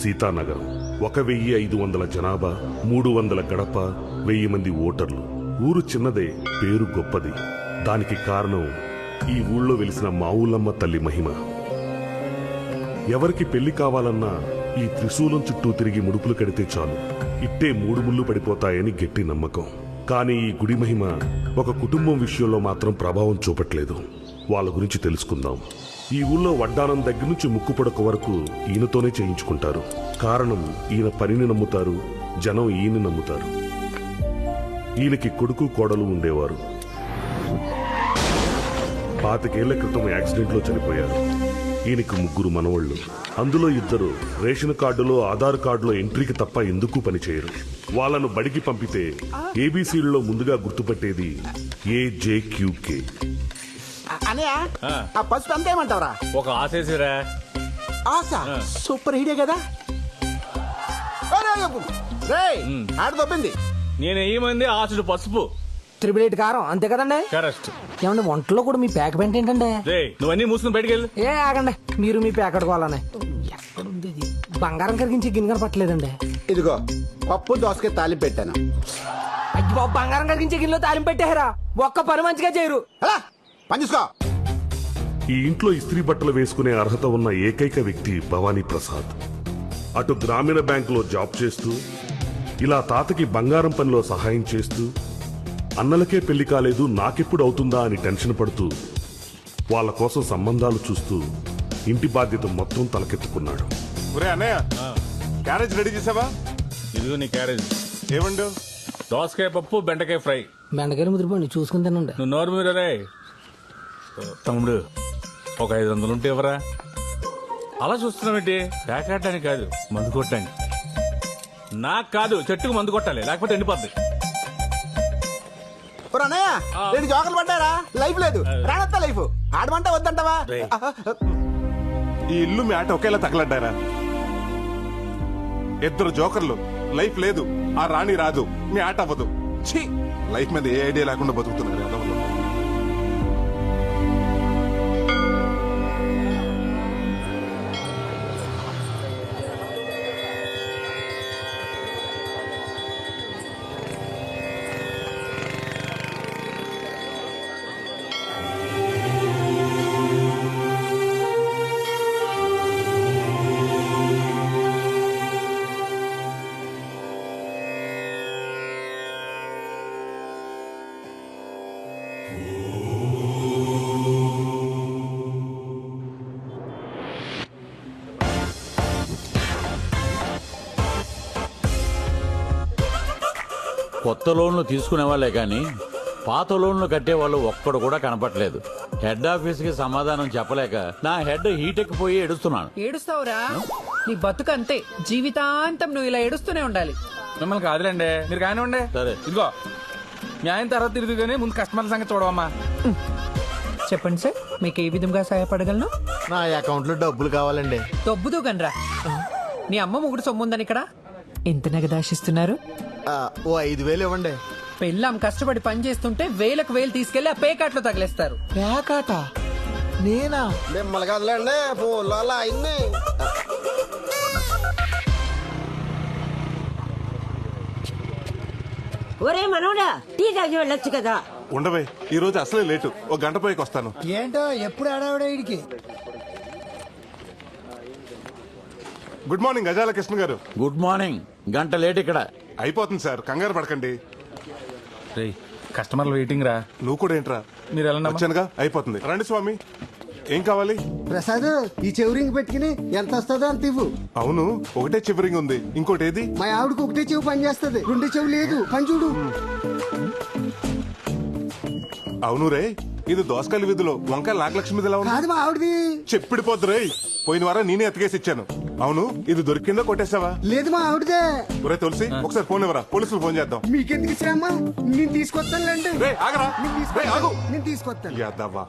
సీతానగరం 1500 జనాభా, 300 గడప, 1000 మంది ఓటర్లు. ఊరు చిన్నదే, పేరు గొప్పది. దానికి కారణం ఈ ఊళ్ళో వెలిసిన మావులమ్మ తల్లి మహిమ. ఎవరికి పెళ్లి కావాలన్నా ఈ త్రిశూలం చుట్టూ తిరిగి ముడుపులు కడితే చాలు, ఇట్టే 3 ముళ్ళు పడిపోతాయని గట్టి నమ్మకం. కానీ ఈ గుడి మహిమ ఒక కుటుంబం విషయంలో మాత్రం ప్రభావం చూపట్లేదు. వాళ్ళ గురించి తెలుసుకుందాం. ఈ ఊళ్ళో వడ్డానం దగ్గర నుంచి ముక్కు పొడక వరకు ఈయనతోనే చేయించుకుంటారు. కారణం ఈయన పనిని నమ్ముతారు, జనం ఈయన నమ్ముతారు. ఈయనకి కొడుకు కోడలు ఉండేవారు. 25 ఏళ్ల క్రితం యాక్సిడెంట్లో చనిపోయారు. ఈయనకి 3 మనవళ్లు. అందులో 2 రేషన్ కార్డులో, ఆధార్ కార్డులో ఎంట్రీకి తప్ప ఎందుకు పనిచేయరు. వాళ్ళను బడికి పంపితే ఏబీసీలలో ముందుగా గుర్తుపట్టేది AJQK. పసుపు ఎంత ఏమంటావరా? ఒక ఆశేసిరా. ఆశ సూపర్ హీడే కదా. ఆడ దొబ్బింది. నేను ఏమంది ఆశడు పసుపు 888 కారం అంతే కదండి. కరెక్ట్. ఏమండి వంటలో కూడా మీ ప్యాక్ పెంట ఏంటండి? నువ్వన్నీ మూసుకుని బయటకు వెళ్ళు. ఏ ఆగండి, మీరు మీ ప్యాక్ అడుకోవాలని. ఎక్కడుంది ఇది? బంగారం కరిగించి గిన్నె పట్టలేదండి. ఇదిగో పప్పు దోసకాయ తాలింపు పెట్టాను. అయ్యి బాబు, బంగారం కరిగించే గిన్నెలో తాలింపు పెట్టారా? ఒక్క పని మంచిగా చేయరు. అలా పని చూసుకో. ఈ ఇంట్లో ఇస్త్రీ బట్టలు వేసుకునే అర్హత ఉన్న ఏకైక వ్యక్తి భవానీ ప్రసాద్. అటు గ్రామీణ బ్యాంకులో జాబ్ చేస్తూ, ఇలా తాతకి బంగారం పనిలో సహాయం చేస్తూ, అన్నలకే పెళ్లి కాలేదు నాకెప్పుడు అవుతుందా అని టెన్షన్ పడుతూ, వాళ్ళ కోసం సంబంధాలు చూస్తూ ఇంటి బాధ్యత మొత్తం తలకెత్తుకున్నాడు. ఒరే అన్నయ్య, క్యారేజ్ రెడీ చేసావా? ఇదిగో నీ క్యారేజ్. ఏమండు? దోసకాయ పప్పు, బెండకాయ ఫ్రై. బెండకాయలు ముదిరిపోండి, చూసుకుని తినండి. నువ్వు నోరు మీరే. తమ్ముడు, ఒక 500 ఉంటే ఎవరా? అలా చూస్తున్నావేంటి? ప్యాకెట్టానికి కాదు, మందు కొట్టడానికి. నాకు కాదు, చెట్టుకు మందు కొట్టాలి, లేకపోతే ఎండిపోద్ది. అన్నయ్య 2 జోకలు పడ్డారా? లైఫ్ లేదు, రానత్తా లైఫ్. ఆడమంటే వద్దంటావా? ఈ ఇల్లు మీ ఆట ఒకేలా తగలడ్డారా? 2 జోకర్లు, లైఫ్ లేదు, ఆ రాణి రాదు, మీ ఆట అవ్వదు. ఛీ, లైఫ్ మీద ఏ ఐడియా లేకుండా బతుకుతున్నారు. కొత్త లోన్లు తీసుకునే వాళ్ళే కానీ పాత లోన్లు కట్టే వాళ్ళు ఒక్కడు కూడా కనపట్లేదు. హెడ్ ఆఫీస్ కి సమాధానం చెప్పలేక నా హెడ్ హీట్ ఎక్కిపోయి ఏడుస్తున్నాను. ఏడుస్తావురా? నీ బతుకు అంతే, జీవితాంతం నువ్వు ఇలా ఏడుస్తూనే ఉండాలి. మిమ్మల్ని కాదులేండి, మీరు కానివ్వండి. సరే, ఇదిగో మీ ఆయన తర్వాత తిరిగి కానీ ముందు కస్టమర్ల సంగతి చూడవమ్మా. చెప్పండి సార్, మీకు ఏ విధంగా సహాయపడగలను? నా అకౌంట్ లో డబ్బులు కావాలండి. దొబ్బుదు గనరా. నీ అమ్మ ముగుడు సొమ్ముందని ఇక్కడ ఎంత నగదాశిస్తున్నారు? ఓ 5,000 ఇవ్వండి. పెళ్ళాం కష్టపడి పని చేస్తుంటే 1000 తీసుకెళ్లి ఆ పేకాట్లో తగిలేస్తారు. పేకాట? నేనా? మిమ్మల్ని కదలండి, ఫోన్లో అలా అయింది. ఒరే మనోడా, టీ తాగి వెళ్ళొచ్చు కదా. ఉండవే, ఈ రోజు అసలే లేటు, 1 గంట పోయికి వస్తాను. ఏంటో ఎప్పుడు ఆడావిడ ఇడికి. గుడ్ మార్నింగ్ గజాల కృష్ణ గారు. Good morning. గంట లేట్ ఇక్కడ. అయిపోతుంది సార్, కంగారు పడకండి. కస్టమర్లు వెయిటింగ్ రా. నువ్వు కూడా ఏంట్రా? మీరు ఎలా వచ్చానుగా, అయిపోతుంది. రండి స్వామి, ఏం కావాలి? ప్రసాద్, ఈ చెవురింగ్ పెట్టుకుని ఎంత వస్తుందో అంత ఇవ్వు. అవును, ఒకటే చివరింగ్ ఉంది, ఇంకోటి ఏది? మా ఆవిడకి ఒకటే చెవు పని చేస్తుంది, 2 చెవు లేదు. పని చూడు. అవును రే, ఇది దోసకాయల వీధిలో వంకాయ నాగలక్ష్మి మీద ఉంది. కాదు, మా ఆవిడది. చెప్పిడిపోద్దు రే, పోయిన వారం నేనే ఎత్తుకేసి ఇచ్చాను. అవును, ఇది దొరికిందో కొట్టేసావా? లేదు, మా ఆవిడదే. ఒరే తులసి, ఒకసారి ఫోన్ ఇవ్వరా, పోలీసులు ఫోన్ చేద్దాం. మీకెందుకు ఇచ్చారమ్మా? నేను తీసుకొస్తానులేండి. రే ఆగరా, రే ఆగు. నేను తీసుకొస్తాను. యాదవ్వా.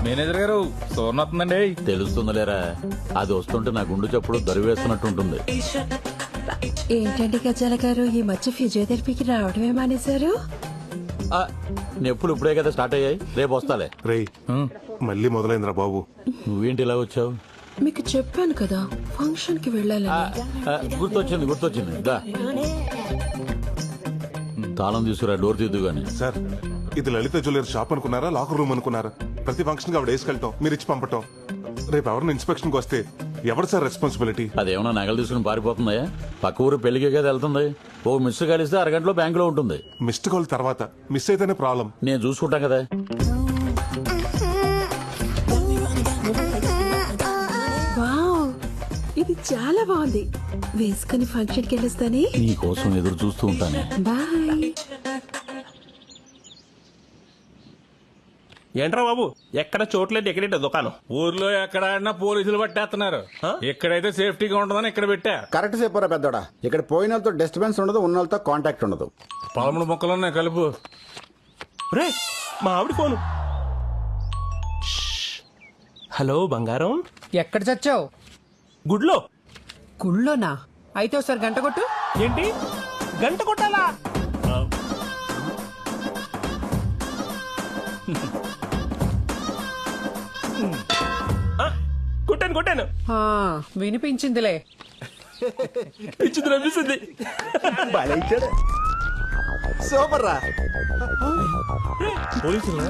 మేనేజర్ గారు, సోర్ణ వస్తుందండి. తెలుస్తుందిలేరా, అది వస్తుంటే నా గుండు చప్పుడు దరివేస్తున్నట్టుంటుంది. ఏంటండి గజాల గారు, ఈ మధ్య ఫిజియోథెరపీకి రావడమే మానేశారు? నొప్పులు ఇప్పుడే కదా స్టార్ట్ అయ్యాయి, రేపు వస్తాలే. రేయ్ మళ్ళీ మొదలైందిరా బాబు. నువ్వేంటి ఇలా వచ్చావు? మీకు చెప్పాను కదా ఫంక్షన్ కి వెళ్ళాలని. గుర్తొచ్చింది దా. తాళం తీసుకురా, డోర్ తీద్దు గాని. సార్ ఇది లలిత జ్యువెలరీ షాప్ అనుకున్నారా, లాకర్ రూమ్ అనుకున్నారా? ప్రతి ఫంక్షన్ కి ఆవిడ వేసుకెళ్తాం, మీరు ఇచ్చి పంపటం. రేపు ఎవరిని ఇన్స్పెక్షన్ కి వస్తే ఎవరు సార్ రెస్పాన్సిబిలిటీ? అదేమన్నా నగలు తీసుకుని పారిపోతుందా? పక్క ఊరు పెళ్లికే కదా వెళ్తుంది. ఓ మిస్ కలిస్తే అరగంటలో బ్యాంకులో ఉంటుంది. మిస్డ్ కాల్ తర్వాత మిస్ అయితేనే ప్రాబ్లం. నేను చూసుకుంటా కదా. వావ్, ఇది చాలా బాగుంది. వేసుకుని ఫంక్షన్ కి వెళ్ళొస్తానే. నీ కోసం ఎదురు చూస్తూ ఉంటాను. బాయ్. ఏంట్రా బాబు, ఎక్కడ చోట్లేదు ఎక్కడేట దుకాణం? ఊర్లో ఎక్కడ ఆడినా పోలీసులు పట్టేస్తున్నారు. ఎక్కడైతే సేఫ్టీగా ఉంటుందని ఇక్కడ పెట్టా. కరెక్ట్ చెప్పారా పెద్దోడా. ఇక్కడ పోయిన వాళ్ళతో డిస్టర్బెన్స్ ఉండదు, ఉన్న వాళ్ళతో కాంటాక్ట్ ఉండదు. 13 మొక్కలున్నాయి కలుపు. రే మా ఆవిడ ఫోను. హలో బంగారం, ఎక్కడ చచ్చావు? గుడ్లో. గుళ్ళోనా? అయితే ఒకసారి గంట కొట్టు. ఏంటి గంట కొట్టాలా? కొట్టాను. ఆ, వినిపించిందిలే. పిచ్చింది రప్పిస్తుంది. సూపర్ రా. పోలీసులు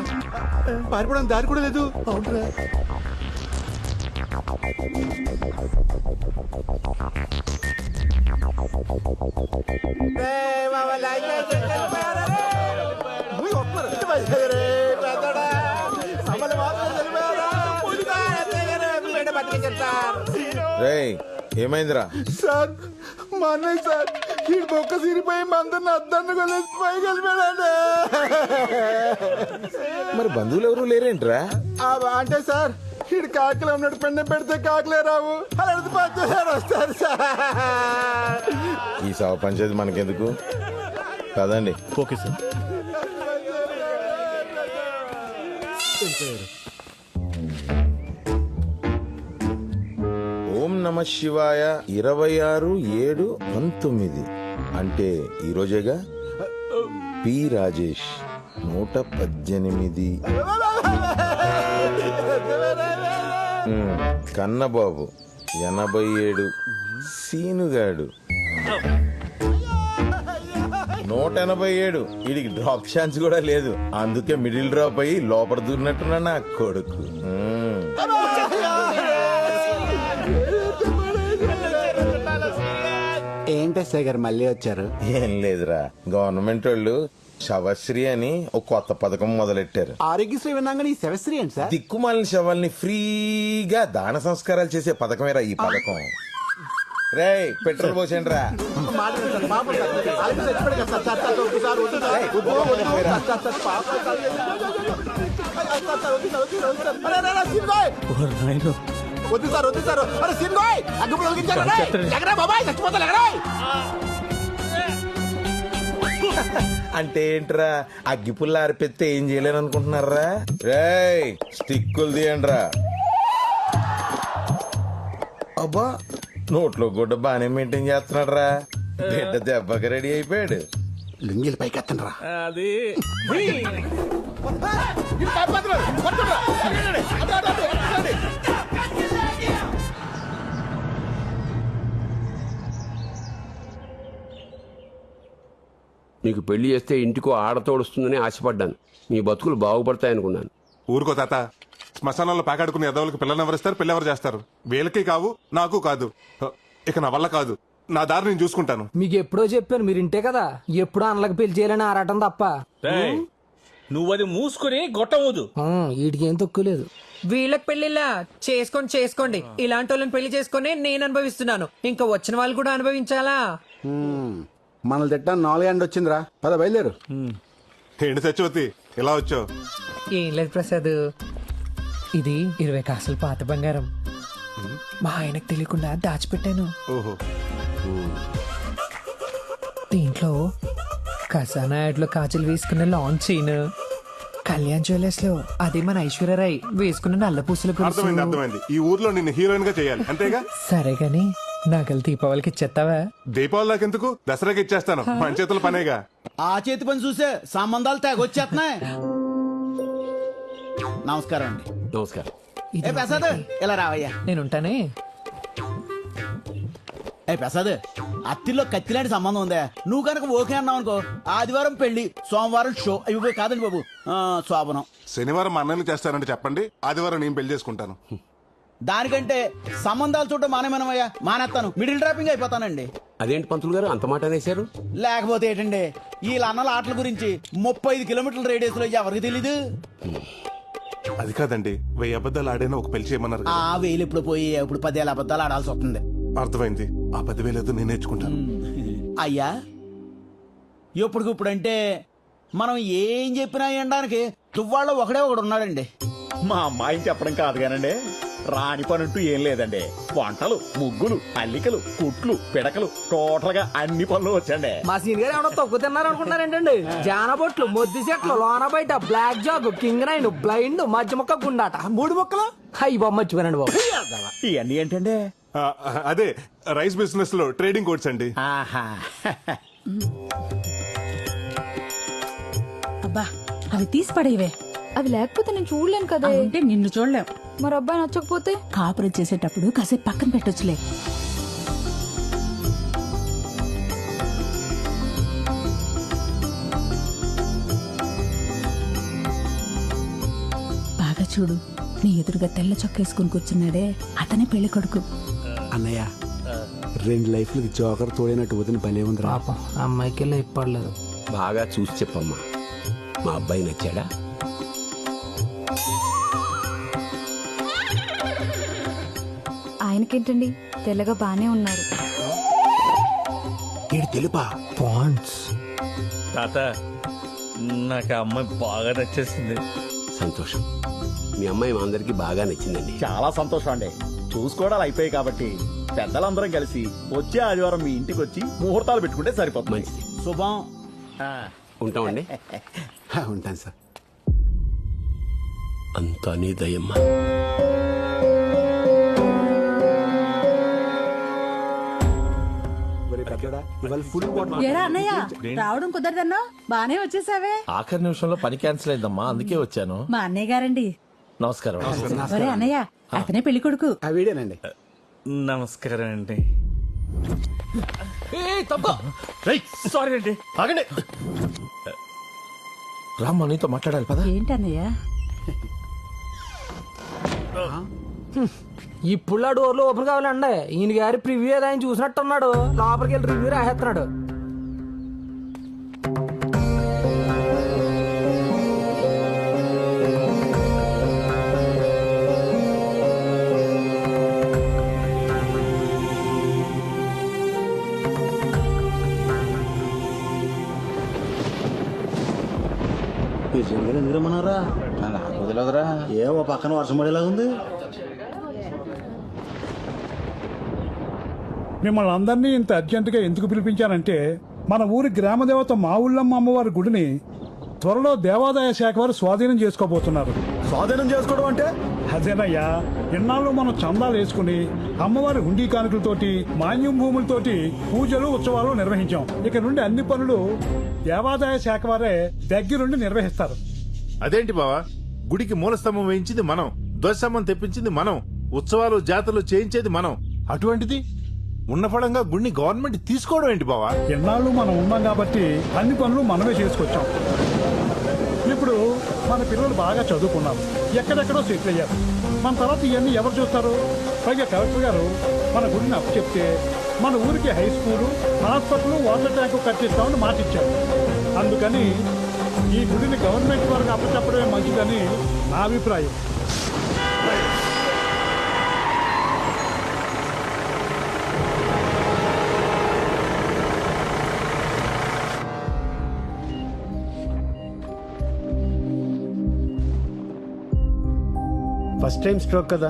పారిపోవడం దారి కూడా లేదు. రేయ్ ఏమైందిరా? సార్ మా అన్నయ్య సార్ ఈ బొక్క సిరిపోయి మందరిని అద్దాన్ని కొలేసి పైకి వెళ్ళిపోయాడు. మరి బంధువులు ఎవరు లేరేంట్రా? అంటే సార్ ఈడు కాకలే ఉన్నాడు, పెండ పెడితే కాకలే రావు. అలాంటి పద్ధతి సార్ వస్తారు సార్. ఈ సవ పంచేది మనకెందుకు కదండి. Okay sir. ఓం నమ శివాయ 26/7/19 అంటే ఈరోజేగా. పి రాజేష్ 118. కన్నబాబు 87. సీనుగాడు 187. వీడికి డ్రాప్ ఛాన్స్ కూడా లేదు, అందుకే మిడిల్ డ్రాప్ అయ్యి లోపల దూరినట్టున్నా నా కొడుకు. ఏంటి సార్ మళ్ళీ వచ్చారు? ఏం లేదురా, గవర్నమెంట్ వాళ్ళు శవశ్రీ అని ఒక కొత్త పథకం మొదలెట్టారు. ఆరోగ్యశ్రీ విన్నాగా ఈ శవశ్రీ ఏంటి సార్? దిక్కుమాలిన శవాల్ని ఫ్రీగా దాన సంస్కారాలు చేసే పథకమేరా ఈ పథకం. రేయ్ పెట్రోల్ పోసేయండి రా. వద్దు సార్ వద్దు సార్. అరే సిన్గోయ్ అగ్గిపుల్ల వెలిగించారు. ఎగరా బాబాయ్, చచ్చిపోతారు ఎగరా. అంటే ఏంట్రా, అగ్గిపుల్ల ఆరిపెత్తే ఏం చేయలేను అనుకుంటున్నారా? రేయ్ స్టిక్కులు తీయండి రా. అబ్బా నోట్లో గుడ్డ బానే మెయింటైన్ చేస్తున్నాడు రా. బిడ్డ దెబ్బకి రెడీ అయిపోయాడు. లింగిల్ పైకి ఎత్తండి రా. అది నీకు పెళ్లి చేస్తే ఇంటికో ఆడతోడుస్తుందని ఆశపడ్డాను. మీ బతుకులు బాగుపడతాయనుకున్నాను. ఊరుకో తాత, శ్మశానంలో పాకాడుకునే ఎదవులకు పిల్లలు ఎవరిస్తారు, పెళ్లి ఎవరు చేస్తారు? వీళ్ళకి కావు, నాకు కాదు. ఇక నా వల్ల కాదు, నా దారి నేను చూసుకుంటాను. మీకు ఎప్పుడో చెప్పాను, మీరు ఇంటే కదా. ఎప్పుడో అన్నలకు పెళ్లి చేయాలని ఆరాటం తప్ప. నువ్వు అది మూసుకుని గొట్టవద్దు. వీటికి ఏం తక్కువలేదు. వీళ్ళకి పెళ్లిలా చేసుకోండి. ఇలాంటి వాళ్ళని పెళ్లి చేసుకుని నేను అనుభవిస్తున్నాను, ఇంకా వచ్చిన వాళ్ళు కూడా అనుభవించాలా? మనల్ని తిట్టాను 4 ఎండ్ వచ్చిందిరా. పద బయలుదేరు. ఏంటి సత్యవతి ఇలా వచ్చావు? ఏం లేదు ప్రసాద్, ఇది 20 కాసులు పాత బంగారం మా ఆయనకు తెలియకుండా దాచిపెట్టాను. ఓహో. దీంట్లో ఖజానా యాడ్లో కాజులు వేసుకున్న లాంగ్ చైన్, కళ్యాణ్ జ్యువెలర్స్ లో అది మన ఐశ్వర్యరాయ్ వేసుకున్న నల్ల పూసల అర్థమైంది అర్థమైంది. ఈ ఊర్లో నిన్ను హీరోయిన్ గా చేయాలి అంతేగా? సరే గాని నగలు దీపావళికి ఇచ్చేస్తావా? దీపావళి నాకెందుకు, దసరాకి ఇచ్చేస్తాను. మన చేతుల పనేగా. ఆ చేతి పని చూసే సంబంధాలు తెగొచ్చేస్తున్నాయి. నమస్కారం అండి. నమస్కారం. ఏ ప్రసాద్ ఇలా రావయ్యా. నేనుంటానే. ఏ ప్రసాద్, అత్తిల్లో కత్తిలాంటి సంబంధం ఉందా? నువ్వు కనుక ఓకే అన్నావు అనుకో, ఆదివారం పెళ్లి, సోమవారం షో. అవి కాదండి బాబు, శోభనం. శనివారం మా అన్నయ్యని చేస్తానంటే చెప్పండి, ఆదివారం నేను పెళ్లి చేసుకుంటాను. దానికంటే సంబంధాలు చూడటం మానేమనమయ్యా, మానేస్తాను. మిడిల్ డ్రాపింగ్ అయిపోతానండి. అదేంటి పంతులు గారు అంత మాట అనేశారు? లేకపోతే ఏంటండి, వీళ్ళ అన్నల ఆటల గురించి 35 కిలోమీటర్ల రేడియస్ లో ఎవరికి తెలీదు? అది కాదండి, 1000 అబద్ధాలు ఆడైనా ఒక పెళ్లి చేయమన్నారు కదా. ఆ వేలు ఇప్పుడు పోయి ఇప్పుడు 10,000 అబద్ధాలు ఆడాల్సి వస్తుంది. అర్థమైంది. ఆ 10,000 ఏదో నేను నేర్చుకుంటాను. అయ్యా, ఇప్పుడంటే మనం ఏం చెప్పినా వినడానికి తువ్వాళ్ళలో ఒకడే ఒకడు ఉన్నాడండి. మా అమ్మాయిని చెప్పడం కాదు కానండి, రాని పనంటూ ఏం లేదండి. వంటలు, ముగ్గులు, అల్లికలు, కుట్లు, పిడకలు, టోటల్ గా అన్ని పనులు వచ్చండి. మా సీన్ గారు ఏమన్నా తక్కువ తిన్నారు అనుకుంటారేంటండి? జానబొట్లు, మొద్దు చెట్లు, లోన బయట, blackjack, king nine, blind, మధ్య మొక్క, గుండాట, 3 మొక్కలు. అయ్యి బాబు మర్చిపోయానండి బాబు. ఇవన్నీ ఏంటండి? అదే రైస్ బిజినెస్ లో ట్రేడింగ్ కోడ్స్ అండి. అబ్బా, అవి తీసి పడేవే. అవి లేకపోతే నేను చూడలేను కదా. అంటే నిన్ను చూడలేం. మరి అబ్బాయి నచ్చకపోతే? కాపురం చేసేటప్పుడు కాసేపు పక్కన పెట్టొచ్చులే. బాగా చూడు, నీ ఎదురుగా తెల్ల చొక్కేసుకుని కూర్చున్నాడే, అతనే పెళ్లి కొడుకు. అన్నయ్య, 2 లైఫ్లు జోకర్ తోడినట్టు వదిన భలే ఉంది. పాపం అమ్మాయికి వెళ్ళి ఇప్పడలేదు. బాగా చూసి చెప్పమ్మా, మా అబ్బాయి నచ్చాడా? ఆయనకేంటండి, తెల్లగా బానే ఉన్నారు. తెలుపా పాండ్స్. తాత, నాకు ఆ అమ్మాయి బాగా నచ్చేసింది. సంతోషం. మీ అమ్మాయి మా అందరికి బాగా నచ్చిందండి. చాలా సంతోషం అండి. చూసుకోవడాలు అయిపోయాయి కాబట్టి పెద్దలందరం కలిసి వచ్చే ఆదివారం మీ ఇంటికి వచ్చి ముహూర్తాలు పెట్టుకుంటే సరిపోతుంది. మంచిది. శుభం. ఉంటామండి. ఉంటాను సార్. అంతా నీ దయమ్మా. ఏరా అన్నయ్య, రావడం కుదరదన్నా బానే వచ్చేసావే. ఆఖరి నిమిషంలో పని క్యాన్సిల్ అయిందమ్మా, అందుకే వచ్చాను. మా అన్నయ్య గారండి. నమస్కారం. ఒరే అన్నయ్య, అతనే పెళ్లి కొడుకు. వీడేనండి. నమస్కారం అండి. సారీ అండి, ఆగండి. రామ్మా, నీతో మాట్లాడాలి పద. ఏంటన్నయ్య? ఇప్పుడు డోర్లు ఓపెన్ కావాలండి. ఈయన గారి ప్రివ్యూ ఏదో ఆయన చూసినట్టున్నాడు. లోపలికి వెళ్ళి రివ్యూ రాసేస్తున్నాడు. ఎందుకు రమ్మన్నారా? కుదరదురా. ఏమో పక్కన వర్షం పడేలా ఉంది. మిమ్మల్ని అందరినీ ఇంత అర్జెంటుగా ఎందుకు పిలిపించానంటే, మన ఊరి గ్రామదేవత మా ఊళ్ళమ్మ అమ్మవారి గుడిని త్వరలో దేవాదాయ శాఖ వారు స్వాధీనం చేసుకోబోతున్నారు. స్వాధీనం చేసుకోవడం అంటే? అదేనయ్యా, ఇన్నాళ్ళు మనం చందాలు వేసుకుని అమ్మవారి హుండీ కానుకలతోటి, మాన్యం భూములతోటి పూజలు, ఉత్సవాలు నిర్వహించాం. ఇక నుండి అన్ని పనులు దేవాదాయ శాఖ వారే దగ్గరుండి నిర్వహిస్తారు. అదేంటి బావా, గుడికి మూలస్తంభం వేయించింది మనం, ధ్వజస్తంభం తెప్పించింది మనం, ఉత్సవాలు జాతరలు చేయించేది మనం. అటువంటిది ఉన్న ఫలంగా గుడిని గవర్నమెంట్ తీసుకోవడం ఏంటి బావా? ఎన్నాళ్ళు మనం ఉన్నాం కాబట్టి అన్ని పనులు మనమే చేసుకొచ్చాం. ఇప్పుడు మన పిల్లలు బాగా చదువుకున్నారు, ఎక్కడెక్కడో సెటిల్ అయ్యారు. మన తర్వాత ఇవన్నీ ఎవరు చూస్తారు? పైగా కలెక్టర్ గారు మన గుడిని అప్పు చెప్తే మన ఊరికి high school, hospital, water tank కట్టిస్తామని మాటిచ్చారు. అందుకని ఈ గుడిని గవర్నమెంట్ వారికి అప్పచెప్పడమే మంచిదని నా అభిప్రాయం. ఫస్ట్ టైం స్ట్రోక్ కదా,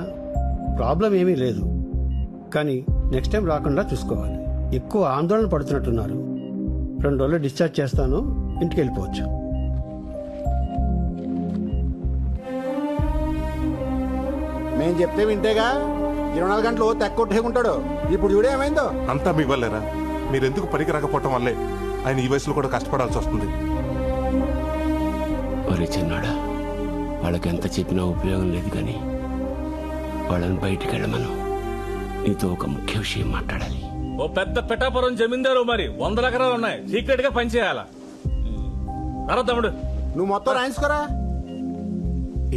ప్రాబ్లం ఏమీ లేదు. కానీ నెక్స్ట్ టైం రాకుండా చూసుకోవాలి. ఎక్కువ ఆందోళన పడుతున్నట్టున్నారు. 2 రోజులు డిశ్చార్జ్ చేస్తాను, ఇంటికి వెళ్ళిపోవచ్చు. మేము చెప్తే వింటేగా 24 గంటలు తెక్కొట్టేకుంటాడు. ఇప్పుడు చూడే ఏమైందో. అంతా మీ వల్లేరా? మీరెందుకు పనికి రాకపోవటం వల్లే. ఆయన ఈ వయసులో కూడా కష్టపడాల్సి వస్తుంది. ఒరే చిన్నాడా, వాళ్ళకి ఎంత చెప్పినా ఉపయోగం లేదు కానీ వాళ్ళని బయటికి వెళ్ళమను. నీతో ఒక ముఖ్య విషయం మాట్లాడాలి. ఓ పెద్ద పిఠాపురం జమీందారు, మరి 100 ఎకరాలు ఉన్నాయి, సీక్రెట్ గా పనిచేయాలా? తమ్ముడు నువ్వు మొత్తం రాయించుకోరా.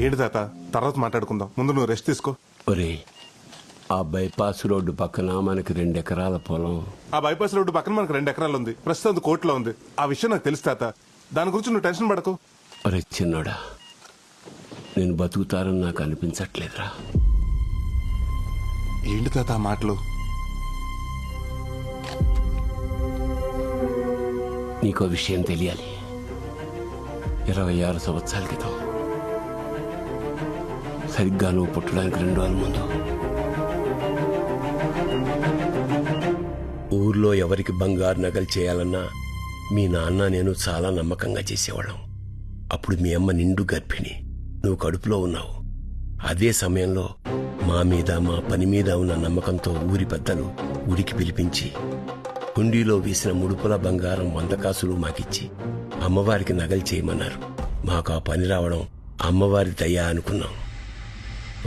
ఏంటి తాత, తర్వాత మాట్లాడుకుందాం, ముందు నువ్వు రెస్ట్ తీసుకో. ఒరే, ఆ బైపాస్ రోడ్డు పక్కన మనకి 2 ఎకరాల పొలం. ఆ బైపాస్ రోడ్డు పక్కన మనకు 2 ఎకరాలు ఉంది, ప్రస్తుతం అది కోర్టులో ఉంది. ఆ విషయం నాకు తెలుసు తాత, దాని గురించి నువ్వు టెన్షన్ పడకు. ఒరే చిన్నోడా, నేను బతుకుతారని నాకు అనిపించట్లేదురా. ఏంటి తాత ఆ మాటలు? నీకో విషయం తెలియాలి. 26 సంవత్సరాల క్రితం, సరిగ్గా నువ్వు పుట్టడానికి 2 రోజుల ముందు, ఊర్లో ఎవరికి బంగారు నగలు చేయాలన్నా మీ నాన్న నేను చాలా నమ్మకంగా చేసేవాళ్ళం. అప్పుడు మీ అమ్మ నిండు గర్భిణి, నువ్వు కడుపులో ఉన్నావు. అదే సమయంలో మా మీద, మా పని మీద ఉన్న నమ్మకంతో ఊరి పెద్దలు గుడికి పిలిపించి హుండీలో వేసిన ముడుపుల బంగారం 100 కాసులు మాకిచ్చి అమ్మవారికి నగలు చేయమన్నారు. మాకు ఆ పని రావడం అమ్మవారి దయ అనుకున్నాం.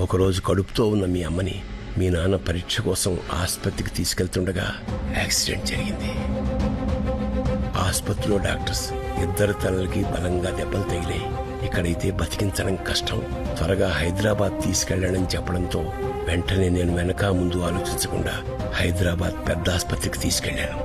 ఒకరోజు కడుపుతో ఉన్న మీ అమ్మని మీ నాన్న పరీక్ష కోసం ఆసుపత్రికి తీసుకెళ్తుండగా యాక్సిడెంట్ జరిగింది. ఆసుపత్రిలో డాక్టర్స్ 2 తలలకి బలంగా దెబ్బలు తగిలాయి. ఇక్కడైతే బతికించడం కష్టం, త్వరగా హైదరాబాద్ తీసుకెళ్లడని చెప్పడంతో వెంటనే నేను వెనక ముందు ఆలోచించకుండా హైదరాబాద్ పెద్ద ఆసుపత్రికి తీసుకెళ్లాను.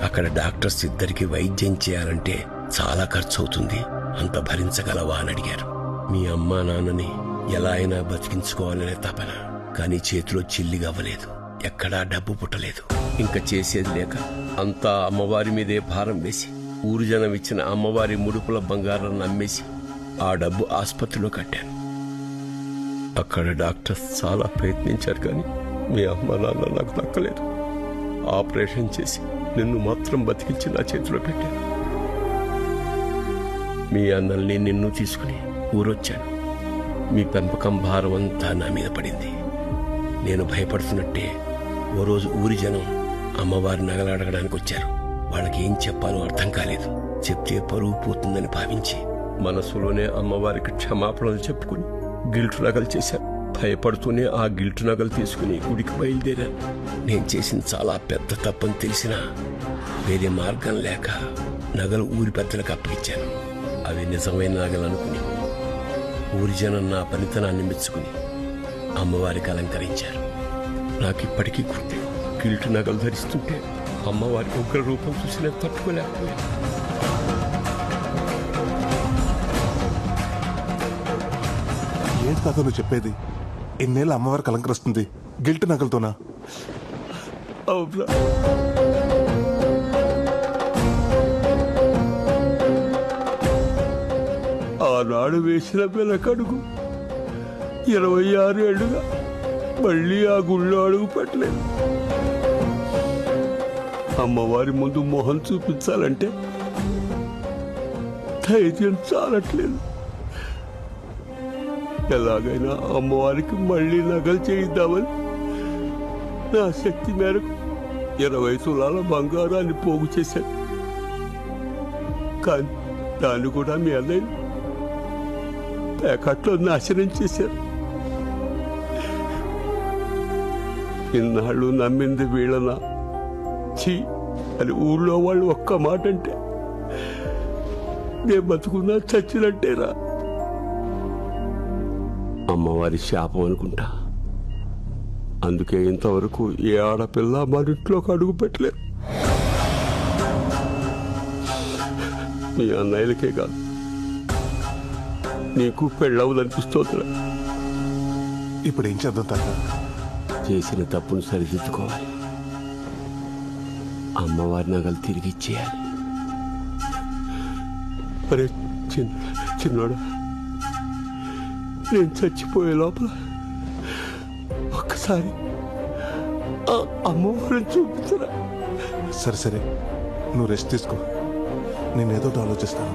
అక్కడ డాక్టర్స్ 2కి వైద్యం చేయాలంటే చాలా ఖర్చు అవుతుంది, అంత భరించగలవా అని అడిగారు. మీ అమ్మా నాన్నని ఎలా అయినా బతికించుకోవాలనే తపన, కానీ చేతిలో చిల్లిగా అవ్వలేదు, ఎక్కడా డబ్బు పుట్టలేదు. ఇంకా చేసేది లేక అంతా అమ్మవారి మీదే భారం వేసి ఊరు జనం ఇచ్చిన అమ్మవారి ముడుపుల బంగారం నమ్మేసి ఆ డబ్బు ఆసుపత్రిలో కట్టాను. అక్కడ డాక్టర్స్ చాలా ప్రయత్నించారు, కానీ మీ అమ్మ నాన్న నాకు దక్కలేదు. ఆపరేషన్ చేసి నిన్ను మాత్రం బతికించి నా చేతిలో పెట్టాను. మీ అన్నల్ని నిన్ను తీసుకుని ఊరొచ్చాను. మీ పెంపకం భారం అంతా నా మీద పడింది. నేను భయపడుతున్నట్టే ఓ రోజు ఊరి జనం అమ్మవారి నగలు అడగడానికి వచ్చారు. వాళ్ళకి ఏం చెప్పాలో అర్థం కాలేదు. చెప్తే పరువు పోతుందని భావించి మనసులోనే అమ్మవారికి క్షమాపణలు చెప్పుకుని గిల్టు నగలు చేశారు. భయపడుతూనే ఆ గిల్టు నగలు తీసుకుని గుడికి బయలుదేరాను. నేను చేసిన చాలా పెద్ద తప్పని తెలిసినా వేరే మార్గం లేక నగలు ఊరి పెద్దలకు అప్పగించాను. అవి నిజమైన నగలు అనుకుని ఊరి జనం నా పనితనాన్ని మెచ్చుకుని అమ్మవారికి అలంకరించారు. నాకిప్పటికీ గుర్తే, గిల్టు నగలు ధరిస్తుంటే అమ్మవారి ఉగ్ర రూపం చూసి నేను తట్టుకోలేకపోయాను. ఏంటి తాత నువ్వు చెప్పేది? ఎన్నేళ్ళు అమ్మవారికి అలంకరిస్తుంది గిల్ట్ నగలతోనా? అవునా? ఆనాడు వేసిన వెనకడుగు 26 ఏళ్లుగా మళ్ళీ ఆ గుళ్ళో అడుగు పెట్టలేదు. అమ్మవారి ముందు మొహం చూపించాలంటే ధైర్యం చాలట్లేదు. ఎలాగైనా అమ్మవారికి మళ్ళీ నగలు చేయిద్దామని నా శక్తి మేరకు 20 తులాల బంగారాన్ని పోగు చేశాను. కానీ దాన్ని కూడా మీ అన్నయ్య ప్యాకెట్లో నాశనం చేశారు. ఇన్నాళ్ళు నమ్మింది వీళ్ళనా ఛీ అని ఊళ్ళో వాళ్ళు ఒక్క మాట అంటే నేను బతుకున్నా చచ్చినట్టేరా. అమ్మవారి శాపం అనుకుంటా. అందుకే ఇంతవరకు ఏ ఆడపిల్ల మన ఇంట్లోకి అడుగు పెట్టలేదు. మీ అన్నయ్యలకే కాదు, నీకు పెళ్ళవుదనిపిస్తోందిరా. ఇప్పుడు ఏం చేద్దాం తాత? చేసిన తప్పును సరిదిద్దుకోవాలి. అమ్మవారి నగలు తిరిగి ఇచ్చేయాలి. అరే చిన్నోడా, నేను చచ్చిపోయే లోపల ఒక్కసారి అమ్మవారిని చూపించరా. సరే సరే, నువ్వు రెస్ట్ తీసుకో, నేనేదో ఆలోచిస్తాను.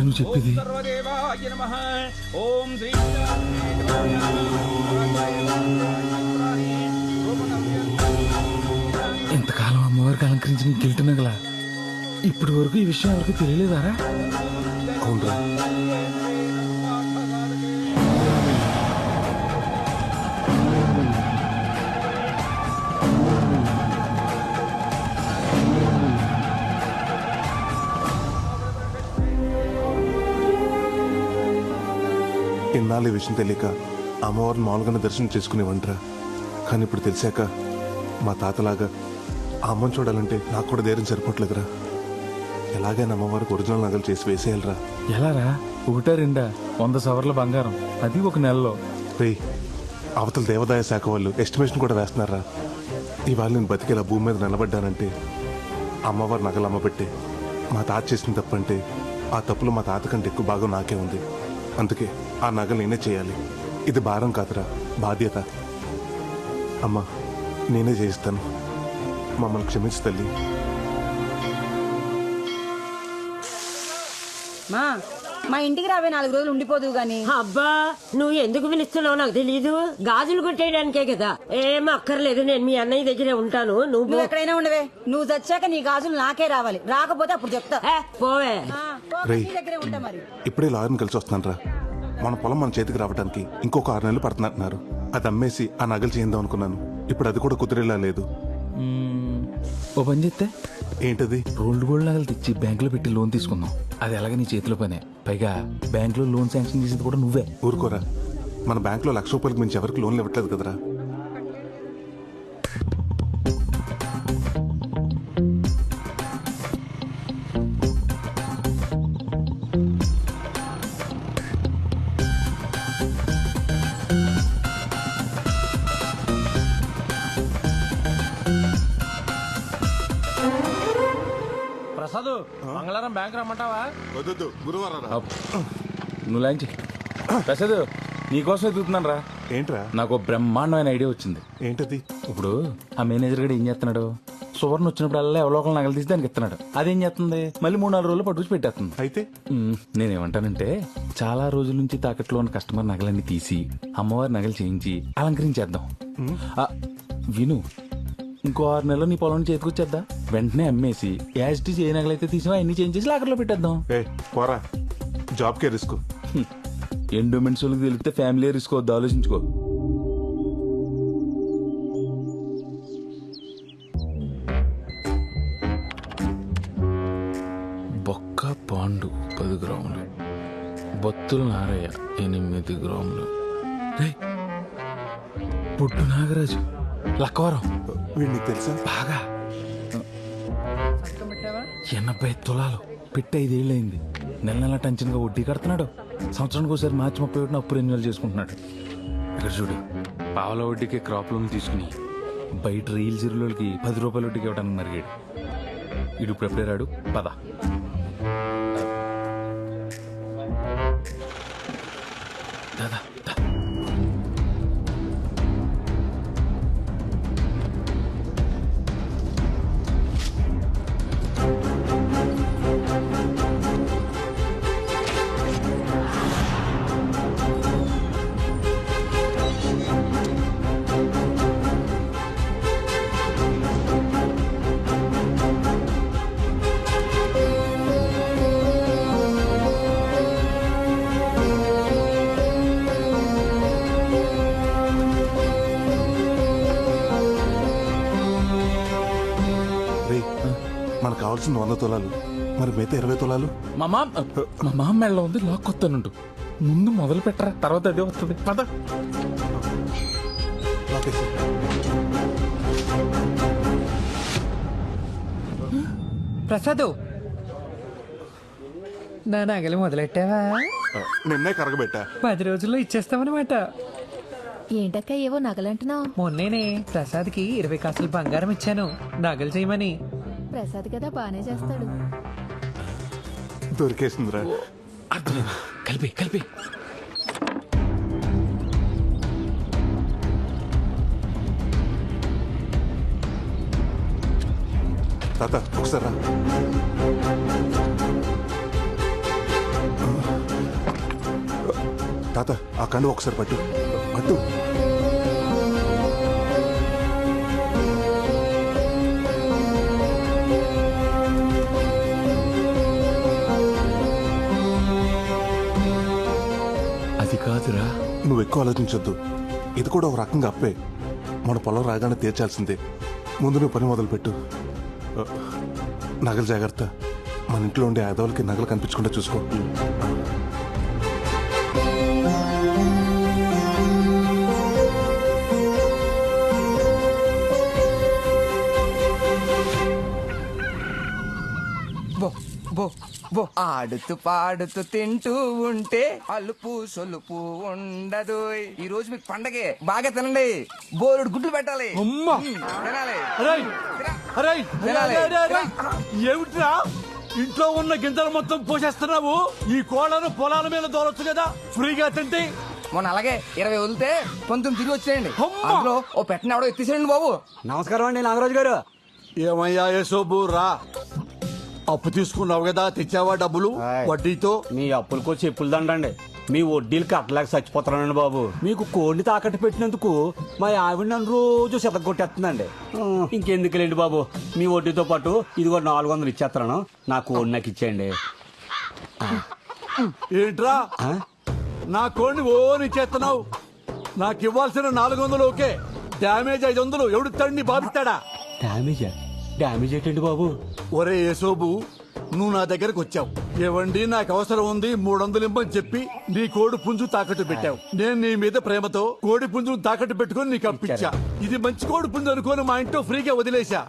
నువ్వు చెప్పేది ఓం ఇంతకాలం అమ్మవారికి అలంకరించిన గిల్ట్ నగల ఇప్పటి వరకు ఈ విషయం ఎవరికి తెలియలేదారా? అవునరా. ఇన్నాళ్ళు ఈ విషయం తెలియక అమ్మవారిని మామూలుగానే దర్శనం చేసుకునేవంటరా. కానీ ఇప్పుడు తెలిసాక మా తాతలాగా ఆ అమ్మని చూడాలంటే నాకు కూడా ధైర్యం సరిపోవట్లేదురా. ఎలాగైనా అమ్మవారికి ఒరిజినల్ నగలు చేసి వేసేయాలరా. ఎలారా? ఒకటా రెండా? 100 సవర్ల బంగారం, అది ఒక నెలలో. రే, అవతల దేవాదాయ శాఖ వాళ్ళు ఎస్టిమేషన్ కూడా వేస్తున్నారా. ఇవాళ నేను బతికేలా భూమి మీద నిలబడ్డానంటే అమ్మవారి నగలు అమ్మబెట్టే. మా తాత చేసిన తప్పంటే ఆ తప్పులు మా తాత కంటే ఎక్కువ భాగం నాకే ఉంది. అందుకే ఆ నగలు నేనే చేయాలి. ఇది భారం కాదురా, బాధ్యత. అమ్మా, నేనే చేయిస్తాను. మమ్మల్ని క్షమించు తల్లి. మా ఇంటికి రావే 4 రోజులు ఉండిపోదు గాని. అబ్బా, నువ్వు ఎందుకు పిలుస్తున్నావు నాకు తెలీదు. గాజులు కొట్టేయడానికే కదా. ఏం అక్కర్లేదు, నేను మీ అన్నయ్య దగ్గరే ఉంటాను. నువ్వు ఎక్కడైనా ఉండవే. నువ్వు చచ్చాక నీ గాజులు నాకే రావాలి. రాకపోతే అప్పుడు చెప్తా. పోవే. రేయ్, దగ్గరే ఉంటా మరి. ఇప్పుడే లాయర్ని కలిసి వస్తున్నాను రా. మన పొలం మన చేతికి రావడానికి ఇంకొక 6 నెలలు పడుతున్నట్టున్నారు. అది అమ్మేసి ఆ నగలు చేద్దాం అనుకున్నాను. ఇప్పుడు అది కూడా కుదిరేలా లేదు. ఓ పని చేస్తే ఏంటది? రోల్డ్ గోల్డ్ నగలు తెచ్చి బ్యాంకులో పెట్టి లోన్ తీసుకుందాం. అది ఎలాగ నీ చేతిలో పనే. పైగా బ్యాంకులో లోన్ శాంక్షన్ చేసేది కూడా నువ్వే. ఊరుకోరా, మన బ్యాంకులో 1,00,000 రూపాయలకు మించి ఎవరికి లోన్లు ఇవ్వట్లేదు కదరా. ప్రసాద్, మంగళవారం బ్యాంక్ రమ్మంటావా? వద్దు, గురువారం. నువ్వు లాంచి ప్రసాద్, నీకోసం ఎదుగుతున్నాను రా. ఏంట్రా? నాకు బ్రహ్మాండమైన ఐడియా వచ్చింది. ఏంటది? ఇప్పుడు ఆ మేనేజర్ గడు ఏం చేస్తున్నాడు? సువర్ణ వచ్చినప్పుడల్లా ఎవరో ఒకరు నగలు తీసి దానికి ఇస్తున్నాడు. అదేం చేస్తుంది? మళ్ళీ 3-4 రోజులు పట్టుకుని పెట్టేస్తుంది. అయితే నేనేమంటానంటే, చాలా రోజుల నుంచి తాకట్లో ఉన్న కస్టమర్ నగలన్నీ తీసి అమ్మవారి నగలు చేయించి అలంకరించేద్దాం. విను, ఇంకో 6 నెలలు నీ పొలం చేతికొచ్చేద్దా. వెంటనే అమ్మేసి యాజిటీ ఏ నగలైతే తీసినా అన్ని చేంజ్ చేసి లాకర్లో పెట్టేద్దాం. పోరా, జాబ్కే రిస్క్. ఎండోమెంట్స్ వాళ్ళకి తెలిస్తే ఫ్యామిలీ రిస్క్ వద్దు, ఆలోచించుకో. బొక్క పాండు 10 గ్రాములు, బొత్తుల నారయ్య 8 గ్రాములు, పుట్టు నాగరాజు లక్కవరం. వీడికి తెలుసా? బాగా 80 తులాలు పెట్టి 5 ఏళ్ళయింది. నెల టెన్షన్గా వడ్డీ కడుతున్నాడు. సంవత్సరానికి ఒకసారి మార్చి 31 అప్పు రెన్యువల్ చేసుకుంటున్నాడు. ఇక్కడ చూడు, పావుల వడ్డీకి క్రాప్ లోన్ తీసుకుని బయట రీల్ జీరోలకి 10 రూపాయల వడ్డీకి ఇవ్వడానికి మరిగాడు. ఇడు ఇప్పుడు ఎప్పుడే రాడు. పద. దాదా మనకు కావాల్సిన 100 తులాలు, మరి మిగతా 20 తులాలు మా మామ మెళ్ళ ఉంది, లాక్కొస్తానుంటు. ముందు మొదలు పెట్టరా, తర్వాత అదే వస్తుంది. పద. ప్రసాద్, నా నగలు మొదలెట్టావా? నిన్నే కరగబెట్టా. 10 రోజుల్లో ఇచ్చేస్తామన్నమాట. ఏంటక్క ఏవో నగలంటున్నావు? మొన్నేనే ప్రసాద్కి 20 కాసులు బంగారం ఇచ్చాను నగలు చేయమని. ప్రసాద్ కదా, బానే చేస్తాడు. దొరికేసిందిరా. కలిపి కలిపి. తాత ఒకసారి రా. తాత ఆ కండు ఒకసారి పట్టు పట్టు. నువ్వు ఎక్కువ ఆలోచించొద్దు. ఇది కూడా ఒక రకంగా అప్పే. మన పొలం రాగానే తీర్చాల్సిందే. ముందు నువ్వు పని మొదలుపెట్టు. నగలు జాగ్రత్త. మన ఇంట్లో ఉండే ఆదవులకి నగలు కనిపించకుండా చూసుకో. ఆడుతూ పాడుతూ తింటూ ఉంటే అలుపు సొలుపు ఉండదు. ఈ రోజు మీకు పండగే, బాగా తినండి. బోరుడు గుడ్లు పెట్టాలి. తినాలి. ఏమిట్రా ఇంట్లో ఉన్న గింజలు మొత్తం పోసేస్తున్నావు? ఈ కోళ్ళను పొలాల మీద దోలొచ్చు కదా, ఫ్రీగా తింటే. మొన్న అలాగే 20 వదిలితే 19 తిరిగి వచ్చేయండి. అందులో ఓ పెట్టిన ఎవడో ఎత్తేసేయండి బాబు. నమస్కారం అండి నాగరాజు గారు. ఏమయ్యా యేసోబు రా, అప్పు తీసుకున్నావు కదా, తెచ్చావా డబ్బులు వడ్డీతో? మీ అప్పులకు చెప్పులు దండండి. మీ వడ్డీలు కట్టలేక చచ్చిపోతానండి బాబు. మీకు కోడిని తాకట్టు పెట్టినందుకు మా ఆవిడ నన్ను రోజు కొట్టేస్తుందండి. ఇంకెందుకులేండి బాబు, మీ వడ్డీతో పాటు ఇదిగో 400 ఇచ్చేస్తాను. నా కోడి నాకు ఇచ్చేయండి. ఏంట్రా నా కోడిని ఓని ఇచ్చేస్తున్నావు? నాకు ఇవ్వాల్సిన 400 ఓకే, డ్యామేజ్ 500 ఎవడు తండ్రి బాధిస్తాడా? డ్యామేజ్ ఏంటండి బాబు? ఒరే యేసోబు, నువ్వు నా దగ్గరకు వచ్చావు. ఏవండి నాకు అవసరం ఉంది 300 ఇమ్మని చెప్పి నీ కోడి పుంజు తాకట్టు పెట్టావు. నేను నీ మీద ప్రేమతో కోడి పుంజును తాకట్టు పెట్టుకుని నీకు అప్పించా. ఇది మంచి కోడి పుంజు అనుకోని మా ఇంట్లో ఫ్రీగా వదిలేశా.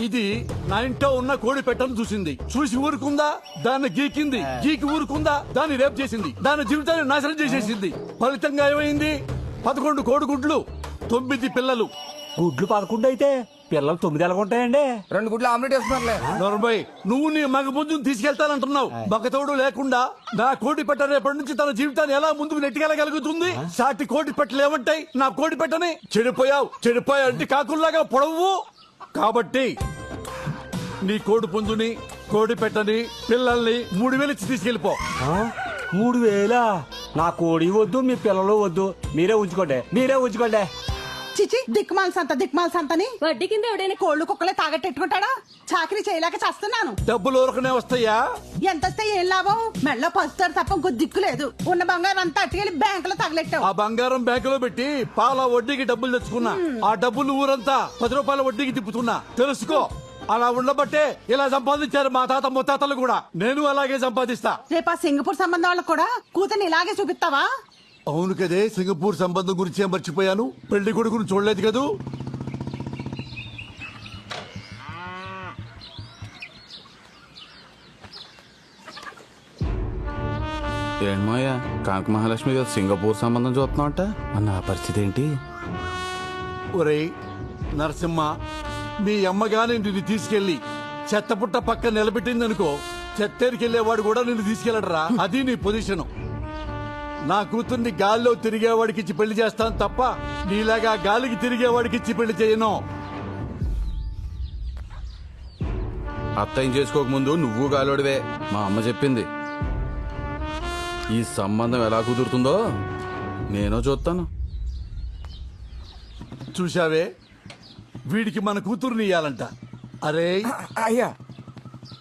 ఇది నా ఇంట్లో ఉన్న కోడి పెట్టను చూసింది, చూసి ఊరుకుందా? దాన్ని గీకింది, గీకి ఊరుకుందా? దాన్ని రేపు చేసింది, దాని జీవితాన్ని నాశనం చేసేసింది. ఫలితంగా ఏమైంది? 11 కోడిగుడ్లు, 9 పిల్లలు. గుడ్లు 11 అయితే పిల్లలు 9 ఎలాగుంటాయండి? 2 గుడ్లు ఆమ్లెట్ వేస్తున్నారులే. నొరబై, నువ్వు నీ మగ పుంజును తీసుకెళ్తానంటున్నావు. మగతోడు లేకుండా నా కోడి పెట్ట రేపటి నుంచి తన జీవితాన్ని ఎలా ముందుకు నెట్టుకెళ్ళగలుగుతుంది? సాటి కోడి పెట్టలు ఏమంటాయి నా కోడి పెట్టని? చెడిపోయావు అంటే కాకుల్లాగా పొడవు. కాబట్టి నీ కోడి పుంజుని, కోడి పెట్టని, పిల్లల్ని 3000 ఇచ్చి తీసుకెళ్ళిపో. 3000? నా కోడి వద్దు, మీ పిల్లలు వద్దు. మీరే ఉంచుకోండి. చిచి దిక్మాల్ సంతని వడ్డీ కింద ఎవడైనా కోళ్లు కుక్కలే తాగట్టెట్టుకుంటాడా? చాకరీ చేయలేక చేస్తున్నాను. డబ్బులు ఊరకనే వస్తాయా? ఎంత వస్తే ఏం లాభం? మెళ్ళో పసుతారు తప్ప ఇంకో దిక్కు లేదు. ఉన్న బంగారం అంతా అట్టుకెళ్ళి బ్యాంకులో తగలెట్టావు. ఆ బంగారం బ్యాంకులో పెట్టి పాల వడ్డీకి డబ్బులు తెచ్చుకున్నా. ఆ డబ్బులు ఊరంతా 10 రూపాయల వడ్డీకి తిప్పుతున్నా. తెలుసుకో, అలా ఉండబట్టే ఇలా సంపాదించారు మా తాత ముత్తాతలు కూడా. నేను అలాగే సంపాదిస్తా. రేపు ఆ సింగపూర్ సంబంధం వాళ్ళకు కూడా కూతుర్ని ఇలాగే చూపిస్తావా? అవును కదే, సింగపూర్ సంబంధం గురించి మర్చిపోయాను. పెళ్లి కొడుకును చూడలేదు కదూ. ఏంటమ్మయ్యా, కాంక మహాలక్ష్మి గారు సింగపూర్ సంబంధం చూస్తున్నావుట? నా పరిస్థితి ఏంటి? ఒరేయ్ నరసింహ, మీ అమ్మగాని నిన్ను తీసుకెళ్లి చెత్తపుట్ట పక్క నిలబెట్టిందనుకో, చెత్తేరికెళ్లేవాడు కూడా నిన్ను తీసుకెళ్లడరా. అది నీ పొజిషను. నా కూతుర్ని గాల్లో తిరిగేవాడికి ఇచ్చి పెళ్లి చేస్తాను తప్ప నీలాగా గాలికి తిరిగేవాడికి ఇచ్చి పెళ్లి చేయను. అత్తయ్యం చేసుకోకముందు నువ్వు గాలోడివే, మా అమ్మ చెప్పింది. ఈ సంబంధం ఎలా కుదురుతుందో నేను చూస్తాను. చూశావే, వీడికి మన కూతుర్ని ఇయ్యాలంట. అరే అయ్యా,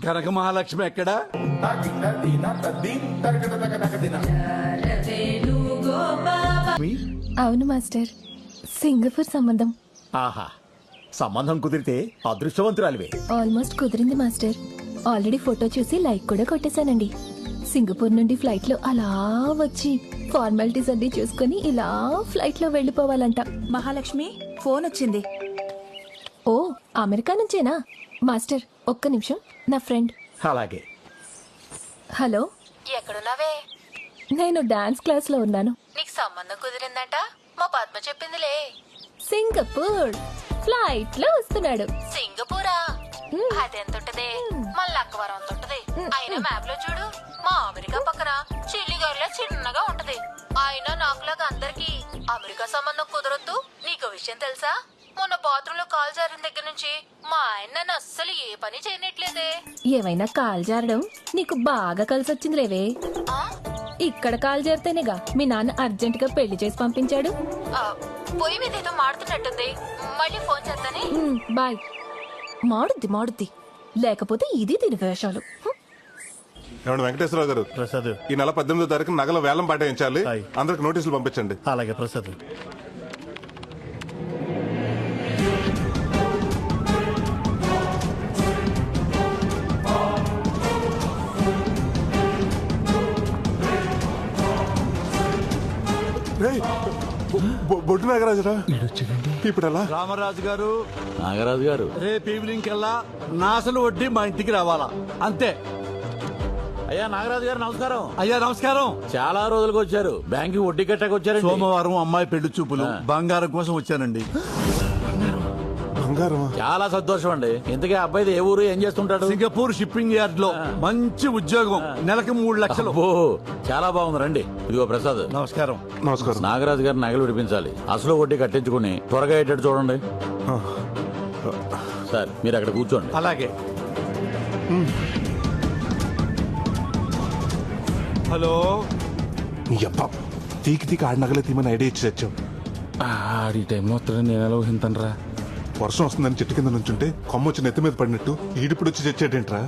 కనక మహాలక్ష్మి ఎక్కడా? అవును మాస్టర్, సింగపూర్ సంబంధం. ఆహా, సంబంధం కుదిరితే అదృష్టవంతురాలివే. ఆల్మోస్ట్ కుదిరింది మాస్టర్. ఆల్రెడీ ఫోటో చూసి లైక్ కూడా కొట్టేశానండి. సింగపూర్ నుండి ఫ్లైట్ లో అలా వచ్చి ఫార్మాలిటీస్ అన్ని చూసుకుని ఇలా ఫ్లైట్ లో వెళ్ళిపోవాలంట. మహాలక్ష్మి ఫోన్ వచ్చింది. ఓ, అమెరికా నుంచేనా? మాస్టర్ ఒక్క నిమిషం, నా ఫ్రెండ్. అలాగే. హలో, ఎక్కడున్నావే? నేను డాన్స్ క్లాస్ లో ఉన్నాను. నీకు సంబంధం కుదిరిందంట మా పద్మ చెప్పిందిలే. సింగపూర్ ఫ్లైట్ లో వస్తున్నాడు. సింగపూరా? అదెంతుంటదే? మన లక్కవరం ఉంటది. అయినా మ్యాప్ లో చూడు, మా అమెరికా పక్కన చిల్లిగారిలా చిన్నగా ఉంటది. అయినా నాకులాగా అందరికి అమెరికా సంబంధం కుదరొద్దు. నీకు విషయం తెలుసా? మొన్న బాత్రూమ్ లో కాల్ జారిన దగ్గర నుంచి మా ఆయన నన్ను అస్సలు ఏ పని చేయనట్లేదే. ఏమైనా కాల్ జారడం నీకు బాగా కలిసి వచ్చింది లేవే. ఇక్కడ కాల్ జారితేనేగా మీ నాన్న అర్జెంట్ గా పెళ్లి చేసి పంపించాడు. పొయ్యి మీద ఏదో మాడుతున్నట్టుంది. మళ్ళీ ఫోన్ చేస్తానే. బాయ్. మాడుద్ది లేకపోతే ఇది దీని వేషాలు. ఏమండి వెంకటేశ్వరరావు గారు, ప్రసాద్ ఈ నెల 18వ తారీఖు నగల వేలం పాటించాలి. అందరికి నోటీసులు పంపించండి. అలాగే ప్రసాద్. బొడ్డు నాగరాజురా, ఇప్పుడు ఎలా? రామరాజు గారు, నాగరాజు గారు, రేపు ఈవినింగ్ కల్లా నాసలు వడ్డీ మా ఇంటికి రావాలా, అంతే. అయ్యా నాగరాజు గారు నమస్కారం. అయ్యా నమస్కారం. చాలా రోజులకు వచ్చారు. బ్యాంకు వడ్డీ కట్టకు వచ్చారు. సోమవారం అమ్మాయి పెళ్లి చూపులు, బంగారం కోసం వచ్చానండి. బంగారం? చాలా సంతోషం అండి. ఇంతకీ అబ్బాయిది ఏ ఊరు, ఏం చేస్తుంటాడు? సింగపూర్ షిప్పింగ్ యార్డ్ లో మంచి ఉద్యోగం, నెలకు 3 లక్షలు. చాలా బాగుంది. రండి. ఇదిగో ప్రసాద్. నమస్కారం. నమస్కారం. నాగరాజు గారు నగలు విడిపించాలి. అసలు వడ్డీ కట్టించుకుని త్వరగా అయ్యేటట్టు చూడండి. సార్ మీరు అక్కడ కూర్చోండి. అలాగే. హలో. తీకి ఆడి నగలే తీమని ఐడియా ఇచ్చి తెచ్చాం. ఆడి టైంలో వస్తాడని నేను ఎలా ఊహింతనరా? వర్షం వస్తుందని చెట్టు కింద నుంచుంటే కొమ్మ వచ్చి నెత్తి మీద పడినట్టు ఈడిప్పుడు వచ్చి తెచ్చేటేంట్రా?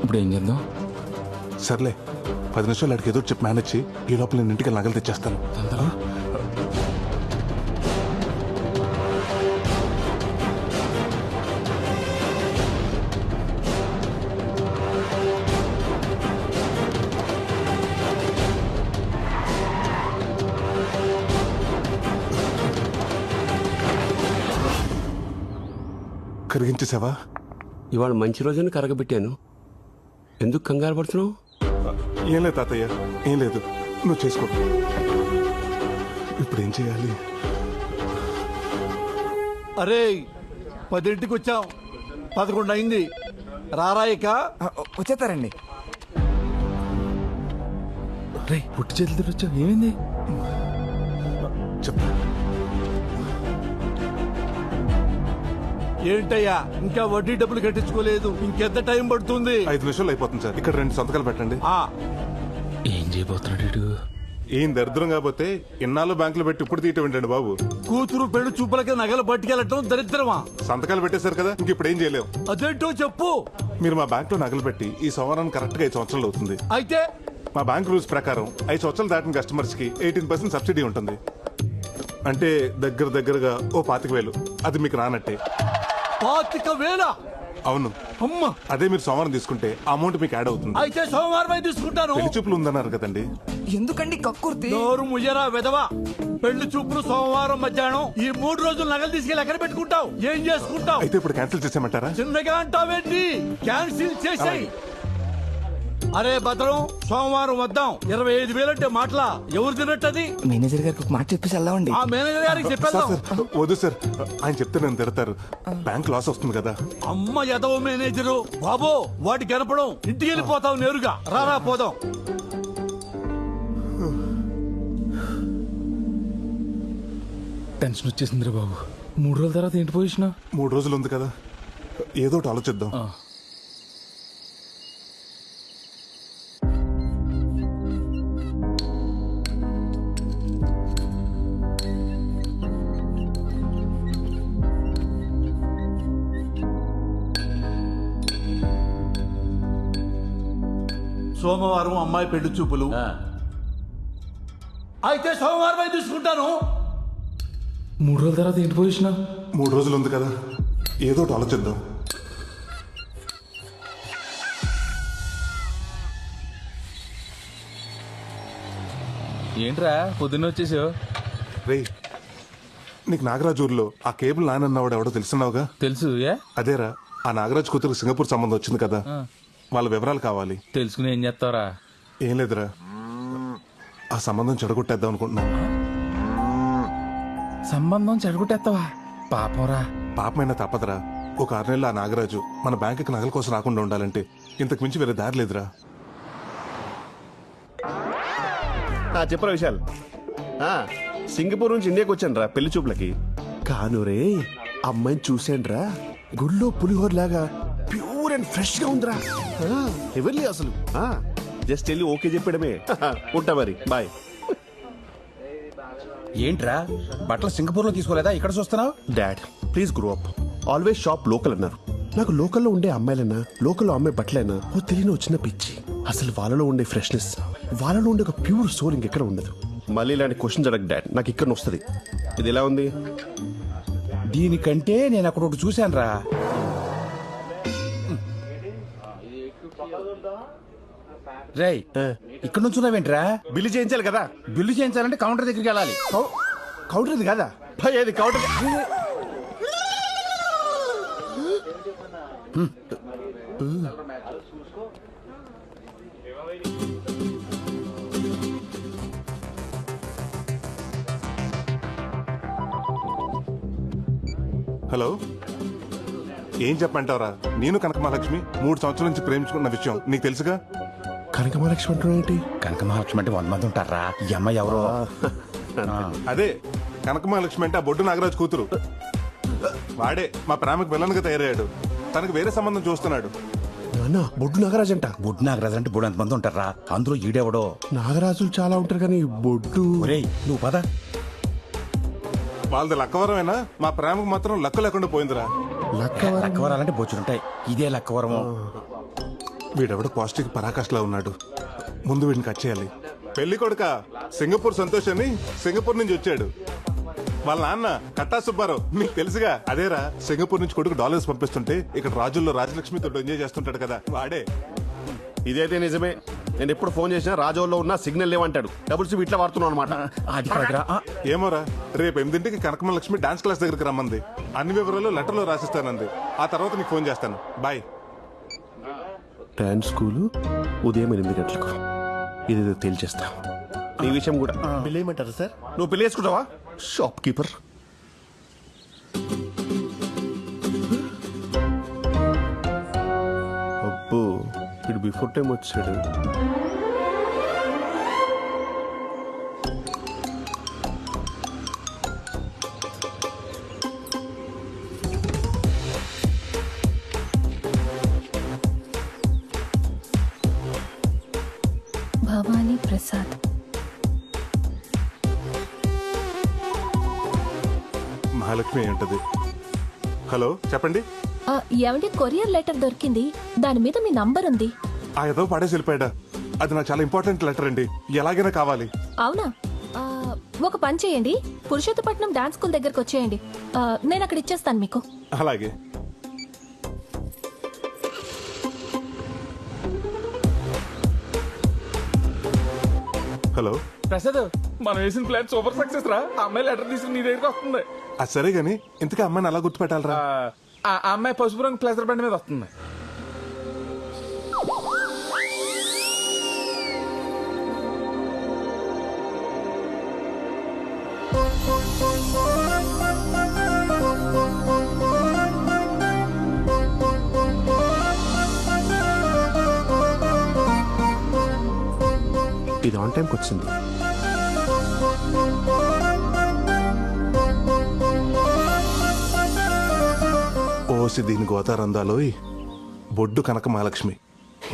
ఇప్పుడు ఏం చేద్దాం? సర్లే, 10 నిమిషాలు అడిగి ఏదో చెప్పి మేనేజ్ చేయి. ఈ లోపల నేను ఇంటికి నగలు తెచ్చేస్తాను. కరిగించేసావా? ఇవాళ మంచి రోజుని కరగబెట్టాను. ఎందుకు కంగారు పడుతున్నావు? ఏం లేదు తాతయ్య, ఏం లేదు. నువ్వు చేసుకో. ఇప్పుడు ఏం చేయాలి? అరే 10ంటికి వచ్చాం, 11 అయింది. రారాయిక వచ్చేస్తారండి. రే పుట్టి చేతులతో వచ్చావు, ఏమైంది? చెప్పు. ఏంటయ్యా ఇంకా వడ్డీ డబ్బులు కట్టించుకోలేదు? ఇంకెంత టైం పడుతుంది? 5 నిమిషాలు అయిపోతుంది సార్. ఇక్కడ 2 సంతకాలు పెట్టండి. ఏం చేయబోతున్నాడు? ఏం దరిద్రం కాకపోతే ఇన్నాళ్ళు బ్యాంకులో పెట్టి ఇప్పుడు తీయటం ఏంటండి బాబు? కూతురు పెళ్లి చూపులకి నగలు పట్టుకెళ్ళటం దరిద్రమా? సంతకాలు పెట్టేశారు కదా, ఇంక ఇప్పుడు ఏం చేయలేం. అదేంటో చెప్పు. మీరు మా బ్యాంక్ లో నగలు పెట్టి ఈ సంవత్సరానికి కరెక్ట్ గా 5 సంవత్సరాలు అవుతుంది. అయితే మా బ్యాంక్ రూల్స్ ప్రకారం 5 సంవత్సరాలు దాటిన కస్టమర్స్ కి 18% సబ్సిడీ ఉంటుంది. అంటే దగ్గరగా ఓ 25,000. అది మీకు రానట్టే. 25,000? అవును. అమ్మా, అదే మీరు సోమవారం తీసుకుంటే అమౌంట్ మీకు యాడ్ అవుతుంది. అయితే సోమవారం తీసుకుంటాను. పెళ్లి చూపులు ఉందన్నారు కదండి. ఎందుకండి కక్కుర్తి? నోరు ముయ్యరా వెదవా. పెళ్లి చూపులు సోమవారం మధ్యాహ్నం. ఈ 3 రోజులు నగలు తీసుకెళ్ళి ఎక్కడ పెట్టుకుంటావు? ఏం చేసుకుంటావు? అయితే ఇప్పుడు క్యాన్సిల్ చేసేయమంటారా? చిన్నగా అంటావేంటి? క్యాన్సిల్ చేసేయ్. అరే భద్రం, సోమవారం వద్దాం. 25,000 అంటే మాటలా? ఎవరు తిన్నట్టది? మేనేజర్ గారికి ఒక మాట చెప్పేసి వెళ్దామండి. ఆ మేనేజర్ గారికి చెప్పేద్దాం. వద్దు సార్, ఆయన చెప్తే నన్ను తిడతారు. బ్యాంక్ లాస్ వస్తుంది కదా. అమ్మ ఎదవ మేనేజరు బాబో, వాటి కనపడం. ఇంటికి వెళ్ళిపోతావు నేరుగా. రారా పోదాం. టెన్షన్ వచ్చేసిందిరా బాబు. 3 రోజుల తర్వాత ఏంటి పొజిషన్? 3 రోజులు ఉంది కదా, ఏదో ఒకటి ఆలోచిద్దాం. సోమవారం అమ్మాయి పెళ్లి చూపులు. అయితే సోమవారం తీసుకుంటాను. 3 రోజుల తర్వాత ఏంటి పొజిషన్? 3 రోజులు ఉంది కదా, ఏదో ఒకటి ఆలోచిద్దాం. ఏంట్రా పొద్దున్న వచ్చేసావు? రే, నీకు నాగరాజు ఊర్లో ఆ కేబుల్ నానన్నవాడు ఎవడో తెలుసున్నావుగా? తెలుసు. అదేరా, ఆ నాగరాజు కూతురు సింగపూర్ సంబంధం వచ్చింది కదా, వాళ్ళ వివరాలు కావాలి. తెలుసుకుని ఏం చేస్తావరా? ఏం లేదురా, ఆ సంబంధం చెడగొట్టేద్దాం అనుకుంటున్నా. సంబంధం చెడగొట్టేస్తావా? పాపంరా. పాపమైనా తప్పదురా. ఒక 6 నెలలు ఆ నాగరాజు మన బ్యాంకుకి నగల కోసం రాకుండా ఉండాలంటే ఇంతకు మించి వేరే దారి లేదురా. చెప్పరా విశాల్. సింగపూర్ నుంచి ఇండియాకి వచ్చాను రా పెళ్లి చూపులకి. కానురే అమ్మాయిని చూసాను రా, గుళ్ళో పులిహోర లాగా ప్యూర్ అండ్ ఫ్రెష్ గా ఉందిరా. ఎవరి అసలు జస్ట్ వెళ్ళి ఓకే చెప్పడమే. ఉంటా మరి, బాయ్. ఏంట్రా బట్టలు సింగపూర్ లో తీసుకోలేదా, ఇక్కడ చూస్తున్నావు? Dad please grow up. Always shop local అన్నారు. నాకు లోకల్లో ఉండే అమ్మాయిలైనా, లోకల్లో అమ్మాయి బట్టలైనా ఓ తెలియని వచ్చిన పిచ్చి. అసలు వాళ్ళలో ఉండే ఫ్రెష్నెస్, వాళ్ళలో ఉండే ఒక ప్యూర్ సోల్ ఇంకెక్కడ ఉండదు. మళ్ళీ ఇలాంటి క్వశ్చన్స్ అడగ డాడ్, నాకు ఇక్కడ వస్తుంది. ఇది ఎలా ఉంది? దీనికంటే నేను అక్కడ ఒకటి చూశాను రా. రేయ్, ఇక్కడ నుంచి ఉన్నావేంట్రా? బిల్లు చేయించాలి కదా. బిల్లు చేయించాలంటే కౌంటర్ దగ్గరికి వెళ్ళాలి. కౌంటర్ ఇది కదా ఏది కౌంటర్? హలో, ఏం చెప్పంటావురా? నేను కనకమహాలక్ష్మి 3 సంవత్సరాల నుంచి ప్రేమించుకున్న విషయం నీకు తెలుసుగా. కనకమహాలక్ష్మి అంటున్నావు ఏంటి? కనకమహాలక్ష్మి అంటే 100 మంది ఉంటారా? ఈ అమ్మాయి ఎవరో. అదే కనకమహాలక్ష్మి అంటే ఆ బొడ్డు నాగరాజు కూతురు. వాడే మా ప్రేమకు విలన్గా తయారయ్యాడు. తనకు వేరే సంబంధం చూస్తున్నాడు. బొడ్డు నాగరాజు అంట. బొడ్డు నాగరాజు అంటే 300 మంది ఉంటారా? అందులో ఈడెవడో. నాగరాజులు చాలా ఉంటారు కానీ బొడ్డు. నువ్వు పద. వాళ్ళది లక్కవరమేనా? మా ప్రేమకు మాత్రం లక్క లేకుండా పోయిందిరా. లక్కవరాలంటే బొచ్చులుంటాయి, ఇదే లక్కవరము. వీడెవడో పాజిటివ్ పరాకాష్లా ఉన్నాడు. ముందు వీడిని కట్ చేయాలి. పెళ్లి కొడుక సింగపూర్ సంతోష్ అని సింగపూర్ నుంచి వచ్చాడు. వాళ్ళ నాన్న కట్టా సుబ్బారావు నీకు తెలుసుగా. అదేరా, సింగపూర్ నుంచి కొడుకు డాలర్స్ పంపిస్తుంటే ఇక్కడ రాజుల్లో రాజలక్ష్మితో ఎంజాయ్ చేస్తుంటాడు కదా, వాడే. ఇదైతే నిజమే. నేను ఎప్పుడు ఫోన్ చేసినా రాజోల్లో ఉన్న సిగ్నల్ లేవంటాడు. డబుల్ సిమ్ ఇట్లా వాడుతున్నావు అనమాట. ఏమోరా, రేపు 8ంటికి కనకమహాలక్ష్మి డాన్స్ క్లాస్ దగ్గరికి రమ్మంది. అన్ని వివరాలు లెటర్లో రాసిస్తానంది. ఆ తర్వాత నీకు ఫోన్ చేస్తాను. బాయ్. డాన్స్ స్కూలు ఉదయం 8 గంటలకు. ఇదేదో తేల్చేస్తా. ఈ విషయం కూడా బిల్ ఏమంటారు సార్? నువ్వు పెళ్లి చేసుకుంటావా? Shop keeper. అబ్బో, ఇటు బిఫోర్ టైం వచ్చాడు. భవానీ ప్రసాద్. మహాలక్ష్మి అయి ఉంటది. హలో, చెప్పండి. ఏమంటే కొరియర్ లెటర్ దొరికింది, దాని మీద మీ నంబర్ ఉంది. ఆ ఏదో పడేసి వెళ్ళిపోయాడా? అది నాకు చాలా ఇంపార్టెంట్ లెటర్ అండి, ఎలాగైనా కావాలి. అవునా? ఒక పని చేయండి, పురుషోత్తపట్నం డాన్స్ స్కూల్ దగ్గరకు వచ్చేయండి. నేను అక్కడ ఇచ్చేస్తాను మీకు. అలాగే. హలో ప్రసాద్, మనం వేసిన ప్లాన్ సూపర్ సక్సెస్ రా. ఆ అమ్మాయి లెటర్ తీసుకుని నీ దగ్గరికి వస్తుంది. అది సరే గాని ఇంతకీ అమ్మాయిని అలా గుర్తుపెట్టాలరా? ఆ అమ్మాయి పసుపు రంగు ప్లేసర్ బండి మీద వస్తుంది. ఇది ఆన్ టైంకి వచ్చింది. ఓసి దీని గోతారందాలో బొడ్డు కనక మహాలక్ష్మి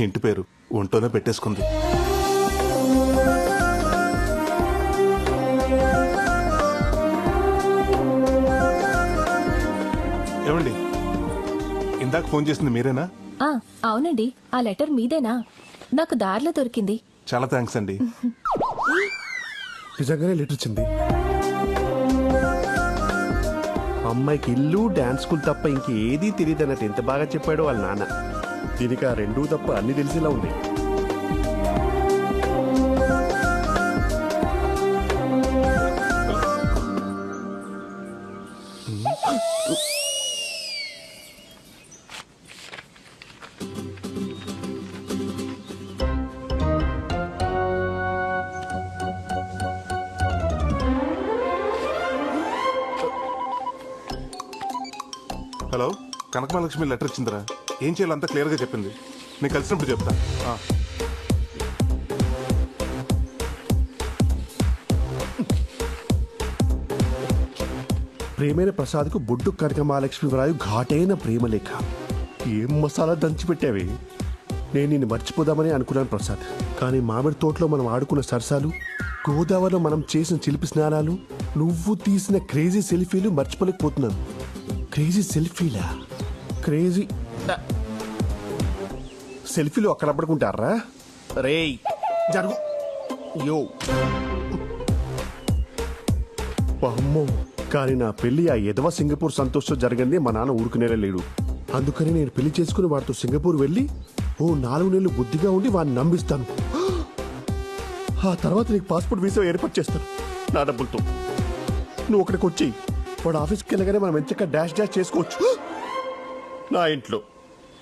ఇంటి పేరు ఒంటోనే పెట్టేసుకుంది. ఏమండి, ఇందాక ఫోన్ చేసింది మీరేనా? అవునండి, ఆ లెటర్ మీదేనా? నాకు దారిలో దొరికింది. చాలా థ్యాంక్స్ అండి. నిజంగానే లెటర్ వచ్చింది. అమ్మాయికి ఇల్లు డాన్స్ స్కూల్ తప్ప ఇంకేదీ తెలియదు అన్నట్టు ఎంత బాగా చెప్పాడు వాళ్ళ నాన్న. దీనికి ఆ రెండూ తప్ప అన్ని తెలిసేలా ఉంది. హలో, కనకమహాలక్ష్మి లెటర్ ఇచ్చిందిరా. ఏం చేయాలో అంతా క్లియర్గా చెప్పింది. నేను కలిసినప్పుడు చెప్తా. ప్రేమైన ప్రసాద్కు బొడ్డు కనక మహాలక్ష్మి వ్రాయు ఘాటైన ప్రేమలేఖ. ఏం మసాలా దంచిపెట్టావే. నేను నిన్ను మర్చిపోదామని అనుకున్నాను ప్రసాద్, కానీ మామిడి తోటలో మనం ఆడుకున్న సరసాలు, గోదావరిలో మనం చేసిన చిలిపి స్నానాలు, నువ్వు తీసిన క్రేజీ సెల్ఫీలు మర్చిపోలేకపోతున్నాను. క్రేజీ సెల్ఫీలా? క్రేజీ సెల్ఫీలు అక్కడ పడుకుంటారా? రేయ్ జరుగు యో అమ్మో కానీ నా పెళ్లి ఆ ఎదవ సింగపూర్ సంతోష్తో జరిగింది మా నాన్న ఊరుకునేలా లేడు. అందుకని నేను పెళ్లి చేసుకుని వాడితో సింగపూర్ వెళ్ళి ఓ 4 నెలలు బుద్ధిగా ఉండి వాడిని నమ్మిస్తాను. ఆ తర్వాత నీకు పాస్పోర్ట్ వీసా ఏర్పాటు చేస్తాను నా డబ్బులతో. నువ్వు అక్కడికి వచ్చి వాడు ఆఫీస్కి వెళ్ళగానే మనం ఎంచక్క డాష్ డాష్ చేసుకోవచ్చు. నా ఇంట్లో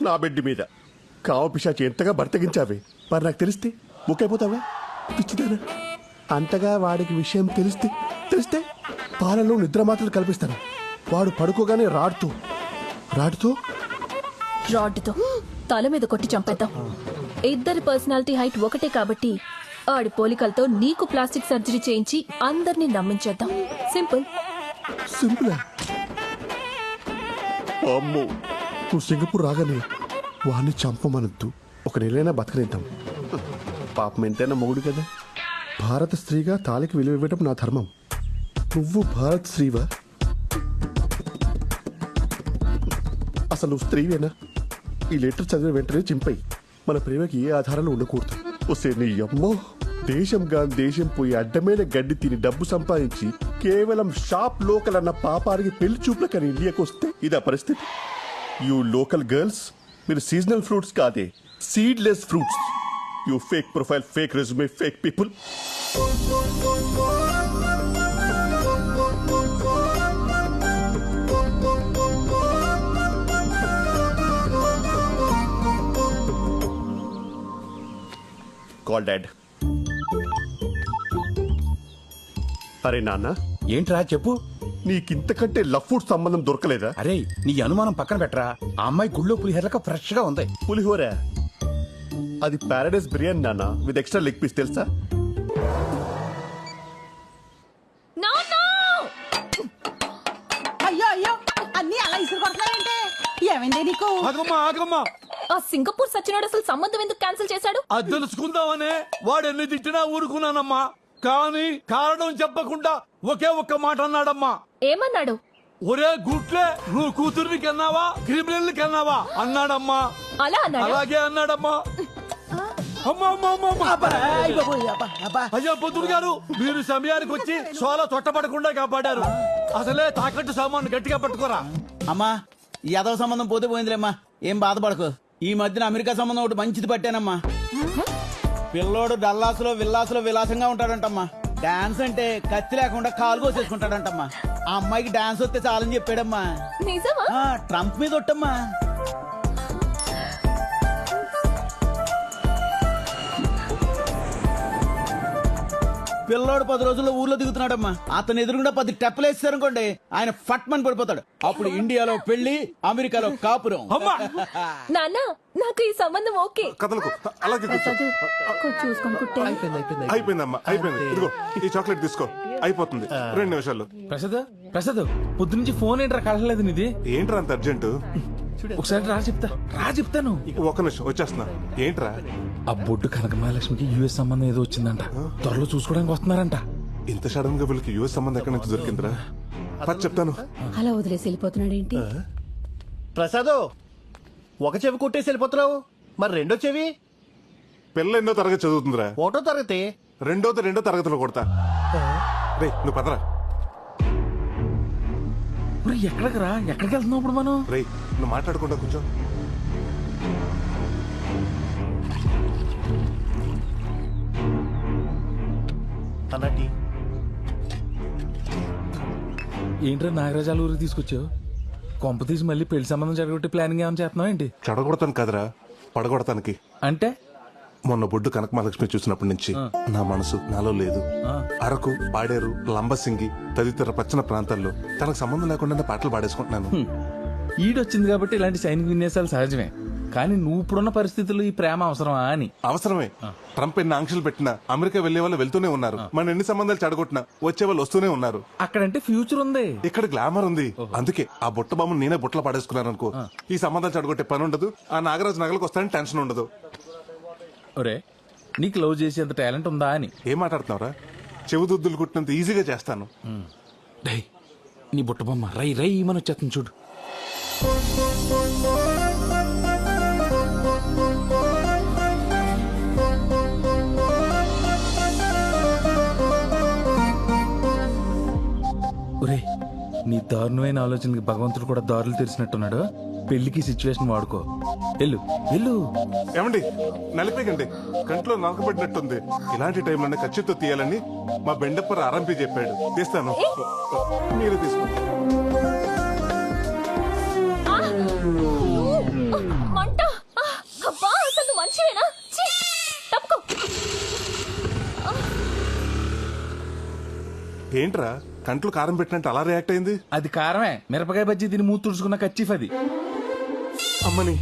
నా బెడ్ మీద కావ పిశాచి ఎంతగా బర్తగించావే. మరి నాకు తెలిస్తే ముక్కైపోతావా పిచ్చిదానా? అంతగా వాడికి విషయం తెలిస్తే పాలలో నిద్ర మాత్రలు కల్పిస్తాను. వాడు పడుకోగానే రాడ్తో తల మీద కొట్టి చంపేద్దాం. ఇద్దరి పర్సనాలిటీ హైట్ ఒకటే కాబట్టి ఆడి పోలికలతో నీకు ప్లాస్టిక్ సర్జరీ చేయించి అందరినీ నమ్మించేద్దాం. సింపుల్. అమ్మో నువ్వు సింగపూర్ రాగానే వాడిని చంపమనొద్దు. 1 నెలైనా బతకనిద్దాం. పాపం ఎంతైనా మొగుడు కదా. భారత స్త్రీగా తాలికి విలువ ఇవ్వటం నా ధర్మం. నువ్వు భారత స్త్రీవా? అసలు నువ్వు స్త్రీవేనా? ఈ లెటర్ చదివిన వెంటనే చింపై. మన ప్రేమకి ఏ ఆధారాలు ఉండకూడదు. వస్తే నీ అమ్మో దేశం పోయి అడ్డమైన గడ్డి తిని డబ్బు సంపాదించి కేవలం షాప్ లోకల్ అన్న పాపానికి పెళ్లి చూపులకని ఇండియాకి వస్తే ఇదా పరిస్థితి. యూ లోకల్ గర్ల్స్, మీరు సీజనల్ ఫ్రూట్స్ కాదే, seedless fruits. You fake profile, fake resume, fake people. Call dad. అరే నాన్న. ఏంట్రా చెప్పు. నీకింతకంటే లఫ్ఫుడ్ సంబంధం దొరకలేదా? అరే నీ అనుమానం పక్కన పెట్టరా. ఆ అమ్మాయి గుళ్ళో పులిహోరక ఫ్రెష్ గా ఉంది. పులిహోర అది పారాడైస్ బిర్యానీ నాన్న, విత్ ఎక్స్ట్రా లెగ్ పీస్. తెలుసా? అయ్యో అన్ని అలా ఇసురు కొడతాయంటే ఏమైంది నీకు? ఆగమ్మా ఆ సింగపూర్ సచ్చినాడు అసలు సంబంధం ఎందుకు క్యాన్సిల్ చేశాడు? అది తెలుసుకుందామనే వాడు ఎన్ని తిట్టినా ఊరుకున్నానమ్మా. కానీ కారణం చెప్పకుండా ఒకే ఒక్క మాట అన్నాడమ్మా. ఏమన్నాడు? ఒరే గుట్లే, నువ్వు కూతుర్ని కన్నావా క్రిమినల్ కన్నావా అన్నాడమ్మా. అలా అన్నాడు? అలాగే అన్నాడమ్మా. అయ్యా పొద్దుడు గారు, మీరు సమయానికి వచ్చి సోల తొట్టపడకుండా కాపాడారు. అసలే తాకట్టు సామాను గట్టిగా పట్టుకోరా. అమ్మా ఈ యాదవ సంబంధం పోతే పోయిందిలేమ్మా, ఏం బాధపడకు. ఈ మధ్యన అమెరికా సంబంధం ఒకటి మంచిది పట్టానమ్మా. పిల్లోడు డల్లాసులో విల్లాసులో విలాసంగా ఉంటాడంటమ్మా. డాన్స్ అంటే కత్తి లేకుండా కాలు కోసేసుకుంటాడంటమ్మా. ఆ అమ్మాయికి డాన్స్ వస్తే చాలని చెప్పాడమ్మా. ట్రంప్ మీద ఒట్టమ్మా. పిల్లోడు 10 రోజుల్లో ఊర్లో దిగుతున్నాడమ్మా. అతను ఎదురుగుండా 10 టెప్పలు వేస్తారనుకోండి, ఆయన ఫట్మని పడిపోతాడు. అప్పుడు ఇండియాలో పెళ్లి, అమెరికాలో కాపురం. నాన్న నాకు ఈ సంబంధం ఓకే. కథలకు అలాగే చూసుకుంటే అయిపోయిందమ్మా, అయిపోయింది. ఇదిగో ఈ చాక్లెట్ తీసుకో, అయిపోతుంది 2 నిమిషాల్లో. ప్రసాద్ పొద్దు నుంచి ఫోన్ ఏంట్రా కలలేదు నీది? ఏంట్రా అంత అర్జెంటు? ఒకసారి చెప్తాను. ఒక్క నిమిషం వచ్చేస్తున్నా. ఏంట్రా? ఆ బొడ్డు కనకమహాలక్ష్మికి యుఎస్ సంబంధం ఏదో వచ్చిందంట, త్వరలో చూసుకోవడానికి వస్తున్నారంట. ఇంత సడన్ గా వీళ్ళకి యుఎస్ సంబంధం ఎక్కడి నుంచి దొరికిందిరా? చెప్తాను. అలా వదిలేసి వెళ్ళిపోతున్నాడు ఏంటి? ప్రసాద్, ఒక చెవి కొట్టేసి వెళ్ళిపోతున్నావు, మరి రెండో చెవి? పిల్ల ఎన్నో తరగతి చదువుతుందిరా? 1వ తరగతి. రెండో తరగతిలో కొడతా. రే నువ్వు పదరా. ఎక్కడికి వెళ్తున్నావు ఇప్పుడు మనం? రే నువ్వు మాట్లాడకుండా కూర్చో. అన్నటి ఏంట్రా నాగరాజాల ఊరికి తీసుకొచ్చావు? కొంప తీసి మళ్ళీ పెళ్లి సంబంధం జరగొట్టి ప్లానింగ్ ఏమైనా చేస్తున్నావు ఏంటి? చెడగొడతాను కదరా, పడగొడతానికి. అంటే మొన్న బొడ్డు కనకమహాలక్ష్మి చూసినప్పటి నుంచి నా మనసు నాలో లేదు. అరకు, పాడేరు, లంబసింగి తదితర పచ్చని ప్రాంతాల్లో తనకు సంబంధం లేకుండా పాటలు పాడేసుకుంటున్నాను. ఈడొచ్చింది కాబట్టి ఇలాంటి సైనిక విన్యాసాలు సహజమే. కానీ నువ్వు ఇప్పుడున్న పరిస్థితుల్లో ఈ ప్రేమ అవసరమా అని? అవసరమే. ట్రంప్ ఎన్ని ఆంక్షలు పెట్టినా అమెరికా వెళ్లే వాళ్ళు వెళ్తూనే ఉన్నారు. మన ఎన్ని సంబంధాలు చెడగొట్టినా వచ్చే వాళ్ళు వస్తూనే ఉన్నారు. అక్కడంటే ఫ్యూచర్ ఉంది, ఇక్కడ గ్లామర్ ఉంది. అందుకే ఆ బుట్ట బామ్మను నేనే బుట్టలు పాడేసుకున్నాను అనుకో, ఈ సంబంధాలు చెడగొట్టే పని ఉండదు. ఆ నాగరాజు నగలకు వస్తానని టెన్షన్ ఉండదు. ఒరే నీకు లవ్ చేసేంత టాలెంట్ ఉందా అని? ఏం మాట్లాడుతున్నావురా? చెవుదుద్దులు కుట్టినంత ఈజీగా చేస్తాను. డై నీ బుట్ట బొమ్మ రై రై మన వచ్చేస్తుంది చూడు. దారుణమైన ఆలోచనకి భగవంతుడు కూడా దారులు తెరిచినట్టున్నాడు. పెళ్లికి సిచ్యువేషన్ వాడుకో. వెళ్ళు వెళ్ళు. ఏమండి నలిపేకండి, కంట్లో నలకబడినట్టుంది. ఇలాంటి టైంలోనే ఖచ్చితంతో తీయాలని మా బెండప్పర్ ఆరంపి చెప్పాడు. తీస్తాను, మీరు తీసుకోండి. మంట! అబ్బా, అసలు మంచివేనా? తప్పుకో. ఏంట్రా కంట్లో కారం పెట్టినట్టు అలా రియాక్ట్ అయింది? అది కారమే, మిరపకాయ బజ్జీ తిని మూతి తుడుచుకున్న కచ్చిఫ్ అది. అమ్మని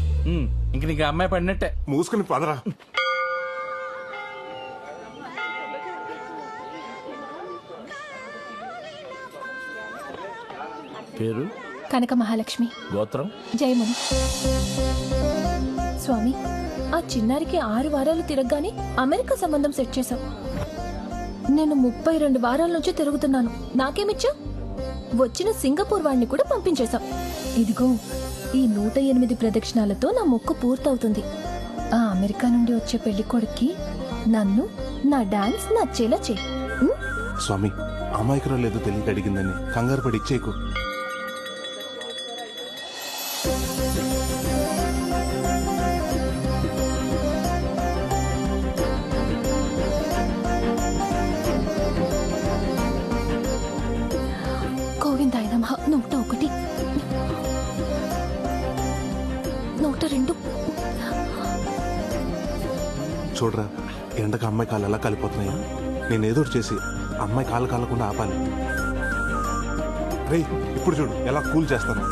ఇంక నీకు అమ్మాయి పడినట్టే. మూసుకుని పదరా. పేరు కనక మహాలక్ష్మి. గోత్రం జయముని. స్వామి, ఆ చిన్నారికి 6 వారాలు తిరగగానే అమెరికా సంబంధం సెట్ చేశాం. నేను 32 వారాల నుంచి తిరుగుతున్నాను. నాకేమిచ్చా? వచ్చిన సింగపూర్ వాడిని కూడా పంపించేశాం. ఇదిగో ఈ 108 ప్రదక్షిణాలతో నా మొక్కు పూర్తవుతుంది. ఆ అమెరికా నుండి వచ్చే పెళ్లి కొడుక్కి నన్ను, నా డాన్స్ నచ్చేలా చేయి. స్వామి, అమాయకురాలు లేదో తెలియక అడిగిందని కంగారు పడి ఇచ్చేకు. గోవిందాయ నమః. 101, 102. చూడరా, ఎండకు అమ్మాయి కాళ్ళు ఎలా కాలిపోతున్నాయా? నేను ఏదో ఒకటి చేసి అమ్మాయి కాళ్ళు కాలకుండా ఆపాలి. రే, ఇప్పుడు చూడు ఎలా కూల్ చేస్తాను.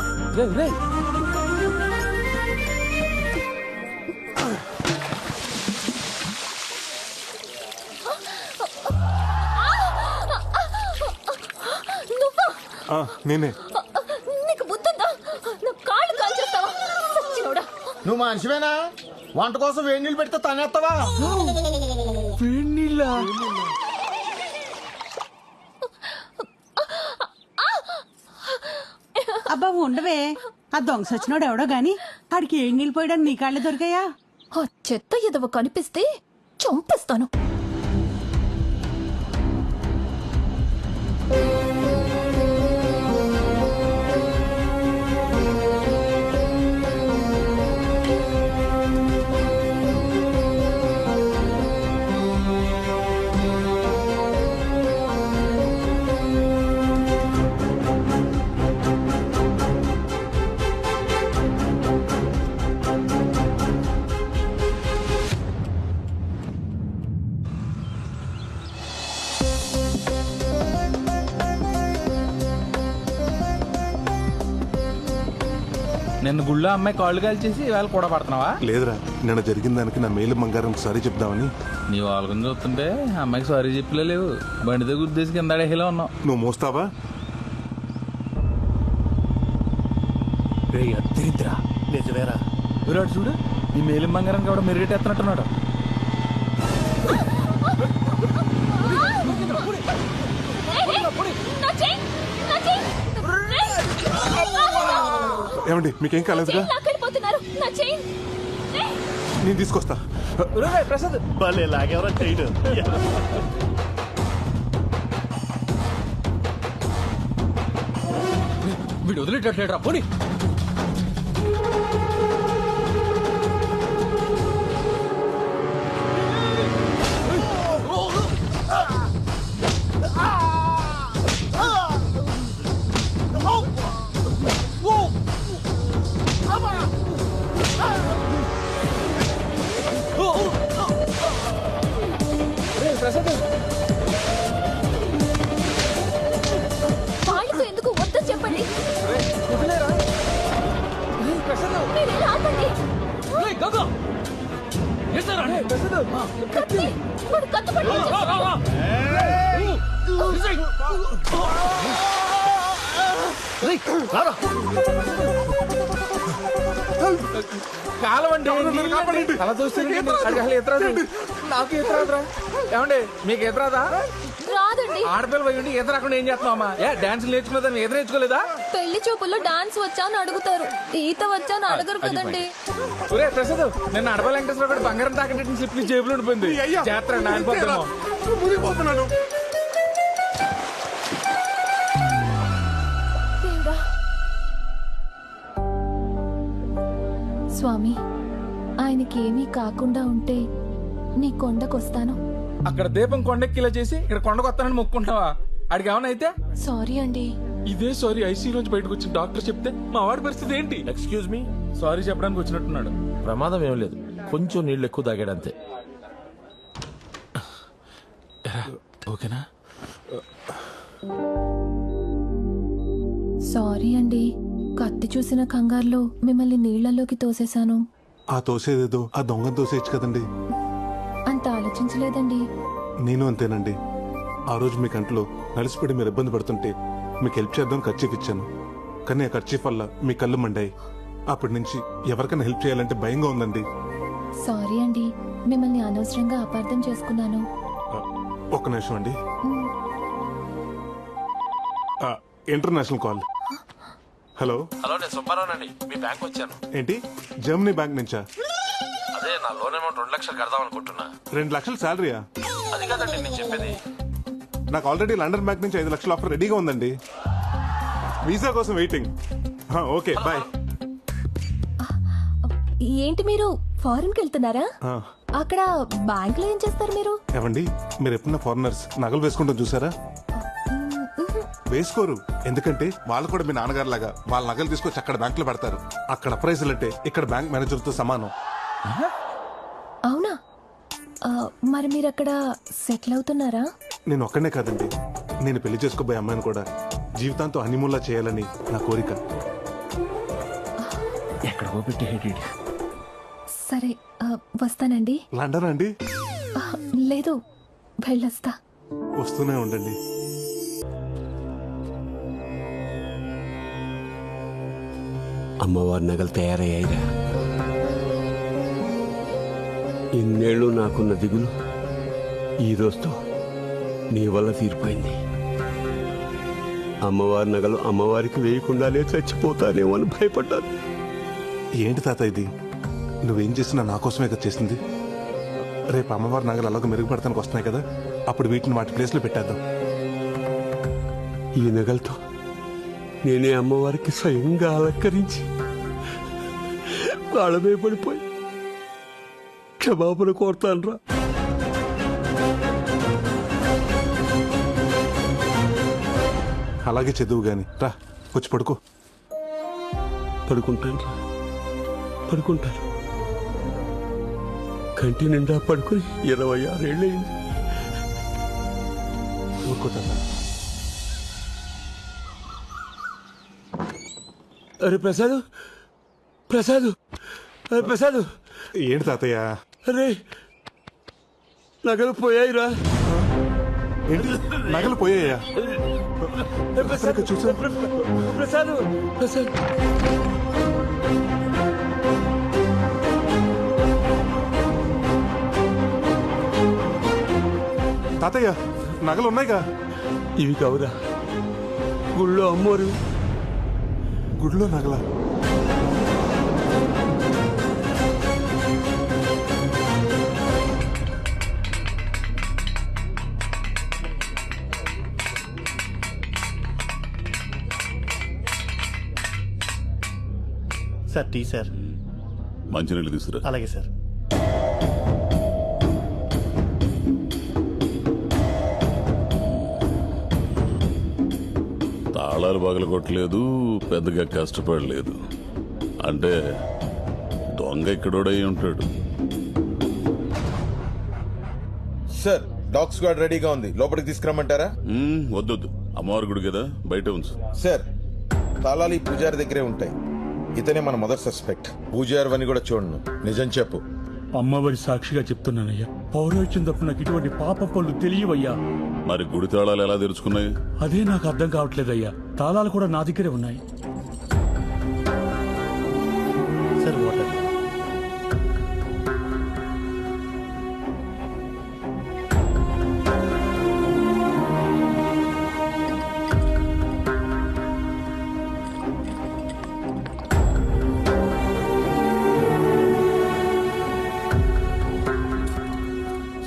నేనే. నీకు బుద్ధుందా? నా కాళ్ళు కాల్చేస్తావా? సచ్చినోడా. నువ్వు మనిషివేనా? వంట కోసం వేడి నీళ్ళు పెడితే తనేస్తావా? వేడి నీళ్ళ? అబ్బా ఉండవే, ఆ దొంగ సచ్చినోడు ఎవడో గాని ఆడికి ఏడు నీళ్ళు పోయడానికి నీ కాళ్ళే దొరికాయా? ఆ చెత్త ఎదవ కనిపిస్తే చంపేస్తాను. నిన్న గుళ్ళో అమ్మాయి కాళ్ళు కాల్చేసి ఇవాళ కూడా పడుతున్నావా? లేదురా, నిన్న జరిగిన దానికి నా మేలు బంగారం సారీ చెప్దామని. నీ వాళ్ళని చూస్తుంటే అమ్మాయికి సారీ చెప్పలే లేవు. బండితో గుద్దేసి కింద అడేలా ఉన్నావు. నువ్వు మోస్తావా? నిజమేరా. విరాట్ చూడు, ఈ మేలిం బంగారానికి కూడా మెరుగెట్టేస్తున్నట్టున్నాడు. ఏమండి, మీకేం కాలేదుగా? నేను తీసుకొస్తా. ప్రసాద్ భలే లాగేవరా చేయడు. వీడు వదిలేటట్లేడు. పోనీ వాళ్ళతో ఎందుకు వద్దని చెప్పండి. మీరేం ఆపండి. కత్తి, వాడు కత్తి కాలవండి. అలా చూస్తే నాకు ఈత రాదురా. ఏమండి, మీకు ఈత రాదా? రాదండి. ఆడపిల్ల పోయి ఈత రాకుండా ఏం చేస్తున్నావా? డాన్స్ నేర్చుకునేదాన్ని ఈత నేర్చుకోలేదా? పెళ్లి చూపుల్లో డాన్స్ వచ్చా అని అడుగుతారు, ఈత వచ్చా అని అడగరు కదండి. ఒరే ప్రసాద్, నిన్న అడవ వెంకటేశ్వర గారు బంగారం తాకట్టు స్లిప్ జేబులో ఉండిపోయింది. జాతర నానిపోతున్నాను. దేవుడా, స్వామి ఆయనకి ఏమీ కాకుండా ఉంటే నీ కొండకొస్తాను. అక్కడ దీపం కొండెక్కిలా చేసి ఇక్కడ కొండకు వస్తానని మొక్కుంటావా? అడిగి ఏమన్నా అయితే? సారీ అండి. ఇదే సారీ ఐసీ నుంచి బయటకు వచ్చిన డాక్టర్ చెప్తే మా వాడి పరిస్థితి ఏంటి? ఎక్స్క్యూజ్ మీ, సారీ చెప్పడానికి వచ్చినట్టున్నాడు. ప్రమాదం ఏం లేదు, కొంచెం నీళ్ళు ఎక్కువ తాగాడంతే. ఓకేనా? సారీ అండి, కత్తి చూసిన కంగారులో మిమ్మల్ని నీళ్లలోకి తోసేశాను. ఆ తోసేదేదో ఆ దొంగను తోసేయచ్చు కదండి. అంత ఆలోచించలేదండి. నేను అంతేనండి. ఆ రోజు మీ కంట్లో నలిసిపడి మీరు ఇబ్బంది పడుతుంటే మీకు హెల్ప్ చేద్దాం ఖర్చీఫ్ ఇచ్చాను. కానీ ఆ ఖర్చీఫ్ వల్ల మీ కళ్ళు మండాయి. అప్పటి నుంచి ఎవరికైనా హెల్ప్ చేయాలంటే భయంగా ఉందండి. సారీ అండి, మిమ్మల్ని అనవసరంగా అపార్థం చేసుకున్నాను. ఒక్క నిమిషం అండి. International call. హలో. హలో, నేను సుబ్బారావునండి. మీ బ్యాంక్ వచ్చాను. ఏంటి, జర్మనీ బ్యాంక్ నుంచా? అదే నా లోన్ అమౌంట్ 2 లక్షలు కడదాం అనుకుంటున్నా. 2 లక్షలు శాలరీయా? అది కాదండి నేను చెప్పేది. నాకు ఆల్రెడీ లండన్ బ్యాంక్ నుంచి 5 లక్షల ఆఫర్ రెడీగా ఉందండి. వీసా కోసం వెయిటింగ్. Okay bye. ఏంటి మీరు ఫారెన్కి వెళ్తున్నారా? అక్కడ బ్యాంక్ లో ఏం చేస్తారు మీరు? ఏమండి, మీరు ఎప్పుడన్నా ఫారినర్స్ నగలు వేసుకుంటాం చూసారా? వేసుకోరు. ఎందుకంటే వాళ్ళు కూడా మీ నాన్నగారు లాగా వాళ్ళ నగలు తీసుకొచ్చి అక్కడ బ్యాంక్ లో పెడతారు. అక్కడ ప్రైజులు అంటే ఇక్కడ బ్యాంక్ మేనేజర్ తో సమానం. అవునా? మరి మీరు అక్కడ సెటిల్ అవుతున్నారా? నేను ఒక్కనే కాదండి, నేను పెళ్లి చేసుకోబోయే అమ్మాయిని కూడా జీవితాంతో హనీమూన్లా చేయాలని నా కోరిక. ఎక్కడికో పెట్టి సరే, వస్తానండి. లండన్ అండి? లేదు, వెళ్ళొస్తా. వస్తూనే ఉండండి. అమ్మవారి నగలు తయారయ్యాయిరా. ఇన్నేళ్ళు నాకున్న దిగులు ఈ రోజుతో నీ వల్ల తీరిపోయింది. అమ్మవారి నగలు అమ్మవారికి వేయకుండానే చచ్చిపోతానేమో అని భయపడ్డాను. ఏంటి తాత ఇది? నువ్వేం చేసినా నా కోసమే కదా చేసింది. రేపు అమ్మవారి నగలు అలాగ మెరుగుపడతానికి వస్తున్నాయి కదా, అప్పుడు వీటిని వాటి ప్లేస్లో పెట్టేద్దాం. ఈ నగలతో నేనే అమ్మవారికి స్వయంగా అలంకరించి వాళ్ళమే పడిపోయి క్షమాపణ కోరుతానురా. అలాగే చదువు గాని రా, వచ్చి పడుకో. పడుకుంటాను రా, పడుకుంటాను. కంటి నిండా పడుకుని 26 ఏళ్ళయింది. ఊరుకోతాను. అరే ప్రసాద్, ప్రసాద్, అరే ప్రసాద్. ఏంటి తాతయ్య? అరే నగలు పోయాయిరా. ఏంటి, నగలు పోయాయా? చూసా ప్రసాద్, ప్రసాద్. తాతయ్య, నగలు ఉన్నాయిగా? ఇవి కావురా, గుళ్ళో అమ్మోరు. గుడిలో నగల? Sir tea sir. మంచినీళ్ళు తీసుకురా. అలాగే సార్. తాళాలు పగల కొట్టలేదు, పెద్దగా కష్టపడలేదు. అంటే దొంగ ఇక్కడోడై ఉంటాడు. సార్, డాగ్ స్క్వాడ్ రెడీగా ఉంది, లోపలికి తీసుకురమ్మంటారా? వద్దొద్దు, అమ్మవారి గుడి కదా, బయట ఉంచు. సార్, తాళాలు ఈ పూజారి దగ్గరే ఉంటాయి. ఇతనే మన మొదటి సస్పెక్ట్. పూజారి అని కూడా చూడను. నిజం చెప్పు. అమ్మవారి సాక్షిగా చెప్తున్నానయ్యా, పౌరోహిత్యం తప్ప నాకు ఇటువంటి పాప పనులు తెలియవయ్యా. మరి గుడి తాళాలు ఎలా తెరుచుకున్నాయి? అదే నాకు అర్థం కావట్లేదయ్యా. తాళాలు కూడా నా దగ్గరే ఉన్నాయి. Sir water.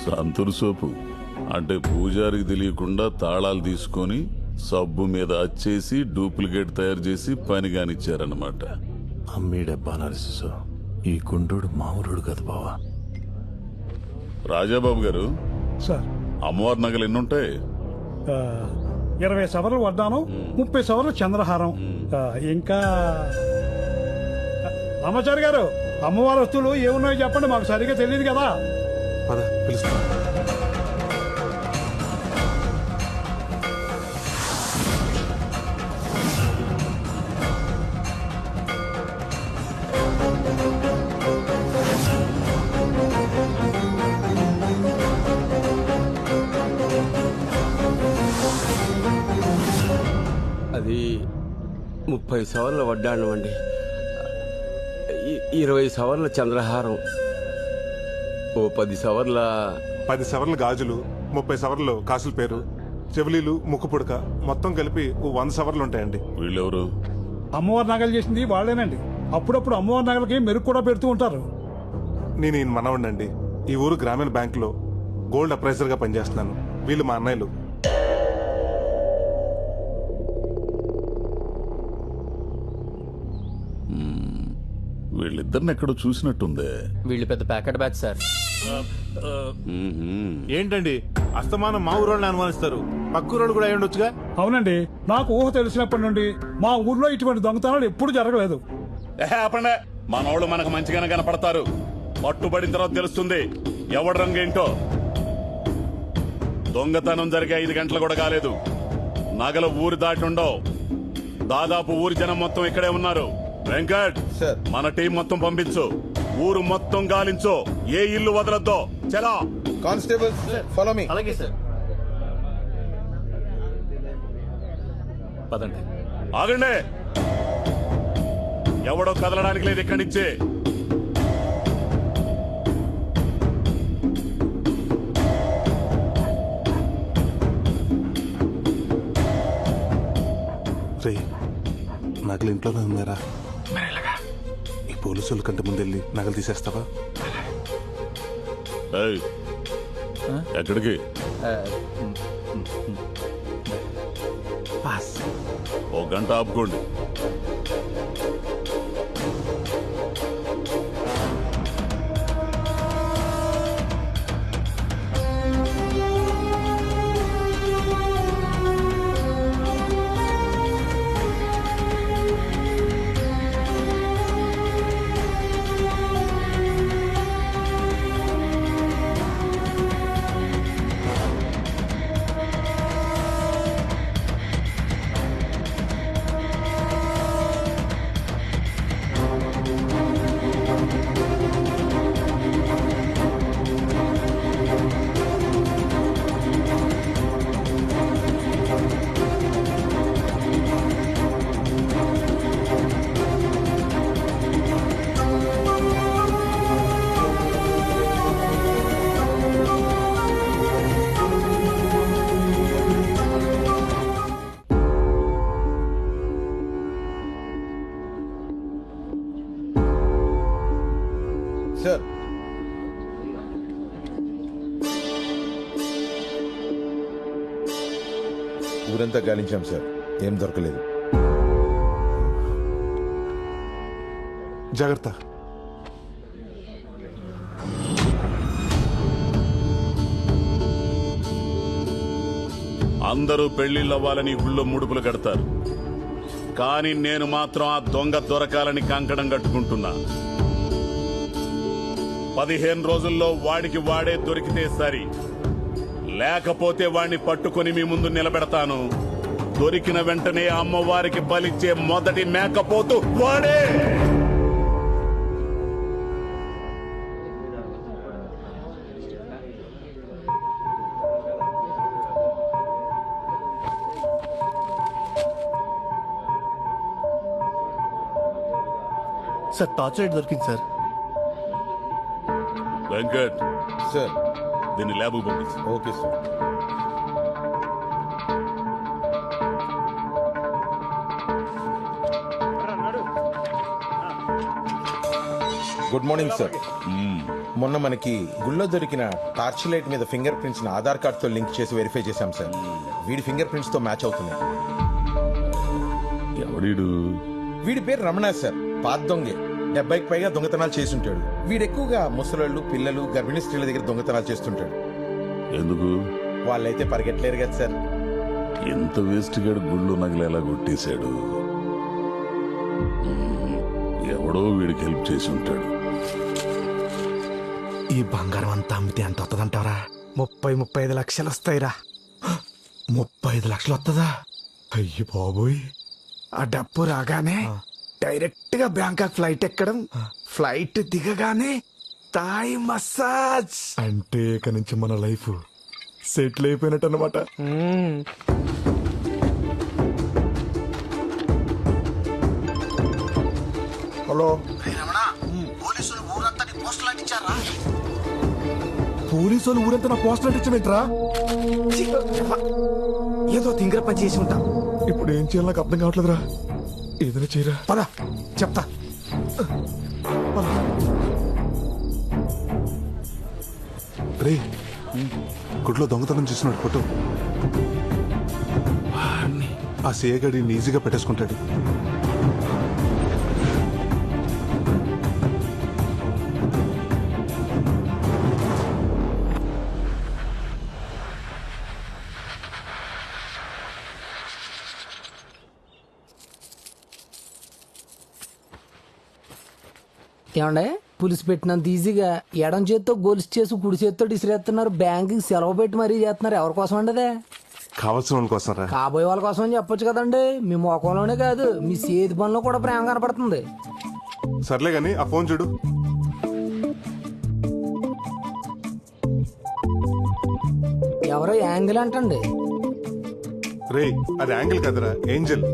సంతూర్ సోపు అంటే పూజారికి తెలియకుండా తాళాలు తీసుకొని సబ్బు మీద అచ్చేసి డూప్లికేట్ తయారు చేసి పని కానిచ్చారన్నమాట. అమ్మీ డబ్బా నరసిసు, ఈ గుండ్రుడు మామూలుడు కదా బావా. రాజాబాబు గారు, సార్ అమ్మవారి నగలు ఎన్నుంటాయి? 20 సవర్లు వడ్డాను, 30 సవర్లు చంద్రహారం, ఇంకా అమ్మచారి గారు అమ్మవారి వస్తువులు ఏమున్నాయో చెప్పండి, మాకు సరిగా తెలియదు కదా. అది 30 సవర్ల వడ్డాణం అండి, 20 సవర్ల చంద్రహారం, ఓ 10 సవర్ల 10 సవర్ల గాజులు, 30 సవర్లు కాసుల పేరు, చెవులీలు, ముక్కు పుడక, మొత్తం కలిపి 100 సవర్లు ఉంటాయండి. వీళ్ళెవరు? అమ్మవారి నగలు చేసింది వాళ్ళేనండి. అప్పుడప్పుడు అమ్మవారి నగలకి మెరుగు కూడా పెడుతూ ఉంటారు. నేను ఈయన మనవండి. ఈ ఊరు గ్రామీణ బ్యాంకులో గోల్డ్ అప్రైజర్ గా పనిచేస్తున్నాను. వీళ్ళు మా అన్నయ్యలు. వీళ్ళిద్దరిని ఎక్కడో చూసినట్టుందే. వీళ్ళు పెద్ద ప్యాకెట్ బ్యాచ్ సార్. ఏంటండి అస్తమానం మా ఊరోళ్ళని అనుమానిస్తారు? పక్కూరోళ్ళు కూడా అయి ఉండొచ్చుగా. అవునండి, నాకు ఊహ తెలిసినప్పటి నుండి మా ఊర్లో ఇటువంటి దొంగతనాలు ఎప్పుడు జరగలేదు. ఆపండి, మనోళ్ళు మనకు మంచిగానే కనపడతారు. పట్టుబడిన తర్వాత తెలుస్తుంది ఎవడి రంగు ఏంటో. దొంగతనం జరిగే 5 గంటలు కూడా కాలేదు. నగలు ఊరి దాటి ఉండవు. దాదాపు ఊరి జనం మొత్తం ఇక్కడే ఉన్నారు. వెంకట్, మన టీం మొత్తం పంపించు. ఊరు మొత్తం గాలించు, ఏ ఇల్లు వదలొద్దు. చలా కానిస్టేబుల్, ఫాలో మీ. అలాగే సార్. పదండి. ఆగండి, ఎవడో కదలడానికి లేదు ఇక్కడి నుంచి. రే, నగలు ఇంట్లోనే ఉన్నారా? ఈ పోలీసుల కంటే ముందు వెళ్ళి నగలు తీసేస్తావా? ఎక్కడికి? ఓ గంట ఆపుకోండి. సార్, ఊరంతా గాలించాం సార్, ఏం దొరకలేదు. జాగ్రత్త. అందరూ పెళ్లిళ్ళవ్వాలని గుళ్ళో ముడుపులు కడతారు, కానీ నేను మాత్రం ఆ దొంగ దొరకాలని కంకణం కట్టుకుంటున్నా. 15 రోజుల్లో వాడికి వాడే దొరికితే సరి, లేకపోతే వాడిని పట్టుకొని మీ ముందు నిలబెడతాను. దొరికిన వెంటనే అమ్మవారికి బలిచ్చే మొదటి మేకపోతు వాడే. సార్, టార్చ్ లైట్ దొరికింది సార్. వెంకట్ సార్, దీన్ని ల్యాబ్ పంపించు. Okay sir. Good morning sir. మొన్న మనకి గుళ్ళో దొరికిన టార్చ్ లైట్ మీద ఫింగర్ ప్రింట్స్ ఆధార్ కార్డ్ తో లింక్ చేసి వెరిఫై చేశాం సార్. వీడి ఫింగర్ ప్రింట్స్ తో మ్యాచ్ అవుతున్నాయి. ఎవడీడు? వీడి పేరు రమణ సార్, పాత దొంగే. 70కి పైగా దొంగతనాలు చేసి ఉంటాడు. వీడు ఎక్కువగా ముసలోళ్ళు, పిల్లలు, గర్భిణీ స్త్రీల దగ్గర దొంగతనాలు చేస్తుంటాడు. ఎందుకు? వాళ్ళైతే పరిగెట్టలేరు కదా సార్. ఎంత వేస్ట్ గాడు గుళ్ళు నగలేలా కొట్టేశాడు. ఎవడో వీడికి హెల్ప్ చేసి ఉంటాడు. ఈ బంగారం అంతా అమ్మితే ఎంత వస్తుందంటారా? 35 లక్షలు వస్తాయిరా. 35 లక్షలు వస్తుందా? అయ్యి బాబోయ్. ఆ డబ్బు రాగానే డైరెక్ట్ గా బ్యాంకాక్ ఫ్లైట్ ఎక్కడం, ఫ్లైట్ దిగగానే థాయ్ మసాజ్. అంటే ఇక నుంచి మన లైఫ్ సెటిల్ అయిపోయినట్టు అనమాట. హలో, పోలీసులు ఊరంతా నా పోస్టర్ అంటించమేంట్రా? ఏదో తింగర పని చేసి ఉంటా. ఇప్పుడు ఏం చేయాలి నాకు అర్థం కావట్లేదురా. ఏదైనా చేయరా. పద చెప్తా. రే, గుడ్లో దొంగతనం చేసినాడు ఫోటో. ఆ సేగడి ఈజీగా పెట్టేసుకుంటాడు. ఏమండే, పులిసి పెట్టినంత ఈజీగా ఎడం చేత్తో గొలుసు చేసి కుడి చేత్తో ఇసిరేస్తున్నారు. బ్యాంకుకి సెలవు పెట్టి మరీ చేస్తున్నారు. ఎవరి కోసం అండి అదే? కావాల్సిన వాళ్ళ కోసం రా. కాబోయే వాళ్ళ కోసం అని చెప్పొచ్చు కదండి. మీ మొఖంలోనే కాదు, మీ చేతి పనిలో కూడా ప్రేమ కనపడుతుంది. సర్లే గాని ఆ ఫోన్ చూడు. ఎవరో యాంగిల్ అంటండి. రే, అది యాంగిల్ కదరా, ఏంజల్.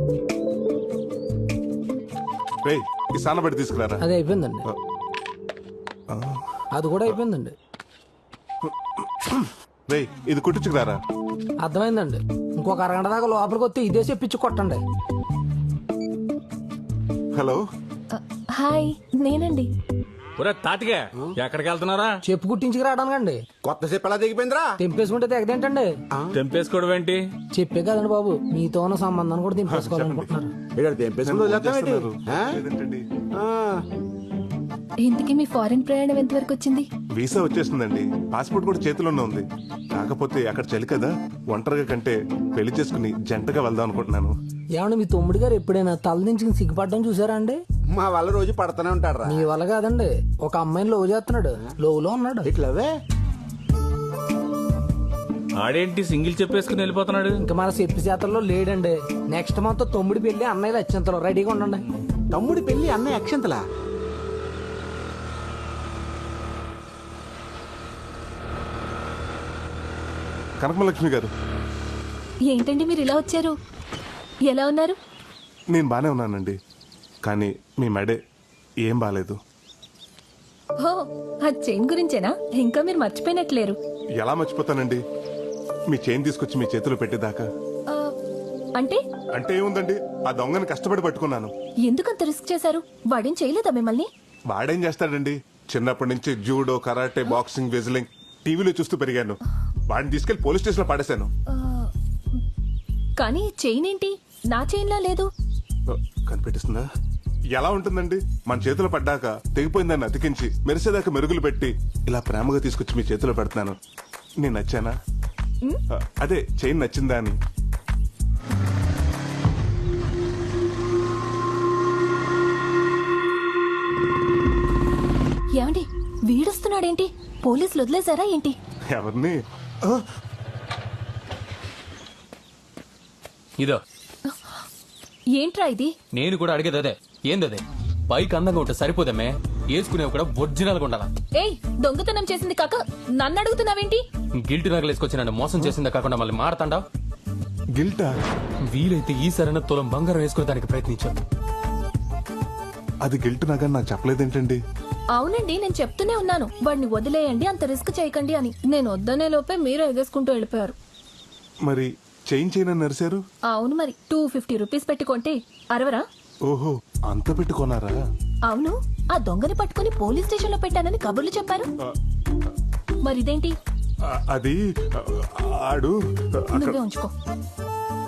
రే, ఈ సానబడి తీసుకురారా. అది అయిపోయిందండి. అది కూడా అయిపోయిందండి. రే, ఇది కుట్టించుకురారా. అర్థమైందండి. ఇంకొక అరగంట దాకా లోపలికి వస్తే ఇదే చెప్పించి కొట్టండి. హలో, హాయ్, నేనండి. తాతిగా ఎక్కడికి వెళ్తున్నారా? చెప్పు కుట్టించుకు రావడానికండి. కొత్త చెప్పు ఎలా దిగిపోయిందిరా? తెంపేసుకుంటే తెగదేంటండి? తెంపేసుకోవడం ఏంటి? చెప్పే కదండి బాబు, మీతో ఉన్న సంబంధాన్ని కూడా తెంపేసుకోవాలనుకుంటున్నారు. ఇంతకీ మీ ఫారిన్ ప్రయాణం ఎంతవరకు వచ్చింది? వీసా వచ్చేసిందండి. పాస్పోర్ట్ కూడా చేతిలోనే ఉంది. కాకపోతే అక్కడ చలి కదా, ఒంటరిగా కంటే పెళ్లి చేసుకుని జంటగా వెళ్దాం అనుకుంటున్నాను. ఏమండి, మీ తమ్ముడు గారు ఎప్పుడైనా తలదించుకుని సిగ్గుపడడం చూసారా అండి? మా వాళ్ళ రోజు పడుతూనే ఉంటాడు. మీ వల్ల కాదండి, ఒక అమ్మాయిని లవ్ చేస్తున్నాడు. లోవులో ఉన్నాడు. ఇట్లవే ఆడేంటి సింగిల్ చెప్పేసుకుని వెళ్ళిపోతున్నాడు? ఇంకా మన చెప్పి చేతల్లో లేడండి. నెక్స్ట్ మంత్ తమ్ముడి పెళ్లి, అన్నయ్యలు అత్యంతలో రెడీగా ఉండండి. తమ్ముడి పెళ్లి, అన్నయ్య అక్షంతలా? కనకమలక్ష్మి గారు, ఏంటండి మీరు ఇలా వచ్చారు? ఎలా ఉన్నారు? నేను బానే ఉన్నానండి, కానీ మీ మెడే ఏం బాలేదు. ఓ, ఆ చైన్ గురించేనా? ఇంకా మీరు మర్చిపోయినట్లేరు. ఎలా మర్చిపోతానండి, మీ చైన్ తీసుకొచ్చి మీ చేతిలో పెట్టేదాకా. అంటే అంటే ఏముందండి, ఆ దొంగని కష్టపడి పట్టుకున్నాను. ఎందుకంత రిస్క్ చేశారు? వాడేం చేయలేదా మిమ్మల్ని? వాడేం చేస్తాడండి, చిన్నప్పటి నుంచి జూడో, కరాటే, బాక్సింగ్, వెజ్లింగ్ టీవీలో చూస్తూ పెరిగాను. వాడిని తీసుకెళ్లి పోలీస్ స్టేషన్ లో పాడేశాను. కానీ చైన్ ఏంటి నా చైన్లా లేదు? కనిపెట్టిస్తుందా? ఎలా ఉంటుందండి, మన చేతిలో పడ్డాక తెగిపోయిందాన్ని అతికించి మెరిసేదాకా మెరుగులు పెట్టి ఇలా ప్రేమగా తీసుకొచ్చి మీ చేతిలో పెడుతున్నాను. నేను నచ్చానా? అదే చైన్ నచ్చిందా అని. ఏమండి, వీడొస్తున్నాడేంటి? పోలీసులు వదిలేశారా ఏంటి? ఎవరిని? ఇదో ఏంట్రా ఇది? నేను కూడా అడిగేది అదే. ఏందదే? పైకి అందంగా ఉంటే సరిపోదమ్మే, వేసుకునేవి కూడా ఒరిజినల్ గా ఉండాలా. ఏయ్, దొంగతనం చేసింది కాక నన్ను అడుగుతున్నావేంటి? గిల్ట్ నగలేసుకొచ్చి నన్ను మోసం చేసిందే కాకుండా మళ్ళీ మారతాండా? గిల్టా? వీలైతే ఈ సరైన తులం బంగారం వేసుకునే దానికి ప్రయత్నించాను. అది గిల్ట్ నగా నాకు చెప్పలేదేంటండి? అవునండి, నేను చెప్తూనే ఉన్నాను వాడిని వదిలేయండి, అంత రిస్క్ చేయకండి అని. నేను వద్దనే లోపే మీరు ఎగేసుకుంటూ వెళ్ళిపోయారు. మరి చైన్ నరిశారు? అవును, మరి 250 రూపీస్ పెట్టుకుంటే అరవరా? ఓహో, అంత పెట్టుకున్నారా? అవును, ఆ దొంగని పట్టుకుని పోలీస్ స్టేషన్ లో పెట్టానని కబుర్లు చెప్పారు. మరి ఇదేంటి? అది ఆడు నువ్వే ఉంచుకో.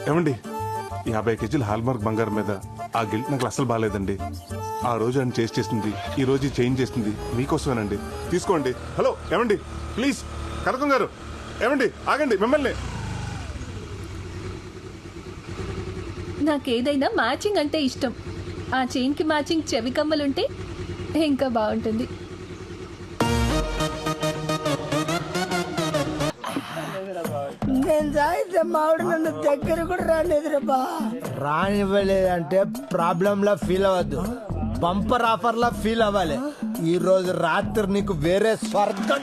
ఏమండి, 50 కేజీల హాల్మార్క్ బంగారం మీద ఆ గిల్ట్ నాకు అసలు బాగాలేదండి. ఆ రోజు ఆయన చేస్తుంది, ఈ రోజు చేంజ్ చేస్తుంది మీకోసమేనండి. తీసుకోండి. హలో ఏమండి, ప్లీజ్ కనకం గారు, ఏమండి ఆగండి, మిమ్మల్ని. నాకేదైనా మ్యాచింగ్ అంటే ఇష్టం. ఆ చైన్ కి మ్యాచింగ్ చెవి కమ్మలుంటే ఇంకా బాగుంటుంది. నేను తాగితే మావిడ నన్ను దగ్గర కూడా రాలేదురా. రానివ్వలేదంటే ప్రాబ్లం లా ఫీల్ అవ్వద్దు, బంపర్ ఆఫర్ లా ఫీల్ అవ్వాలి. ఈ రోజు రాత్రి నీకు వేరే స్వర్గం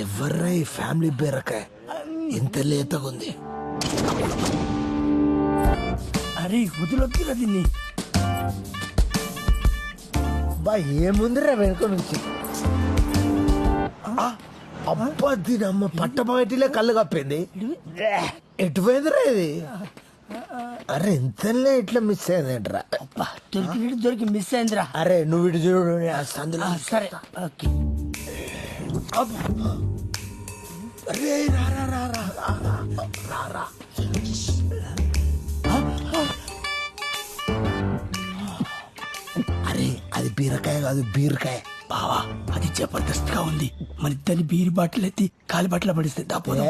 ఎవర్రా ఈ ఫ్యామిలీ బీరకాయ ఇంత లేతగా ఉంది. అరే వదిలొక్కిరా దీన్ని. బా ఏముందిరా వెనుక నుంచి. అబ్బా దీని అమ్మ పట్టబయటిలే కళ్ళు కప్పింది. ఎటుపోయిందిరా ఇది? అరే ఇంతలే ఇట్లా మిస్ అయిందేంట్రా? దొరికి మిస్ అయిందిరా. అరే నువ్వు ఇటు చూడు సందులో. సరే ఓకే. అరే రా రా రా రా రా. అరే అది బీరకాయ కాదు, బీరకాయ. బావా అది జబర్దస్త్ గా ఉంది. మన ఇద్దరిని బీర్ బాటిల్ ఎత్తి కాలి బాటిల్ పడిస్తే దాపోదా.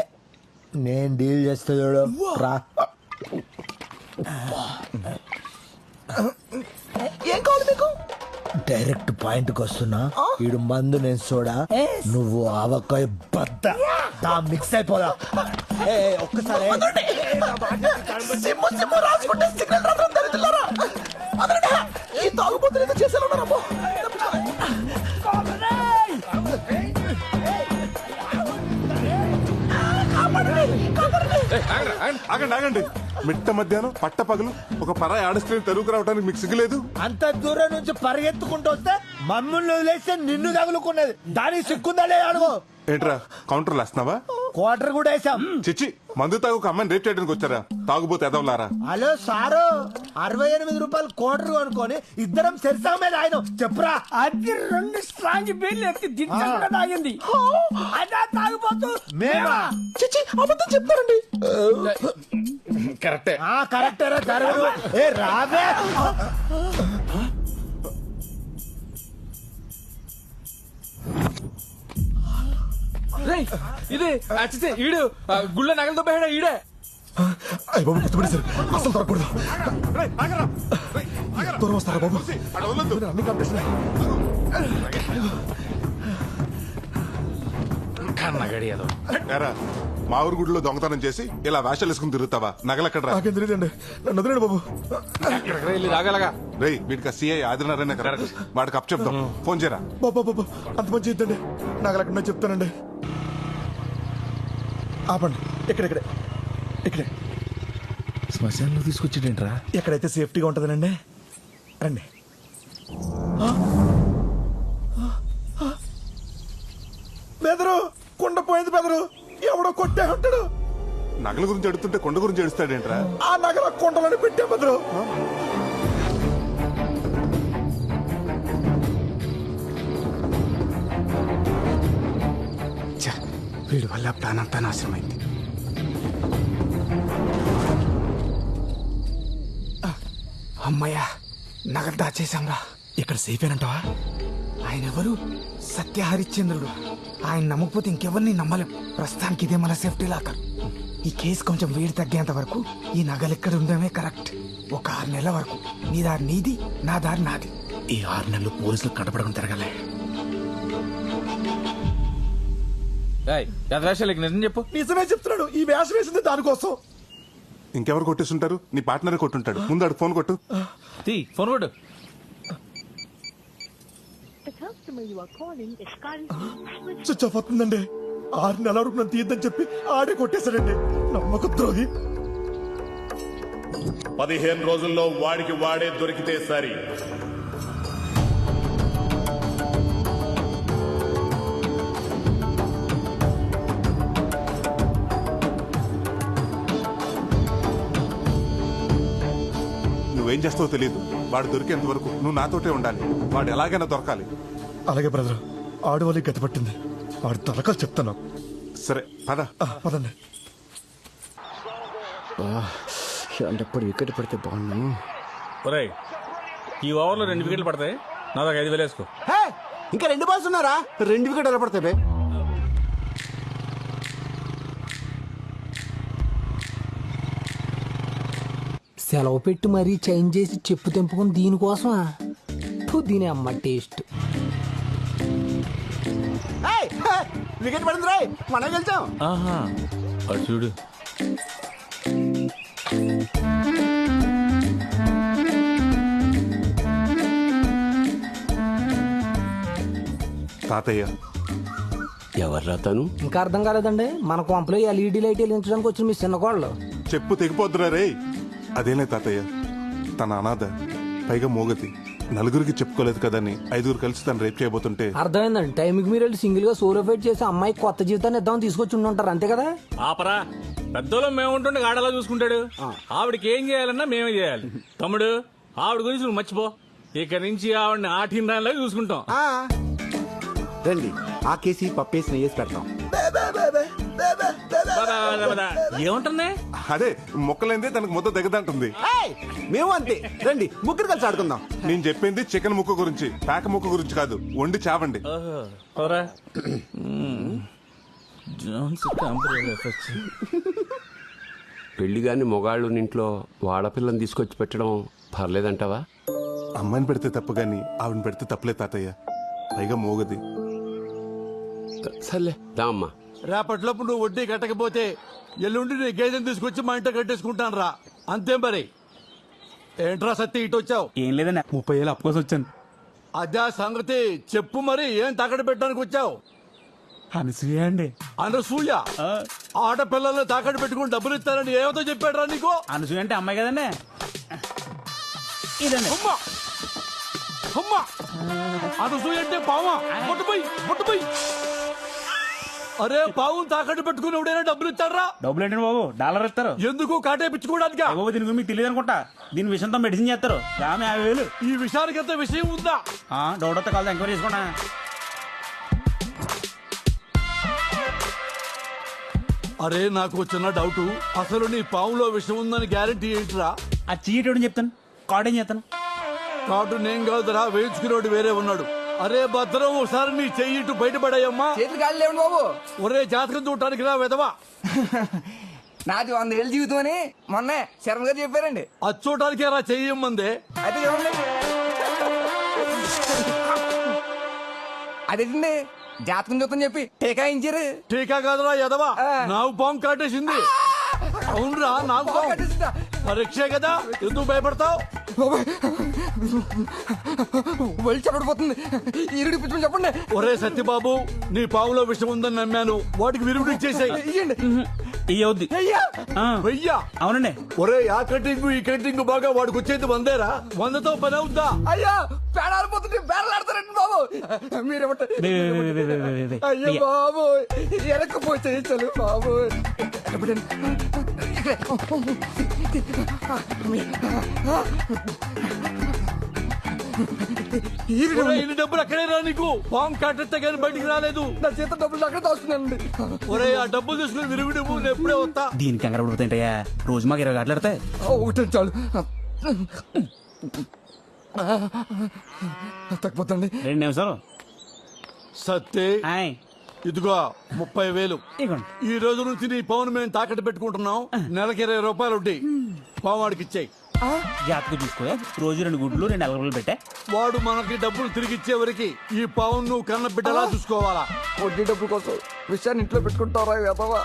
నేను డీల్ చేస్తా చూడు. రా. ఏం కావాలి మీకు? డైరెక్ట్ పాయింట్ కి వస్తున్నా. ఈడు మందు నేను సోడా, నువ్వు ఆవకాయ బద్ద. మిక్స్ అయిపోదా ఒక్కసారి. ఆగండి ఆగండి, మిట్ట మధ్యాహ్నం పట్ట పగలు ఒక పరాయి ఆడస్క్రీన్ తరువుకు రావడానికి మీకు సిగ్గులేదు? అంత దూరం నుంచి పరిగెత్తుకుంటూ వస్తే మమ్మల్ని వదిలేస్తే నిన్ను తగులుకున్నది. దానికి సిక్కుందా లేదా అడుగు. ఏంట్రా కౌంటర్లు వేస్తున్నావా? క్వార్టర్ కూడా వేసాం. చిచ్చి, మందు తాగు ఒక అమ్మాయిని రేప్ చేయడానికి వచ్చారా? తాగుబోతే ఎదవలారా. హలో సారు, 68 రూపాయలు క్వార్టర్ కొనుక్కొని ఇద్దరం సెరిసా మీద ఆయన చెప్పురా. అది 2 స్ట్రాంగ్ బీర్లు ఎత్తి దించకుండా తాగింది. అదా తాగిపోతూ మేమా? చిచ్చి అబద్ధం చెప్తారండి. కరెక్టే. కరెక్టేరా జరగదు. ఏ రావే. ఇదే అచ్చితే ఈడు గుళ్ళ నగలతో పోయాడా ఈడే. అయ్య బాబు గుర్తుపడి సార్, అసలు దొరకకూడదు. దూరం వస్తారా బాబు? అన్ని కాంపిటీషన్. మా ఊరు గుడిలో దొంగతనం చేసి ఇలా వేషాలు వేసుకుని తిరుగుతావా? నగలెక్కడ? నాకేం తెలియదండి, నన్ను వదిలేండి బాబు. రేయ్ వీడికి సిఐ ఆదినారాయణ వాడికి అప్ చెప్తాం. ఫోన్ చేయరా. బాబా బాబా అంత మంచి ఇద్దండి, నగలెక్కడ చెప్తానండి. ఆపండి. ఇక్కడే ఇక్కడే శ్మశానంలో తీసుకొచ్చేటేంట్రా? ఎక్కడైతే సేఫ్టీగా ఉంటుందనండి. రండి. బెదరు కుండ పోయింది. బెదరు ఎవడో కొట్టే ఉంటాడు. నగల గురించి అడుగుతుంటే కొండ గురించి అడుస్తాడేంట్రా? ఆ నగల కొండలని పెట్టే బెదరు. వీడి వల్ల ప్లాన్ అంతా నాశనమైంది. అమ్మయ్యా నగలు దాచేశాంరా. ఇక్కడ సేఫ్ ఏనంటావా? ఆయన ఎవరు? సత్య హరిశ్చంద్రుడు. ఆయన నమ్మకపోతే ఇంకెవరిని నమ్మలేం. ప్రస్తుతానికి ఇదే మన సేఫ్టీ లాకర్. ఈ కేసు కొంచెం వేడి తగ్గేంత వరకు ఈ నగలు ఎక్కడ ఉండడమే కరెక్ట్. ఒక 6 నెలల వరకు నీ దారి నీది, నా దారి నాది. ఈ 6 నెలలు పోలీసులు కనపడకుండా తిరగలే. నిజం చెప్పు. నిజమే చెప్తున్నాడు. ఈ వేషం వేసింది దానికోసం. ఇంకెవరు కొట్టేస్తుంటారు? నీ పార్ట్నరే కొట్టుంటాడు. ముందు అడు ఫోన్ కొట్టు. ఫోన్ కొట్టు. స్విచ్ ఆఫ్ అవుతుందండి. 6 నెలల వరకు నన్ను తీయద్దని చెప్పి ఆడే కొట్టేశాడండి. నమ్మక ద్రోహి. 15 రోజుల్లో వాడికి వాడే దొరికితే సరి. నువ్వేం చేస్తావో తెలియదు. వాడు దొరికేంత వరకు నువ్వు నాతోటే ఉండాలి. వాడు ఎలాగైనా దొరకాలి. అలాగే బ్రదర్, ఆడవాళ్ళకి గతి పట్టింది. వాడు తలకాలు చెప్తాను. సరే పద. పదండి. ఎప్పుడు వికెట్ పడితే బాగున్నాను. ఒరేయ్, ఈ ఓవర్లో 2 వికెట్లు పడతాయి. నా దగ్గర 5,000 వేసుకో. ఇంకా 2 బాల్స్ ఉన్నారా? 2 వికెట్ ఎలా పడతాయి? సెలవు పెట్టి మరీ చేంజ్ చేసి చెప్పు తెంపుకుని దీనికోసమా? దీని అమ్మ టేస్ట్. వికెట్ పడింది రాయ్, మనం గెలిచాం. ఆహా, అటు చూడు. తాతయ్య ఎవర్రా తను? ఇంకా అర్థం కాలేదండి. మన కొంపలో ఎల్ఈడి లైట్ వెలిగించడానికి వచ్చిన మీ చిన్న కోళ్ళు. చెప్పు తెగిపోద్దురా రే. అదేనే తాతయ్య, తన అనాథ, పైగా మోగతి, నలుగురికి చెప్పుకోలేదు కదని 5 కలిసి తను రేప్ చేయబోతుంటే. అర్థమైందండి. టైంకి మీరు వెళ్ళి సింగిల్ గా సోలో ఫైట్ చేసి అమ్మాయి కొత్త జీవితాన్ని ఇద్దామని తీసుకొచ్చి ఉంటారు, అంతే కదా? ఆపరా, పెద్దలో మేము ఉంటుండే గాడలా చూసుకుంటాడు. ఆవిడకి ఏం చేయాలన్నా మేమే చేయాలి. తమ్ముడు, ఆవిడ గురించి నువ్వు మర్చిపో. ఇక నుంచి ఆవిడని ఆటిన దానిలాగా చూసుకుంటాం. రండి, ఆ కేసి పప్పేసి నెయ్యేసి పెడతాం. ఏముంటుంది? అదే మొక్కలైందే తనకు ముద్ద దిగదంటుంది. మేము అంతే. రండి, ముగ్గురు కలిసి ఆడుకుందాం. నేను చెప్పింది చికెన్ ముక్క గురించి, పేక ముక్క గురించి కాదు. వండి చావండి. పెళ్లిగాని మొగాళ్ళు ఇంట్లో వాడపిల్లని తీసుకొచ్చి పెట్టడం పర్లేదంటావా? అమ్మాయిని పెడితే తప్పు గాని ఆవిడని పెడితే తప్పులే తాతయ్య. పైగా మోగది. సర్లే దా అమ్మా. రేపటిలోపు నువ్వు వడ్డీ కట్టకపోతే ఎల్లుండి నీ గేదెని తీసుకొచ్చి మా ఇంట కట్టేసుకుంటాను రా. అంతే మరి. ఏంట్రా సత్తి ఇటు వచ్చావు? ఏం లేదన్నా, 30,000 అప్పు కోసం వచ్చాను. అదే సంగతి చెప్పు మరి. ఏం తాకట్టు పెట్టడానికి వచ్చావు? అనసూయ అండి. అనసూయ? ఆడపిల్లల్ని తాకట్టు పెట్టుకుని డబ్బులు ఇస్తారని ఏమతో చెప్పాడు రా నీకు? అనసూయ అంటే అమ్మాయి కదండి. ఇదండి. అమ్మా, అనసూయ అంటే పావా? పట్టుపోయి. అరే, పావు తాకట్టు పెట్టుకుని ఎవడైనా డబ్బులు ఇస్తారా? డబ్బులు ఏంటండి బాబు, డాలర్ ఇస్తారు. ఎందుకు? కాటేపించుకోవడానికి. బాబు దీని గురించి మీకు తెలియదు అనుకుంటా. దీని విషయంతో మెడిసిన్ చేస్తారు. ఆమె 50,000. ఈ విషయానికి ఎంత విషయం ఉందా? డౌట్ వస్తే కాదు, ఎంక్వైరీ చేసుకుంటా. అరే, నాకు చిన్న డౌట్. అసలు నీ పావులో విషయం ఉందని గ్యారెంటీ ఏంటిరా? ఆ చీటి చెప్తాను, కార్డు ఏం చేస్తాను. కార్డు నేను కాదురా, వేయించుకునేవాడు వేరే ఉన్నాడు. అరే భద్రం, ఒకసారి నీ చెయ్యి ఇటు బయటపడాయమ్మా. చేతులు కాళ్ళు లేవండి బాబు. ఒరే, జాతకం చూడటానికి రా వెదవా. నాది 100 ఏళ్ళ జీవితం అని మొన్న శరణ్ గారు చెప్పారండి. అది చూడటానికి రా చెయ్యమ్మందే. అయితే చూడండి. అదేంటండి, జాతకం చూద్దాం చెప్పి టీకా ఇచ్చారు. టీకా కాదురా ఎదవా, నాకు పాము కాటేసింది. అవునరా, నాకు పాము. పరీక్షే కదా, ఎందుకు భయపడతావు? వాళ్ళు చెప్పడిపోతుంది. ఈరుడి పిచ్చి చెప్పండి. ఒరే సత్యబాబు, నీ పావులో విషయం ఉందని నమ్మాను. వాటికి విరుగుడు ఇచ్చేసాయి. వెయ్యా? అవునండి. ఒరే, ఆ కటింగ్ ఈ కటింగ్ బాగా వాడికి వచ్చేది 100రా. 100తో పని అవుద్దా? అయ్యా, పేడాలిపోతుంటే పేడలాడతారండి బాబు. మీరేమంటారు? అయ్యో బాబు, ఎరకపోతే చలు బాబు. ఇన్ని డబ్బులు అక్కడే రా నీకు. పాము కాటెత్తే కానీ బయటికి రాలేదు. నా చేత డబ్బులు అక్కడ దాస్తున్నానండి. ఒరే, ఆ డబ్బులు తీసుకుని విరుగుడు నేను ఎప్పుడే వస్తా. దీనికి కంగారు పడిపోతాయంటయ్యా, రోజు మాకు 20 గంటలు ఎడతాయి. ఒకటి చాలు. తగ్గిపోతండి. 2 నిమిషాలు. సత్తే, ఇదిగో 30,000. ఈ రోజు నుంచి నీ పవన్ మేము తాకట్టు పెట్టుకుంటున్నాం. నెలకి 20 రూపాయలు వడ్డీ. పావాడికి ఇచ్చాయి. జాతకు చూసుకో. రోజు 2 గుడ్లు 2 అలగలు పెట్టా. వాడు మనకి డబ్బులు తిరిగి ఇచ్చే వరకు ఈ పవన్ నువ్వు కన్న బిడ్డలా చూసుకోవాలా. వడ్డీ డబ్బుల కోసం విషయాన్ని ఇంట్లో పెట్టుకుంటారా వెదవా?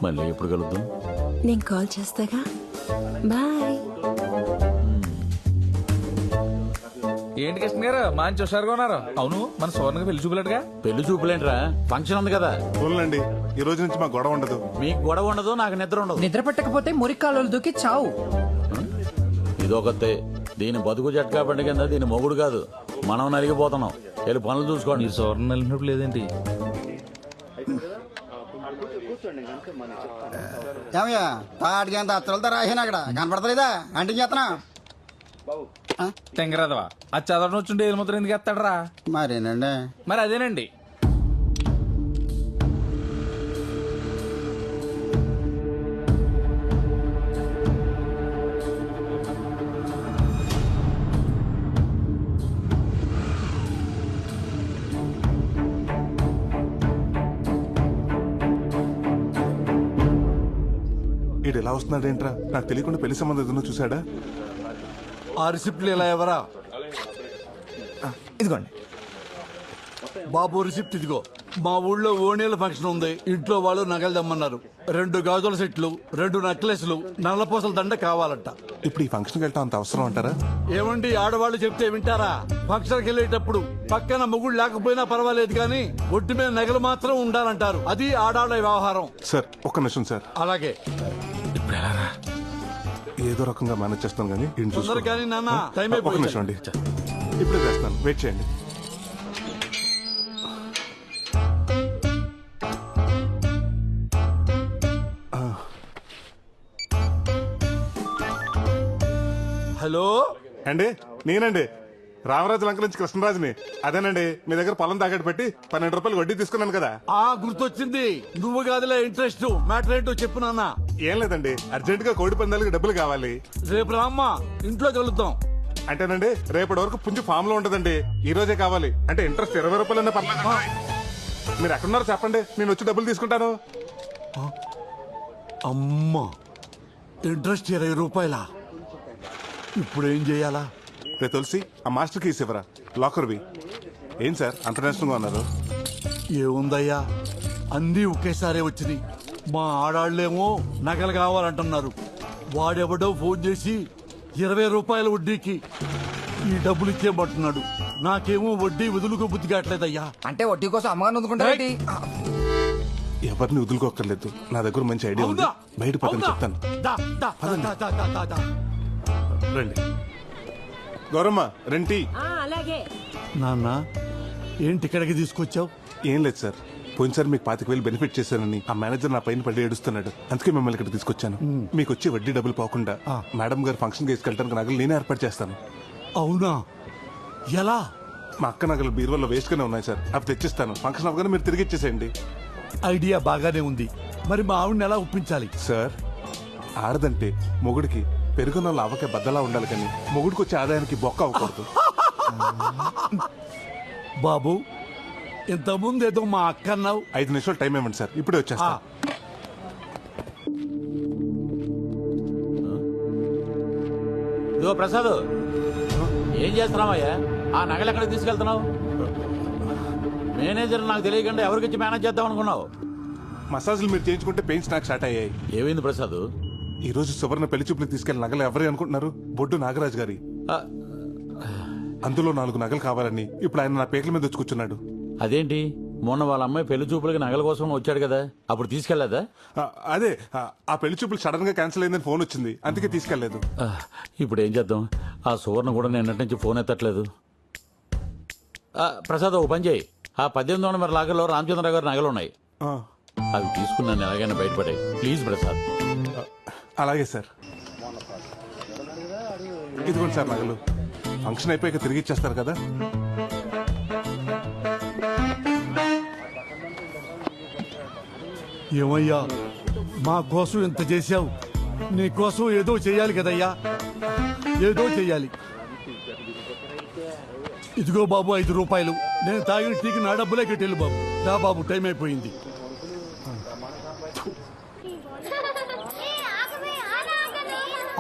మళ్ళీ ఎప్పుడు కలుద్దాం? నేను కాల్ చేస్తాగా. బాయ్. ఏంటి కృష్ణ గారు మంచి హుషారుగా ఉన్నారు? అవును, మన సోర్ణకి పెళ్లి చూపులేటుగా. పెళ్లి చూపులేంట్రా, ఫంక్షన్ ఉంది కదా. చూడండి, ఈ రోజు నుంచి మాకు గొడవ ఉండదు. మీకు గొడవ ఉండదు, నాకు నిద్ర ఉండదు. నిద్ర పట్టకపోతే మురికాలు దూకి చావు. ఇదొకతే. దీని బతుకు జట్కా పండుగ కింద దీని మొగుడు కాదు, మనం నలిగిపోతున్నాం. వెళ్ళి పనులు చూసుకోండి. సోర్ణ నలిగినప్పుడు లేదేంటి? ఏమయ్యా తాడికి అంత అత్తలతో రాసాను అక్కడ కనపడతలేదా? అంటే చేస్తున్నా తెంగరాదవా, అది చదవడం వచ్చుంటే ఏది ముద్ర ఎందుకు ఎత్తాడరా? మరేనండి. మరి అదేనండి. ఈడు ఎలా వస్తున్నాడేంట్రా? నాకు తెలియకుండా పెళ్లి సంబంధం ఏదైనా చూసాడా? ఆ రిసిప్ట్లు ఇలా ఎవరా? ఇదిగోండి బాబు రిసిప్ట్ ఇదిగో. మా ఊళ్ళో ఓణీల ఫంక్షన్ ఉంది. ఇంట్లో వాళ్ళు నగలు దమ్మన్నారు. 2 గాజుల సెట్లు, 2 నెక్లెస్లు, నల్లపూసల దండ కావాలంట. ఇప్పుడు ఈ ఫంక్షన్కి వెళ్తా అంత అవసరం అంటారా? ఏమండి, ఆడవాళ్ళు చెప్తే వింటారా? ఫంక్షన్కి వెళ్ళేటప్పుడు పక్కన మొగుడు లేకపోయినా పర్వాలేదు కానీ ఒడ్డు మీద నగలు మాత్రం ఉండాలంటారు. అది ఆడాళ్ళ వ్యవహారం. సార్ ఒక్క నిమిషం సార్. అలాగే. ఏదో రకంగా మేనేజ్ చేస్తాను కానీ తొందరగా కానీ నాన్న, టైం ఒక్క నిమిషం అండి, ఇప్పుడే చేస్తాను, వెయిట్ చేయండి. హలో అండి, నేనండి రామరాజు లంక నుంచి కృష్ణరాజుని. అదేనండి, మీ దగ్గర పొలం తాకట్టు పెట్టి 12 రూపాయలు వడ్డీ తీసుకున్నాను కదా. గుర్తొచ్చింది. నువ్వు కాదులే ఇంట్రెస్ట్. మ్యాటర్ ఏంటో చెప్పు నాన్న. ఏం లేదండి, అర్జెంట్ గా కోడి పందాలకి డబ్బులు కావాలి. రేపు రామ్మా, ఇంట్లో కలుద్దాం. అంటేనండి, రేపటి వరకు పుంజు ఫామ్ లో ఉంటదండి. ఈ రోజే కావాలి. అంటే ఇంట్రెస్ట్ 20 రూపాయలన్నా పర్లేదు. మీరు ఎక్కడున్నారో చెప్పండి, నేను వచ్చి డబ్బులు తీసుకుంటాను. అమ్మా, ఇంట్రెస్ట్ 20 రూపాయలా? ఇప్పుడు ఏం చేయాలా? రే తులసి, ఆ మాస్టర్ కీస్ ఇవ్వరా, లాకర్వి. ఏం సార్ అంత నేషనల్గా ఉన్నారు? ఏముందయ్యా, అన్నీ ఒకేసారి వచ్చినాయి. మా ఆడాళ్ళేమో నగలు కావాలంటున్నారు. వాడెవడో ఫోన్ చేసి 20 రూపాయల వడ్డీకి ఈ డబ్బులు ఇచ్చేయమంటున్నాడు. నాకేమో వడ్డీ వదులుకో బుద్ధి కావట్లేదయ్యా. అంటే వడ్డీ కోసం అమ్మగారిని వదులుకుంటారేంటి? ఎవరిని వదులుకోక్కర్లేదు, నా దగ్గర మంచి ఐడియా ఉంది. బయట పక్కన చెప్తాను. రండి గౌరమ్మ, రెంటి. అలాగే. నాన్న, ఏంటి ఇక్కడికి తీసుకొచ్చావు? ఏం లేదు సార్, పోయినసారి మీకు 25,000 బెనిఫిట్ చేశానని ఆ మేనేజర్ నా పైన పడి ఏడుస్తున్నాడు. అందుకే మిమ్మల్ని ఇక్కడ తీసుకొచ్చాను. మీకు వచ్చే వడ్డీ డబ్బులు పోకుండా మేడం గారు ఫంక్షన్ తీసుకెళ్ళడానికి నగలు నేనే ఏర్పాటు చేస్తాను. అవునా? ఎలా? మా అక్క నగలు బీరువాలో వేస్ట్ గానే ఉన్నాయి సార్, అవి తెచ్చిస్తాను. ఫంక్షన్ అవగానే మీరు తిరిగి ఇచ్చేసేయండి. ఐడియా బాగానే ఉంది. మరి మా ఆవిడని ఎలా ఒప్పించాలి? సార్, ఆడదంటే మొగుడికి పెరుగున్న లావకే బద్దలా ఉండాలి కానీ మొగుడికి వచ్చే ఆదాయానికి బొక్క అవ్వకూడదు. బాబు, ఇంతకుముందు ఏదో మా అక్క అన్నావు. 5 నిమిషాలు టైం ఇవ్వండి సార్, ఇప్పుడే వచ్చేస్తా. ఇదిగో ప్రసాద్, ఏం చేస్తున్నావయ్యా? ఆ నగలు ఎక్కడికి తీసుకెళ్తున్నావు? మేనేజర్ నాకు తెలియకుండా ఎవరికిచ్చి మేనేజ్ చేద్దాం అనుకున్నావు? మసాజులు మీరు చేయించుకుంటే పెయిన్స్ నాకు స్టార్ట్ అయ్యాయి. ఏమైంది ప్రసాద్? ఈ రోజు సువర్ణ పెళ్లి చూపులకు తీసుకెళ్లిన నగలు ఎవరు అనుకుంటున్నారు? బొడ్డు నాగరాజు గారి. అందులో 4 నగలు కావాలని ఇప్పుడు ఆయన నా పేకల మీద వచ్చి కూర్చున్నాడు. అదేంటి, మొన్న వాళ్ళ అమ్మాయి పెళ్లి చూపులకి నగల కోసం వచ్చాడు కదా, అప్పుడు తీసుకెళ్లేదా? అదే, ఆ పెళ్లి చూపులు సడన్ గా క్యాన్సిల్ అయిందని ఫోన్ వచ్చింది, అందుకే తీసుకెళ్లేదు. ఇప్పుడు ఏం చేద్దాం? ఆ సువర్ణ కూడా నిన్నటి నుంచి ఫోన్ ఎత్తట్లేదు. ప్రసాద్, ఓ పని చేయి, ఆ 1800 నెంబర్ లాగర్లో రామచంద్ర గారి నగలు ఉన్నాయి, అవి తీసుకున్నాను ఎలాగైనా బయటపడాయి. ప్లీజ్ ప్రసాద్. అలాగే సార్. ఇదిగోండి సార్ నగలు. ఫంక్షన్ అయిపోయాక తిరిగి ఇచ్చేస్తారు కదా. ఏమయ్యా, మా కోసం ఇంత చేశావు, నీ కోసం ఏదో చెయ్యాలి కదయ్యా, ఏదో చెయ్యాలి. ఇదిగో బాబు 5 రూపాయలు. నేను తాగిన టీకి నా డబ్బులే కట్టేళ్ళు బాబు. రా బాబు, టైం అయిపోయింది.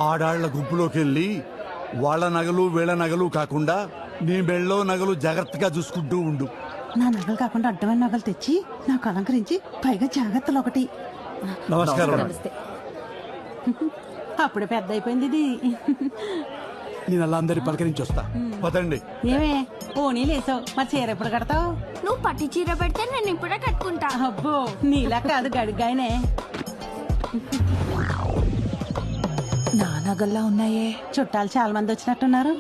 ఆడాళ్ల గుంపులోకి వెళ్ళి వాళ్ళ నగలు వీళ్ళ నగలు కాకుండా నీ మెళ్ళో నగలు జాగ్రత్తగా చూసుకుంటూ ఉండు. నా నగలు కాకుండా అడ్డమైన నగలు తెచ్చి నాకు అలంకరించి పైగా జాగ్రత్తలు ఒకటి. నమస్కారం. నమస్తే. అప్పుడే పెద్ద అయిపోయింది ఇది. నేను అలా అందరి పలకరించి వస్తా. పదండి. ఏమే ఓనీ లేసావు మరి చీర ఎప్పుడు కడతావు? నువ్వు పట్టి చీర పెడితే నేను ఇప్పుడే కట్టుకుంటా. అబ్బో నీలా కాదు గడిగాయనే. నా నగల్లా ఉన్నాయే. చుట్టాలు చాలా మంది వచ్చినట్టున్నారు.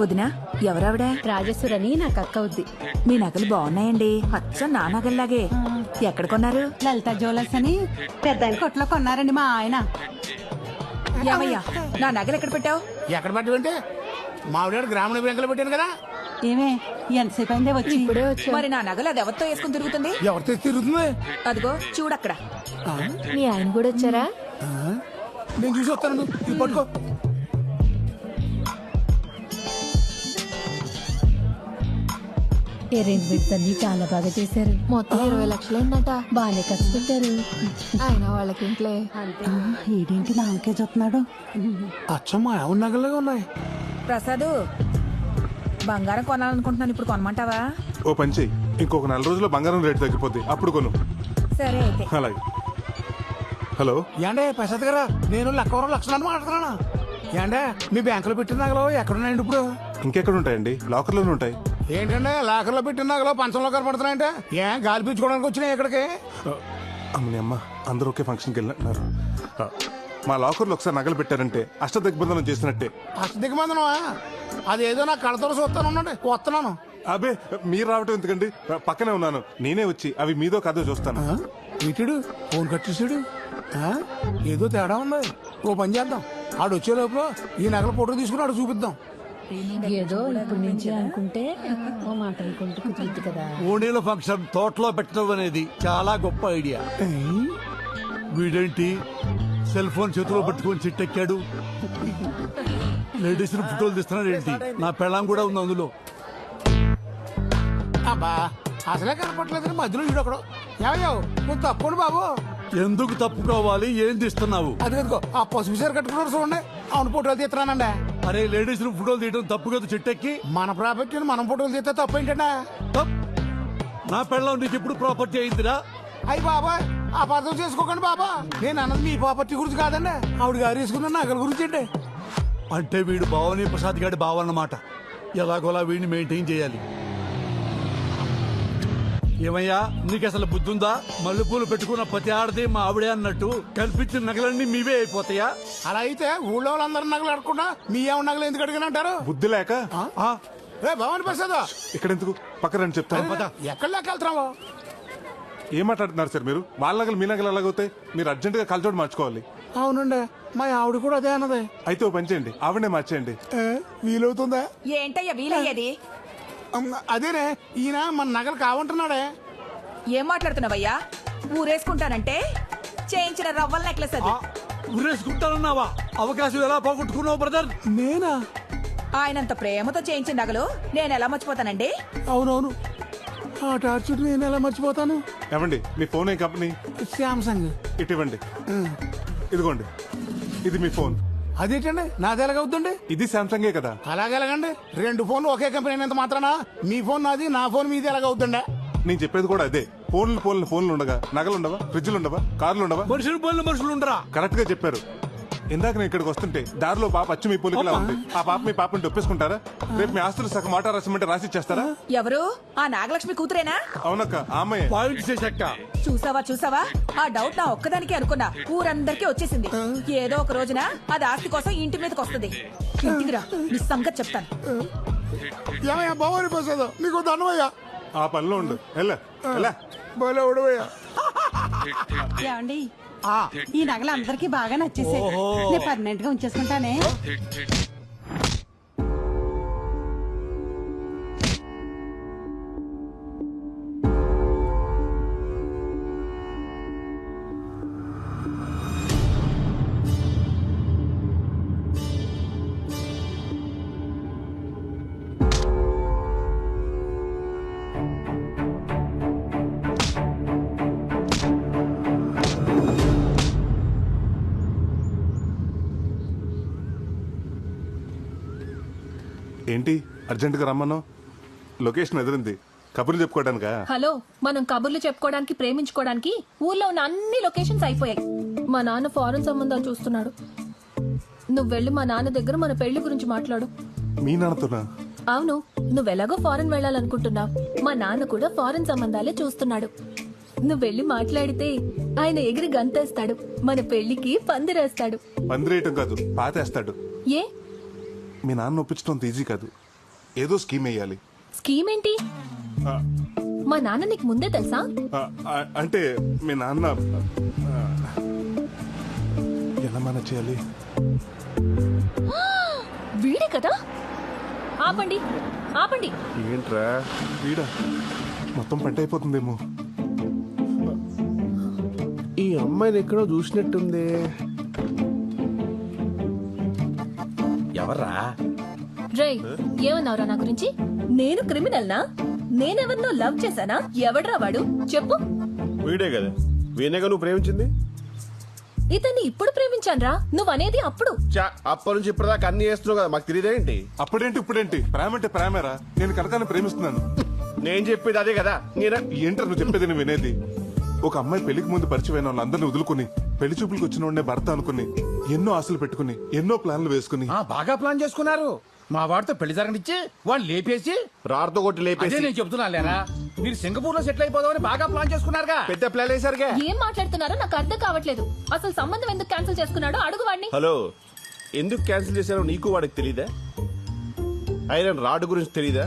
వదినా ఎవరావిడ? రాజేశ్వరని నాకు అక్క అవుద్ది. మీ నగలు బాగున్నాయండి, అచ్చం నా నగల్లాగే. ఎక్కడ కొన్నారు? లలిత జ్యువెలర్స్ అని పెద్ద ఆయన కొట్లో కొన్నారండి మా ఆయన. ఏమయ్యా నా నగలు ఎక్కడ పెట్టావు? ఎక్కడ పెట్టమంటే మావిడ గ్రామీణ బ్యాంకులో పెట్టాను కదా. ఏమే ఎంతసేపు అయిందే వచ్చి? మరి నా నగలు అది ఎవరితో వేసుకుని తిరుగుతుంది? ఎవరితో తిరుగుతుంది? అదిగో చూడక్కడ. మీ ఆయన కూడా వచ్చారా? నేను చూసి వస్తాను, ఇది పట్టుకో. అరేంజ్మెంట్స్ అన్ని చాలా బాగా చేశారు. మొత్తం 20 లక్షలు అయిందట. బాగానే ఖర్చు పెట్టారు. ఆయన వాళ్ళకి ఇంట్లో ఈడేంటి నాకే చూస్తున్నాడు. అచ్చమ్మా ఎవరి నగలుగా ఉన్నాయి. ప్రసాదు బంగారం కొనాలనుకుంటున్నాను, ఇప్పుడు కొనమంటావా? ఓ పని చెయ్యి, ఇంకొక 4 రోజుల్లో బంగారం రేటు తగ్గిపోద్ది, అప్పుడు కొను. సరే అయితే. అలాగే. హలో ఏండే ప్రసాద్ గారా, నేను లక్షణాన్ని మాట్లాడుతున్నాను. ఏండే మీ బ్యాంకులో పెట్టిన నగలు ఎక్కడున్నాయండి ఇప్పుడు? ఇంకెక్కడ ఉంటాయండి, లాకర్లోనే ఉంటాయి. ఏంటంటే లాకర్లో పెట్టిన నగలు పంచంలో కనపడుతున్నాయంటే ఏం గాలి పీల్చుకోవడానికి వచ్చినాయి ఇక్కడికి? అమ్మని అమ్మ అందరూ ఒకే ఫంక్షన్కి వెళ్ళినట్టున్నారు. మా లాకర్లో ఒకసారి నగలు పెట్టారంటే అష్టదిగ్బంధనం చేసినట్టే. అష్టదిగ్బంధనమా? అదేదో నాకు కడతలో చూస్తాను, ఉండండి వస్తున్నాను. అబే మీరు రావటం ఎందుకండి, పక్కనే ఉన్నాను, నేనే వచ్చి అవి మీదో కాదో చూస్తాను. వీటుడు ఫోన్ కట్ చేసాడు. ఏదో తేడా ఉంది. ఓ పని చేద్దాం, ఆడు వచ్చే లోపల ఈ నగల ఫోటో తీసుకుని ఆడు చూపిద్దాం. ఏదో ఇప్పటి నుంచి అనుకుంటే ఓ మాట అనుకుంటే కుదురుద్ది కదా. ఓణీల ఫంక్షన్ తోటలో పెట్టడం అనేది చాలా గొప్ప ఐడియా. వీడేంటి సెల్ ఫోన్ చేతిలో పట్టుకొని చెట్టెక్కాడు? లేడీస్ ఫోటోలు తీస్తున్నాడు ఏంటి? నా పెళ్ళాం కూడా ఉంది అందులో. అబ్బా అసలే కనపట్లేదు, మధ్యలో వీడు ఒకడు. ఏమయ్యావు నువ్వు తప్పండి బాబు. ఎందుకు తప్పుకోవాలి? ఏం తీస్తున్నావు? అది కదుకో ఆ పసుపు చీర కట్టుకున్నారు చూడండి, అవును ఫోటోలు తీస్తున్నానండి. అరే లేడీస్ ఫోటోలు తీయడం తప్పు కదా చెట్టెక్కి. మన ప్రాపర్టీని మనం ఫోటోలు తీస్తే తప్పు ఏంటంటే? నా పెళ్ళం నీకు ఇప్పుడు ప్రాపర్టీ అయిందిరా? అయ్యి బాబా అపార్థం చేసుకోకండి బాబా, నేను అన్నది మీ ప్రాపర్టీ గురించి కాదండి, ఆవిడ గారు వేసుకున్న నగల గురించి అండి. అంటే వీడు భావని ప్రసాద్ గారి భావన్నమాట. ఎలాగోలా వీడిని మెయింటైన్ చేయాలి. ఏమయ్యా నీకు అసలు బుద్ధుందా? మల్లెపూలు పెట్టుకున్న ప్రతి ఆడది మా ఆవిడే అన్నట్టు కల్పించిన నగలన్నీ మీవే అయిపోతాయా? అలా అయితే ఊళ్ళో వాళ్ళందరూ నగలు అడగకుండా మీ ఏమన్నా నగలు ఎందుకు అడిగినంటారు? బుద్ధి లేక. భవాని ప్రసాద్ ఇక్కడ ఎందుకు, పక్కన చెప్తాను. ఎక్కడ వెళ్తున్నావు? ఏం మాట్లాడుతున్నారు సార్ మీరు? వాళ్ళ నగలు మీ నగలు ఎలాగవుతాయి? మీరు అర్జెంటుగా కలచోడు మార్చుకోవాలి. అవునండి, మా ఆవిడ కూడా అదే అన్నది. అయితే ఓ పని చేయండి, ఆవిడనే మార్చేయండి. వీలవుతుందా? ఏంటయ్యా వీలయ్యేది? అదేనే ఈయన మన నగలు కావంటున్నాడే. ఏం మాట్లాడుతున్నావయ్యా? ఊరేసుకుంటానంటే చేయించిన రవ్వల నెక్లెస్ అది. ఊరేసుకుంటానన్నావా? అవకాశం ఎలా పోగొట్టుకున్నావు బ్రదర్? నేనా? ఆయనంత ప్రేమతో చేయించిన నగలు నేను ఎలా మర్చిపోతానండి? అవునవును, ఆ టార్చర్ నేను ఎలా మర్చిపోతాను. ఏమండి మీ ఫోన్ ఏ కంపెనీ? శాంసంగ్. ఇటు ఇవ్వండి. ఇదిగోండి, ఇది మీ ఫోన్. అదేంటండి నాది ఎలాగవుద్దండి? ఇది శాంసంగే కదా. అలాగెలాగండి? 2 ఫోన్లు ఒకే కంపెనీ అయినంత మాత్రాన మీ ఫోన్ నాది, నా ఫోన్ మీది ఎలాగవుతుండే? నేను చెప్పేది కూడా అదే. ఫోన్లు ఉండగా నగలు ఉండవా? ఫ్రిడ్జ్లు ఉండవా? కార్లు ఉండవా? మనుషులు ఉండరా? కరెక్ట్ గా చెప్పారు. ఇందాక నేను ఇక్కడికి వస్తుంటే దారిలో పాప అచ్చు మీ పోలికలా ఉంది. ఆ పాప మీ పాపని ఒప్పేసుకుంటారా? రేపు మీ ఆస్తులు సగం మాట రాసిమంటే రాసి ఇచ్చేస్తారా? ఎవరు? ఆ నాగలక్ష్మి కూతురేనా? అవునక్క, ఆమె. చూసావా ఆ డౌట్ నా ఒక్కదానికి అనుకున్నా, ఊరందరికీ వచ్చేసింది. ఏదో ఒక రోజున అది ఆస్తి కోసం ఇంటి మీదకి వస్తుంది. ఇంటికి రా, నీ సంగతి చెప్తాను. ఏమయ్యా భవాని ప్రసాద్, నీకు దండమయ్యా. ఆ పనిలో ఉండు. ఏమండి ఈ నగలు అందరికి బాగా నచ్చేసాయి. నేను పర్మనెంట్ గా ఉంచేసుకుంటానే. ఏంటి అర్జెంటుగా రమ్మను? లొకేషన్ ఎదిరింది, కబుర్లు చెప్పుకోవడానికా? హలో, మనం కబుర్లు చెప్పుకోవడానికి ప్రేమించుకోవడానికి ఊర్లో ఉన్న అన్ని లొకేషన్స్ అయిపోయాయి. మా నాన్న ఫారెన్ సంబంధాలు చూస్తున్నాడు. నువ్వు వెళ్ళి మా నాన్న దగ్గర మన పెళ్లి గురించి మాట్లాడు. మీ నాన్నతోనా? అవును, నువ్వెలాగో ఫారెన్ వెళ్ళాలనుకుంటున్నావు. మా నాన్న కూడా ఫారెన్ సంబంధాలే చూస్తున్నాడు. నువ్వు వెళ్ళి మాట్లాడితే ఆయన ఎగిరి గంతేస్తాడు. మన పెళ్లికి పందిరేస్తాడు. పందిరేయటం కాదు, పాతేస్తాడు. ఏ? మీ నాన్న ఒప్పించడం అంత ఈజీ కాదు. ఏదో స్కీమ్ వేయాలి. స్కీమ్ ఏంటి? ఆ, మా నాన్న నీకు ముందే తెలుసా? అంటే మీ నాన్న ఎలా మేనేజ్ చేయాలి? వీడే కదా. ఆపండి, ఆపండి. ఏంట్రా వీడా? మొత్తం పంట అయిపోతుందేమో. ఈ అమ్మాయిని ఎక్కడో చూసినట్టుంది. ఎవర్రా? రేయ్, ఏమన్నావురా నా గురించి? నేను క్రిమినల్నా? నేనెవరినో లవ్ చేశానా? ఎవడ్రా వాడు? చెప్పు. వీడే కదా, వీణేగా నువ్వు ప్రేమించింది. ఇతన్ని ఇప్పుడు ప్రేమించాన్రా. నువ్వనేది అప్పుడు. అప్పటి నుంచి ఇప్పటిదాకా అన్ని చేస్తున్నావు కదా, మాకు తెలియదేంటి? అప్పుడేంటి ఇప్పుడేంటి? ప్రేమ అంటే ప్రేమేరా. నేను కనకాన్ని ప్రేమిస్తున్నాను. నేను చెప్పేది అదే కదా. ఏంటారు నువ్వు చెప్పేది? నువ్వు వినేది? ఒక అమ్మాయి పెళ్లికి ముందు పరిచయమైన వాళ్ళందరినీ వదులుకుని పెళ్లి చూపులకు వచ్చిన వాడినే భర్త అనుకుని ఎన్నో ఆశలు పెట్టుకుని ఎన్నో ప్లాన్లు వేసుకుని బాగా ప్లాన్ చేసుకున్నారు. మా వాడితో పెళ్లి జరగనిచ్చి వాడిని లేపేసి రాడుతో కొట్టి లేపేసి. నేను చెప్తున్నా లేరా, మీరు సింగపూర్ లో సెటిల్ అయిపోదామని బాగా ప్లాన్ చేసుకున్నారుగా. పెద్ద ప్లాన్ వేసారుగా. ఏం మాట్లాడుతున్నారో నాకు అర్థం కావట్లేదు. అసలు సంబంధం ఎందుకు క్యాన్సిల్ చేసుకున్నాడో అడుగు వాడిని. హలో, ఎందుకు క్యాన్సిల్ చేశారో నీకు వాడికి తెలీదా? ఐరన్ రాడ్ గురించి తెలీదా?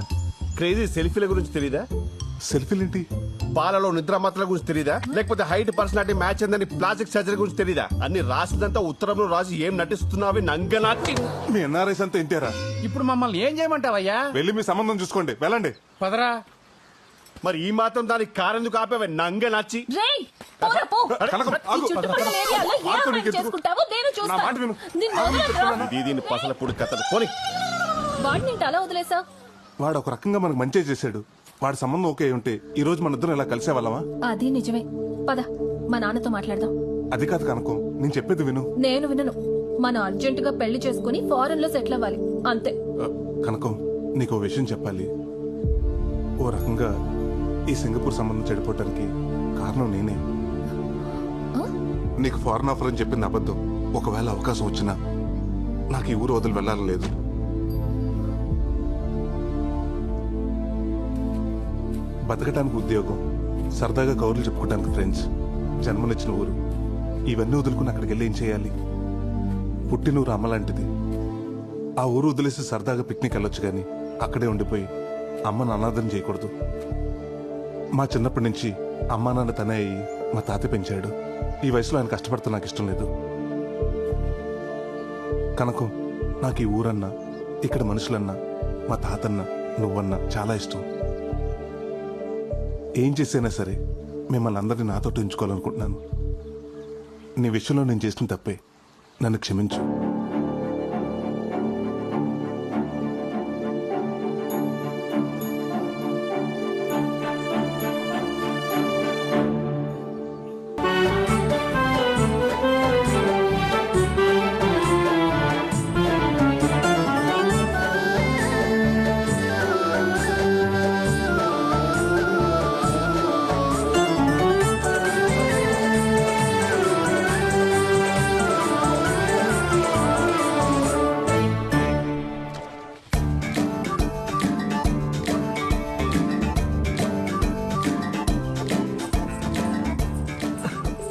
క్రేజీ సెల్ఫీల గురించి తెలీదా? సెల్ఫీలేంటి? పాలలో నిద్రమాత్రల గురించి తెలీదా? లేకపోతే హైట్ పర్సనాలిటీ మ్యాచ్ అందని ప్లాస్టిక్ సర్జరీ గురించి తెలీదా? అన్ని రాసిందంతా ఉత్తరంలో రాసి ఏం నటిస్తున్నావి నంగనాచి. మీ ఎన్ఆర్ఐస్ అంతా ఇంటారా? ఇప్పుడు మమ్మల్ని ఏం చేయమంటావయ్యా? వెళ్ళి మీ సంబంధం చూసుకోండి, వెళ్ళండి. పదరా. మరి ఈ మాత్రం దానికి కారెందుకు ఆపేవే నంగనాచి? రేయ్, పోరా పో. ఈ చుట్టుపక్కల ఏరియాలో ఏ అమ్మాయిని చేసుకుంటావో నేను చూస్తాను. నిన్ను వదలనురా. దీని పసల పొడి కథలు పోని. వాడిని ఏంటి అలా వదిలేసా? వాడు ఒక రకంగా మనకు మంచి చేశాడు. వాడి సంబంధం ఓకే ఉంటే ఈ రోజు మన ఇద్దరం ఇలా కలిసే వాళ్ళమా? అది నిజమే. పద, మా నాన్నతో మాట్లాడదాం. అది కాదు కనకం, నేను చెప్పేది విను. నేను వినను. మనం అర్జెంటుగా పెళ్లి చేసుకుని ఫారెన్ లో సెటిల్ అవ్వాలి, అంతే. కనకం, నీకు విషయం చెప్పాలి. ఓ రకంగా ఈ సింగపూర్ సంబంధం చెడిపోవటానికి కారణం నేనే. నీకు ఫారెన్ ఆఫర్ అని చెప్పింది అబద్ధం. ఒకవేళ అవకాశం వచ్చినా నాకు ఈ ఊరు వదిలి వెళ్ళాలని లేదు. బతకటానికి ఉద్యోగం, సరదాగా కౌరులు చెప్పుకోవడానికి ఫ్రెండ్స్, జన్మనిచ్చిన ఊరు, ఇవన్నీ వదులుకుని అక్కడికి వెళ్ళి ఏం చేయాలి? పుట్టినూరు అమ్మ లాంటిది. ఆ ఊరు వదిలేసి సరదాగా పిక్నిక్ వెళ్ళొచ్చు కానీ అక్కడే ఉండిపోయి అమ్మను అనాథం చేయకూడదు. మా చిన్నప్పటి నుంచి అమ్మా నాన్న తనే అయ్యి మా తాత పెంచాడు. ఈ వయసులో ఆయన కష్టపడితే నాకు ఇష్టం లేదు. కనుక నాకు ఈ ఊరన్నా, ఇక్కడ మనుషులన్నా, మా తాతన్నా, నువ్వన్నా చాలా ఇష్టం. ఏం చేసైనా సరే మిమ్మల్ని అందరినీ నాతో ఉంచుకోవాలనుకుంటున్నాను. నీ విషయంలో నేను చేసిన తప్పే, నన్ను క్షమించు.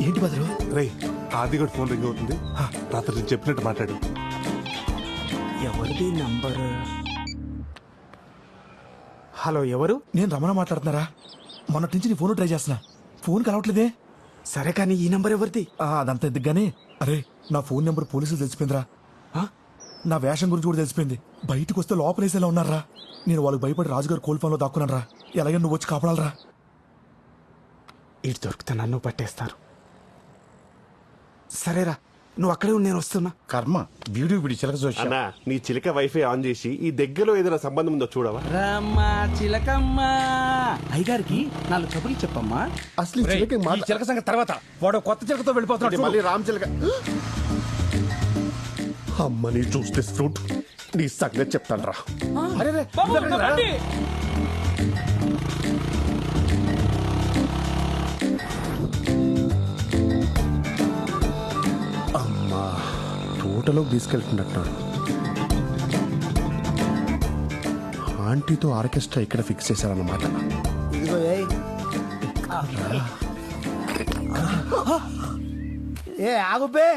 ఏంటి బదులు? రే, ఆదిగడు ఫోన్ రింగ్ అవుతుంది. రాత్రి నేను చెప్పినట్టు మాట్లాడు. ఎవరిది నంబర్? హలో, ఎవరు? నేను రమణ మాట్లాడుతున్నారా? మొన్నటి నుంచి నీ ఫోన్ ట్రై చేస్తున్నా, ఫోన్ కలవట్లేదే. సరే కానీ ఈ నంబర్ ఎవరిది? అదంతా ఎందుకుగానే. అరే, నా ఫోన్ నెంబర్ పోలీసులు తెలిసిపోయిందిరా. నా వేషం గురించి కూడా తెలిసిపోయింది. బయటకు వస్తే లోపలేసేలా ఉన్నారా. నేను వాళ్ళకి భయపడి రాజుగారు కోల్ఫోన్లో దాక్కున్నాను రా. ఎలాగైనా నువ్వు వచ్చి కాపాడాలరా. ఇటు దొరికితే నన్ను పట్టేస్తారు. సరేరా, నువ్వు అక్కడే ఉండి నేను వస్తున్నా. కర్మ, వీడియో వీడి చిలక చూసి. అన్నా, నీ చిలక వైఫై ఆన్ చేసి ఈ దగ్గరలో ఏదైనా సంబంధం ఉందో చూడవా? రమ్మా చిలకమ్మ, అయ్యగారికి 4 కబుర్లు చెప్పమ్మా. అసలు ఈ చిలక సంగతి తర్వాత. వాడు కొత్త చిలకతో వెళ్ళిపోతున్నాడు. మళ్ళీ రామ్ చిలక. అమ్మని చూస్తే ఫ్రూట్ నీ సంగతి చెప్తాను రా. అరే తోటలోకి తీసుకెళ్తున్నట్టున్నాడు. ఆంటీతో ఆర్కెస్ట్రా ఇక్కడ ఫిక్స్ చేశారన్నమాట. ఇదిగో ఏయ్. ఏ ఆగుపే.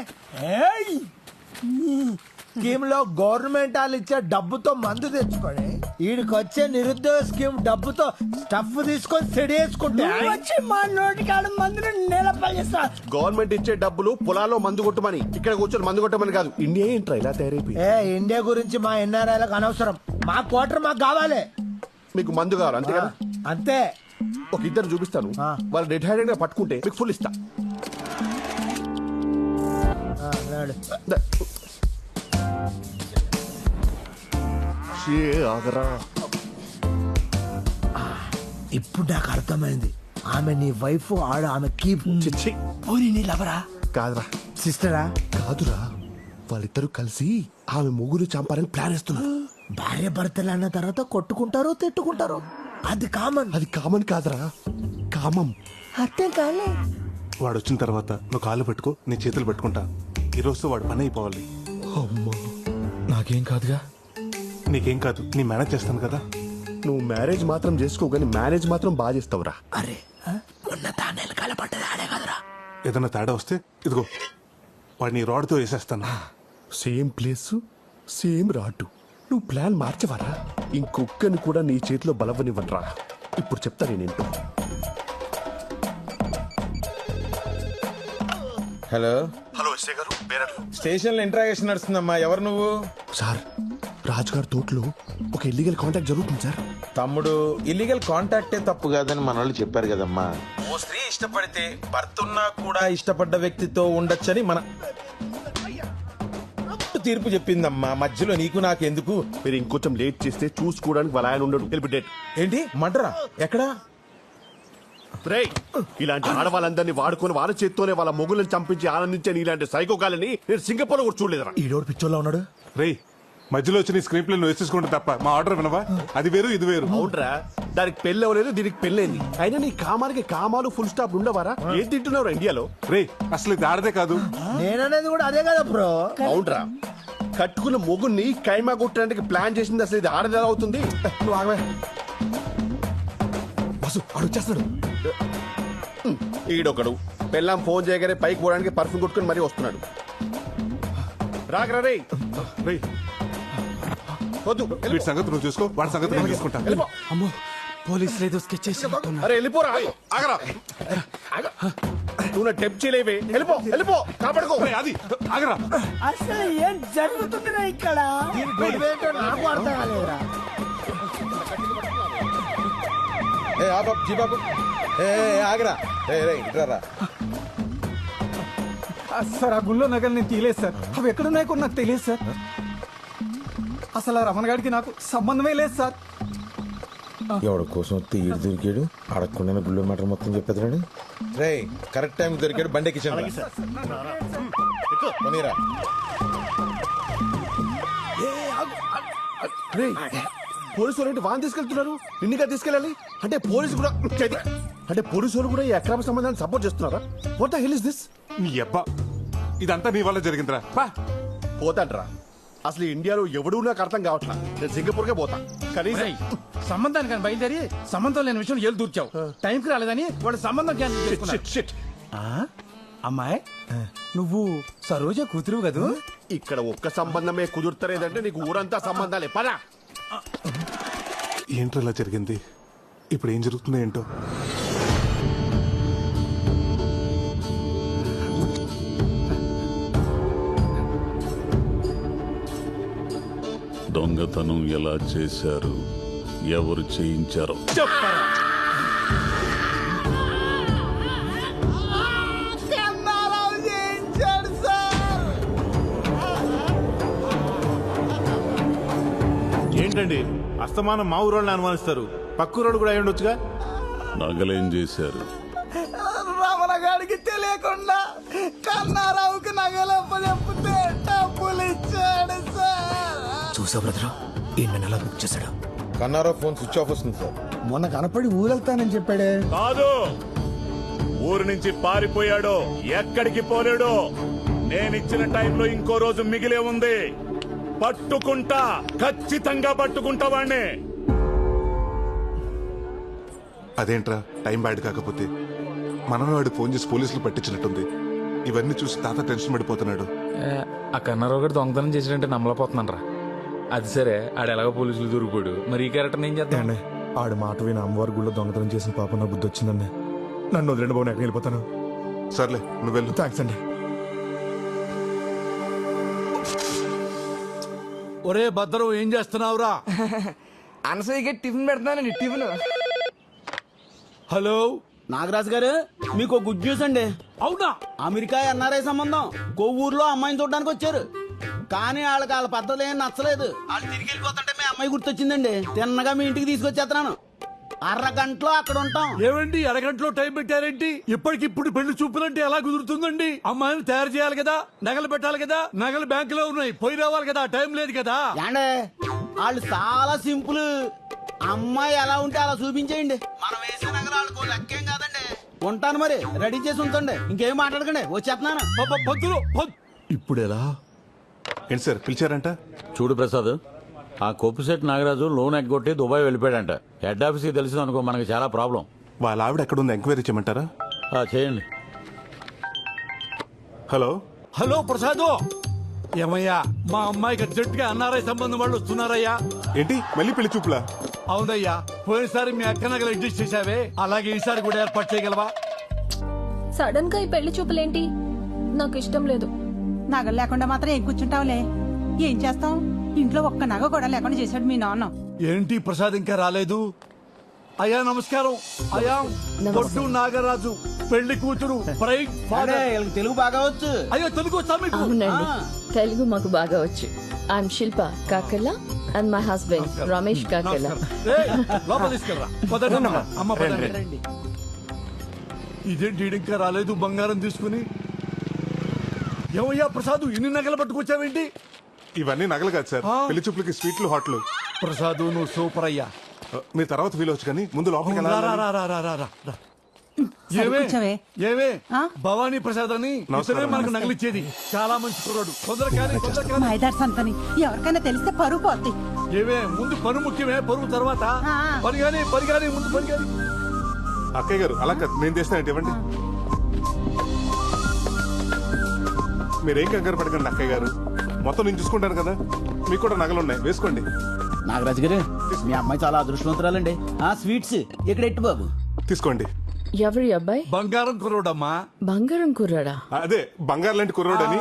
స్కీమ్ లో గవర్నమెంట్ వాళ్ళు ఇచ్చే డబ్బుతో మందు తెచ్చుకొని వీడికి వచ్చే నిరుద్యోగ స్కీమ్ డబ్బుతో స్టఫ్ తీసుకొని సెడేసుకుంటే వచ్చి మా నోటికాడ మందుని నిలపలిస్తా. గవర్నమెంట్ ఇచ్చే డబ్బులు పొలాల్లో మందు కొట్టమని, ఇక్కడ కూర్చొని మందు కొట్టమని కాదు. ఇండియా ఏంట్రా ఇలా తయారైపోయి? ఏ ఇండియా గురించి మా ఎన్ఆర్ఐలకు అనవసరం. మా క్వార్టర్ మాకు కావాలి. మీకు మందు కావాలి అంతే కదా? అంతే. ఒక ఇద్దరు చూపిస్తాను, వాళ్ళు రెడ్ హ్యాండెడ్ గా పట్టుకుంటే మీకు ఫుల్ ఇస్తా. ఇప్పుడు నాకు అర్థమైంది. ఆమె నీ వైఫ్, ఆడ ఆమె కీప్. పోనీ నీ లవరా? కాదురా. సిస్టరా? కాదురా, వాళ్ళిద్దరూ కలిసి ఆమె ముగ్గురు చంపాలని ప్లాన్ వేస్తున్నారు. భార్య భర్తలు అన్న తర్వాత కొట్టుకుంటారు, తిట్టుకుంటారు. అది కామన్. అది కామన్ కాదురా, కామం. అర్థం కాలే. వాడు వచ్చిన తర్వాత నువ్వు కాళ్ళు పెట్టుకో, నీ చేతులు పెట్టుకుంటా. ఈ రోజుతో వాడు పని అయిపోవాలి. అమ్మా నాకేం కాదుగా. నీకేం కాదు, నీ మేనేజ్ చేస్తాను కదా. నువ్వు మ్యారేజ్ మాత్రం చేసుకో, కానీ మేనేజ్ మాత్రం బాగా చేస్తావురా. అరే మొన్న తానేలు కలపడ్డది ఆడే కదరా. ఏదైనా తేడా వస్తే ఇదిగో వాడిని రాడ్తో వేసేస్తాను. సేమ్ ప్లేస్ సేమ్ రాటు. నువ్వు ప్లాన్ మార్చవరా? ఇంకొక్కని కూడా నీ చేతిలో బలవనివ్వనరా. ఇప్పుడు చెప్తా నేనేంటో. హలో హలో ఎస్ఐ గారు, స్టేషన్ లో ఇంట్రాగేషన్ నడుస్తుందమ్మా. ఎవరు నువ్వు? సార్, రాజుగారి తోటలో ఒక ఇల్లీగల్ కాంటాక్ట్ జరుగుతుంది సార్. తమ్ముడు, ఇల్లీగల్ కాంటాక్టే తప్పు కాదని మన వాళ్ళు చెప్పారు కదమ్మా. ఓ స్త్రీ ఇష్టపడితే భర్త ఉన్నా కూడా ఇష్టపడ్డ వ్యక్తితో ఉండొచ్చని మన తీర్పు చెప్పిందమ్మా. మధ్యలో నీకు నాకెందుకు? మీరు ఇంకొంచెం లేట్ చేస్తే చూసుకోవడానికి వాళ్ళ ఆయన ఉండడు. డేట్ ఏంటి మడ్రా? ఎక్కడా? ఇలాంటి ఆడవాళ్ళందరినీ వాడుకొని వాళ్ళ చేత్తోనే వాళ్ళ మొగులను చంపించి ఆనందించని ఇలాంటి సైకోగాలని నేను సింగపూర్ కూడా చూడలేదురా. ఈడోడు పిచ్చోళ్ళ ఉన్నాడు. రేయ్, మధ్యలో వచ్చి నీ స్క్రీన్ ప్లే నువ్వు వేసేసుకుంటే తప్ప మా ఆర్డర్ వినవా? అది వేరు ఇది వేరు. అవునరా, దానికి పెళ్ళి అవ్వలేదు, దీనికి పెళ్ళైంది. అయినా నీ కామానికి కామాలు ఫుల్ స్టాప్ ఉండవారా? ఏం తింటున్నావు ఇండియాలో? రే అసలు ఇది ఆడదే కాదు. నేననేది కూడా అదే కదా బ్రో. అవునరా, కట్టుకున్న మొగుని కైమా కొట్టడానికి ప్లాన్ చేసింది అసలు ఇది ఆడది ఎలా అవుతుంది? నువ్వు ఆగవే. బస్సు అడుగుచేస్తాడు. ఈడొకడు పెళ్ళాం ఫోన్ చేయగానే పైకి పోవడానికి పర్ఫ్యూమ్ కొట్టుకుని మరీ వస్తున్నాడు. రాగరా రే. వద్దు, వీటి సంగతి నువ్వు చూసుకో, వాడి సంగతి నేను చూసుకుంటా. అమ్మో పోలీసులు ఏదో స్కెచ్ చేసి. అరే వెళ్ళిపోరా. ఆగరా, నువ్వు నా టెప్ చేయలేవే. వెళ్ళిపో వెళ్ళిపో, కాపాడుకో. అది ఆగరా. అసలు ఏం జరుగుతుందిరా ఇక్కడ? నాకు అర్థం కాలేదురా. ఆగరా. సార్ ఆ గుళ్ళో నగలు నేను తీయలేదు సార్. అవి ఎక్కడున్నాయో కూడా నాకు తెలియదు సార్. అసలు ఆ రమణ గారికి నాకు సంబంధమే లేదు సార్. ఎవడి కోసం తీయడు దొరికాడు, అడగకుండా గుళ్ళో మ్యాటర్ మొత్తం చెప్పేదాడు. రే కరెక్ట్ టైం దొరికాడు, బండి ఎక్కించండి. పోలీసు వాళ్ళు వాన్ తీసుకెళ్తున్నారు, నిన్నుగా తీసుకెళ్ళాలి అంటే పోలీసు కూడా అంటే పోలీసు వాళ్ళు కూడా ఈ అక్రమ సంబంధాన్ని సపోర్ట్ చేస్తున్నారా? What the hell is this? నీ అబ్బా, ఇదంతా నీ వల్ల జరిగిందిరా. పోతాడ్రా. అసలు ఇండియాలో ఎవడూ నాకు అర్థం కావట్లా. నేను సింగపూర్కే పోతా. కనీసం సంబంధానికి కానీ బయలుదేరి సంబంధం లేని విషయం ఏళ్ళు దూర్చావు. టైంకి రాలేదని వాడు సంబంధం క్యాన్సిల్ చేసుకున్నాడు. అమ్మాయి నువ్వు సరోజ కూతురు కదూ? ఇక్కడ ఒక్క సంబంధమే కుదురుతలేదంటే నీకు ఊరంతా సంబంధాలే. పదా. ఏంటో ఇలా జరిగింది? ఇప్పుడు ఏం జరుగుతుందో ఏంటో. దొంగతనం ఎలా చేశారు, ఎవరు చేయించారో చెప్పరా. ఏంటండి అస్తమానం మా ఊరోళ్ళని అనుమానిస్తారు? పక్కూరోళ్ళు కూడా అయి ఉండొచ్చుగా. నగలేం చేశారు? రమణ గారికి తెలియకుండా కన్నారావుకి నగలప్ప చెప్తే డబ్బులు ఇచ్చాడు సార్. చూసా బ్రదర్, ఈయన నెల బుక్ చేశాడు. కన్నారావు ఫోన్ స్విచ్ ఆఫ్ వస్తుంది సార్. మొన్న కనపడి ఊరెళ్తానని చెప్పాడే. కాదు, ఊరు నుంచి పారిపోయాడు, ఎక్కడికి పోలేడు. నేనిచ్చిన టైంలో ఇంకో రోజు మిగిలే ఉంది. పట్టుకుంటా, ఖచ్చితంగా పట్టుకుంటా వాణ్ణి. అదేంట్రా టైం బ్యాడ్ కాకపోతే మనవాడు ఫోన్ చేసి పోలీసులు పట్టించినట్టుంది. ఇవన్నీ చూసి తాత టెన్షన్ పడిపోతున్నాడు. ఆ కన్నారావు గారు దొంగతనం చేసినట్టే నమ్మలేకపోతున్నాను రా. అది సరే, ఆడు ఎలాగో పోలీసులు దొరికిపోయాడు, మరి ఈ క్యారెక్టర్ ఏం చేద్దాం? ఆడు మాట విని అమ్మవారి గుళ్ళో దొంగతనం చేసిన పాపం నా బుద్ధి వచ్చిందండి. నన్ను వదిలేండి బాబు, ఎక్కడికి వెళ్ళిపోతాను. సర్లే నువ్వు వెళ్ళు. థ్యాంక్స్ అండి. ఒరే భద్రం, ఏం చేస్తున్నావురా? అనసూయకి టిఫిన్ పెడతానండి. టిఫిన్. హలో నాగరాజు గారు, మీకు గుడ్ న్యూస్ అండి. అవునా? అమెరికా ఎన్ఆర్ఐ సంబంధం కొవ్వూరులో అమ్మాయిని చూడడానికి వచ్చారు. కానీ వాళ్ళ పద్ధతి ఏం నచ్చలేదు. వాళ్ళు తిరిగి వెళ్ళిపోతుంటే మీ అమ్మాయి గుర్తొచ్చిందండి. తిన్నగా మీ ఇంటికి తీసుకొచ్చేస్తున్నాను. అరగంటలో అక్కడ ఉంటాం. ఏమండి అరగంటలో టైం పెట్టారేంటి? ఇప్పటికిప్పుడు పెళ్లి చూపులంటే ఎలా కుదురుతుందండి? అమ్మాయిని తయారు చేయాలి కదా, నగలు పెట్టాలి కదా, నగలు బ్యాంకులో ఉన్నాయి, పోయి రావాలి కదా, టైం లేదు కదా. ఏండే వాళ్ళు చాలా సింపుల్. అమ్మాయి ఎలా ఉంటే అలా చూపించేయండి. మనం వేసే నగరాలకు లెక్కేం కాదండి. ఉంటాను మరి, రెడీ చేసి ఉంచండి. ఇంకేం మాట్లాడకండి, వచ్చేస్తున్నాను. ఇప్పుడు ఎలా? ఏంటి సార్ పిలిచారంట? చూడు ప్రసాద్, ఆ కొప్పుశెట్టి నాగరాజు లోన్ ఎగ్గొట్టి దుబాయ్ వెళ్ళిపోయాడంట. హెడ్ ఆఫీస్కి తెలిసింది అనుకో, మనకి చాలా ప్రాబ్లం. వాళ్ళ ఆవిడ ఎక్కడుంది ఎంక్వైరీ చేయమంటారా? చేయండి. హలో హలో ప్రసాద్, ఏమయ్యా మా అమ్మాయికి అర్జెంట్ గా ఎన్ఆర్ఐ సంబంధం వాళ్ళు వస్తున్నారయ్యా. ఏంటి మళ్ళీ పెళ్లి చూపులా? అవునయ్యా, పోయినసారి మీ అక్క నగలు అడ్జస్ట్ చేసావే, అలాగే ఈసారి కూడా ఏర్పాటు చేయగలవా? సడన్ గా ఈ పెళ్లి చూపులేంటి? నాకు ఇష్టం లేదు. నగలు లేకుండా మాత్రం ఏం కూర్చుంటావులే. ఏం చేస్తాం? ఇంట్లో ఒక్క నగ కూడా లేకుండా చేశాడు మీ నాన్న. ఏంటి ప్రసాద్ ఇంకా రాలేదు? అయ్యా నమస్కారం. అయ్యా పొట్టు నాగరాజు, పెళ్లి కూతురు, ప్రైడ్ ఫాదర్. తెలుగు బాగా వచ్చు. అయ్యో తెలుగు వచ్చా మీకు? అవునండి, తెలుగు మాకు బాగా వచ్చు. I'm Shilpa Kakala and my husband Ramesh Kakala. లోపల తీసుకెళ్ళరా. పదండి అమ్మ, పదండి. ఇదేంటి ఇంకా రాలేదు బంగారం తీసుకుని? ఏమయ్యా ప్రసాద్, ఇన్ని నగలు పట్టుకొచ్చావేంటి? ఇవన్నీ నగలు కాదు సార్, పెళ్లి చూపులకి స్వీట్లు హాట్లు. ప్రసాద్ నువ్వు సూపర్ అయ్యా. మీరు తర్వాత ఫీల్ అవచ్చు కానీ ముందు లోపలికి ఏమే భవానీ ప్రసాద్ అని ఇతనే మనకు నగలిచ్చేది. చాలా మంచి కుర్రాడు. తొందరగా మైదార్ సంతని ఎవరికైనా తెలిస్తే పరువు పోద్ది. ఏమే ముందు పని ముఖ్యమే, పరువు తర్వాత. పరిగాని ముందు పరిగాని. అక్కయ్య గారు అలా కాదు, నేను తెస్తానంటే ఇవ్వండి. మీరేం కంగారు పడకండి అక్కయ్య గారు, మొత్తం నేను చూసుకుంటాను కదా. మీకు కూడా నగలు ఉన్నాయి, వేసుకోండి. నాగరాజు గారు, మీ అమ్మాయి చాలా అదృష్టవంతురాలండి. స్వీట్స్ ఇక్కడ ఎట్టు బాబు, తీసుకోండి. ఎవరి అబ్బాయి? బంగారం కుర్రోడమ్మా. బంగారం కుర్రాడా? అదే బంగారు లాంటి కుర్రోడని.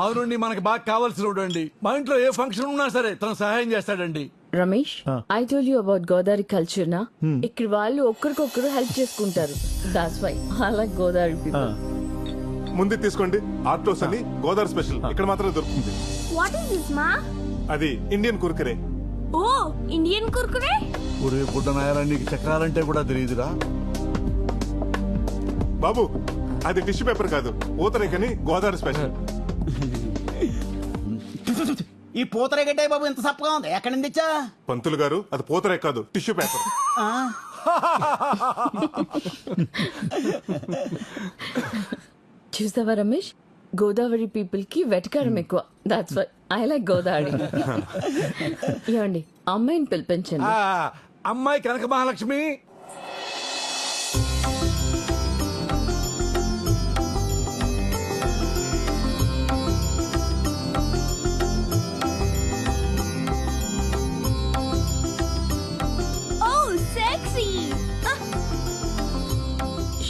అవునండి, మనకి బాగా కావాల్సిన అండి. మా ఇంట్లో ఏ ఫంక్షన్ ఉన్నా సరే తను సహాయం చేస్తాడండి. Ramesh, I told you about Godavari culture నా. ఇక్కడ వాళ్ళు ఒక్కరికొక్కరు హెల్ప్ చేసుకుంటారు. That's why I like Godavari people. ముందు తీసుకోండి. ఆర్టోస్ అని గోదావరి స్పెషల్ ఇక్కడ మాత్రమే దొరుకుతుంది. వాట్ ఇస్ దిస్ మా? అది ఇండియన్ కుర్కురే. ఓ, ఇండియన్ కుర్కురే. ఒరే బుడ్డ నాయరా, నీకు చక్రాలంటే కూడా తెలియదురా బాబు. అది టిష్యూ పేపర్ కాదు, పూతరేకని గోదావరి స్పెషల్. ఈ పూతరేగట్టే బాబు ఇంత సప్పగా ఉంది, ఎక్కడి నుంచి తెచ్చా? పంతులు గారు, అది పూతరేక కాదు, టిష్యూ పేపర్. చూసావా రమేష్, గోదావరి పీపుల్ కి వెటకారం ఎక్కువ. That's why I like Godavari. ఏమండి, అమ్మాయిని పిలిపించండి. అమ్మాయి కనక Mahalakshmi.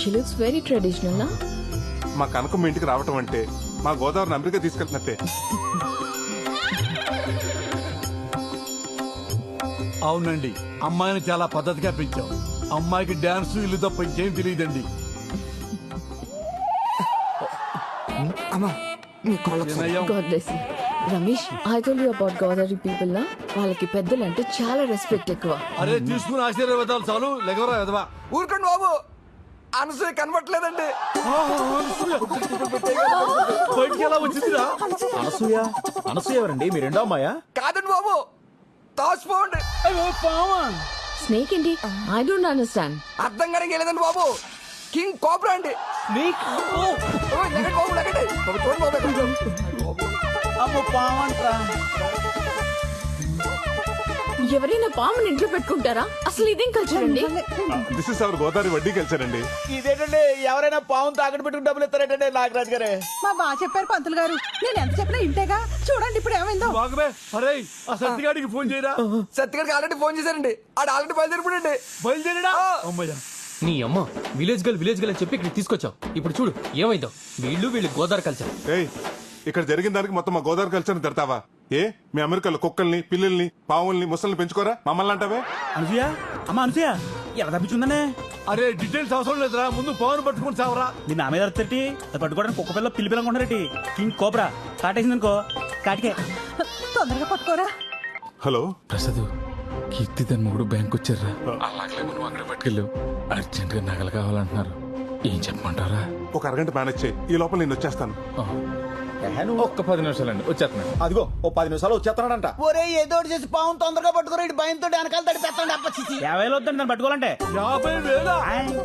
She looks very traditional, na? మా కనకమ్మ ఇంటికి రావటం అంటే మా గోదావరిని అమెరికా తీసుకెళ్తున్నట్టే. అవునండి, అమ్మాయిని చాలా పద్ధతిగా పెంచాం. అమ్మాయికి డాన్స్ ఇల్లు తప్ప ఇంకేం తెలియదండి. God bless you. Ramesh, I told you about Godavari people నా. వాళ్ళకి పెద్దలు అంటే చాలా రెస్పెక్ట్ ఎక్కువ. అరే తీసుకుని ఆశీర్వాదాలు చాలు, లేకరా ఎదవా. ఊరుకోండి బాబు, అనసూయ కనబట్లేదండి. బయటికి ఎలా వచ్చిందిరా? అనసూయ ఎవరండి? మీ రెండో అమ్మాయా? కాదండి బాబు, తాసిపోండి. స్నేక్ ఏంటి? I don't understand. అర్థం కానీ లేదండి బాబు. కింగ్ కోబ్రా అండి. అమ్మో పావంట్రా. ఎవరైనా పాముని ఇంట్లో పెట్టుకుంటారా? అసలు ఇదేం కల్చర్ అండి? దిస్ ఇస్ అవర్ గోదావరి వడ్డీ కల్చర్ అండి. ఇదేంటండి ఎవరైనా పావును తాకట్టు పెట్టుకుని డబ్బులు ఇస్తారేటండి నాగరాజు గారే. మా బాగా చెప్పారు పంతులు గారు. నేను ఎంత చెప్పినా ఇంటేగా. చూడండి ఇప్పుడు ఏమైందో. బాగమే అరే ఆ సత్తిగాడికి ఫోన్ చేయరా. సత్తిగాడికి ఆల్రెడీ ఫోన్ చేశారండి. ఆడు ఆల్రెడీ బయలుదేరిపోయండి. బయలుదేరడా? అమ్మయ్యా. నీ అమ్మ విలేజ్ గర్ల్ అని చెప్పి ఇక్కడ తీసుకొచ్చావు. ఇప్పుడు చూడు ఏమైందో. వీళ్ళు గోదావరి కల్చర్. ఏయ్ ఇక్కడ జరిగిన దానికి మొత్తం మా గోదావరి కల్చర్ తిడతావా? ఏ మీ అమెరికాలో కుక్కల్ని పిల్లల్ని పావుల్ని ముసల్ని పెంచుకోరా? మమ్మల్ని అంటావే? అనసూయ అమ్మ అనసూయ ఎలా తప్పించుందనే? అరే డీటెయిల్స్ అవసరం లేదురా, ముందు పవన్ పట్టుకుని చావరా. నీ నా మీద అర్థటి అది పట్టుకోవడానికి కుక్క పిల్ల పిల్లి పిల్లనుకుంటారటి. King cobra కాటేసిందనుకో కాటికే. తొందరగా పట్టుకోరా. హలో ప్రసాద్, కీర్తి తన మూడు బ్యాంక్ వచ్చారా? అలాగే నువ్వు అక్కడ పట్టుకెళ్ళు. అర్జెంట్ గా నగలు కావాలంటున్నారు. ఏం చెప్పమంటారా? ఒక అరగంట మేనేజ్ చేయి, ఈ లోపల నేను వచ్చేస్తాను. ఒక్క 10 నిమిషాలండి వచ్చేస్తున్నాను. అదిగో ఓ 10 నిమిషాలు వచ్చేస్తున్నాడంట. ఒరే ఏదో ఒకటి చేసి పావును తొందరగా పట్టుకోరా. ఇటు భయంతో వెనకాల తడి పెట్టండి. అప్పచ్చి 50,000 వద్దండి దాన్ని పట్టుకోవాలంటే. 50,000?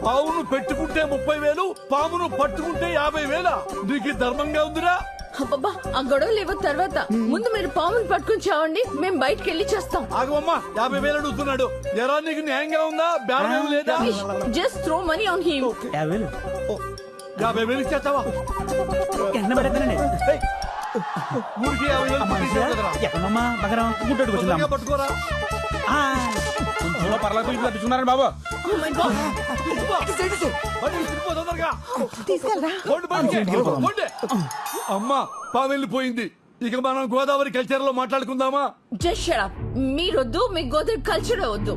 పావును పెట్టుకుంటే 30,000, పామును పట్టుకుంటే 50,000. నీకు ధర్మంగా ఉందిరా? అబ్బబ్బా ఆ గొడవలు ఇవ్వ తర్వాత ముందు మీరు పాముని పట్టుకుని చావండి. మేము బయటకు వెళ్ళి చేస్తాం. ఆగమ్మా 50,000 అడుగుతున్నాడు. ఎరా నీకు న్యాయంగా ఉందా? బేరం లేదా? Just throw money on him. 50,000 ఇచ్చేస్తావా? ఎన్న పెడతానండి. ఊరికి 50,000 ఎక్కడమ్మా బగరం గుడ్డోడికి వచ్చిందా? పట్టుకోరా. పర్లేదు ఇట్లా తీసుకున్నారండి బాబు. అమ్మా పాము వెళ్ళిపోయింది. ఇక మనం గోదావరి కల్చర్ లో మాట్లాడుకుందామా? Just shut up. మీరొద్దు, మీ గోదావరి కల్చర్ వద్దు.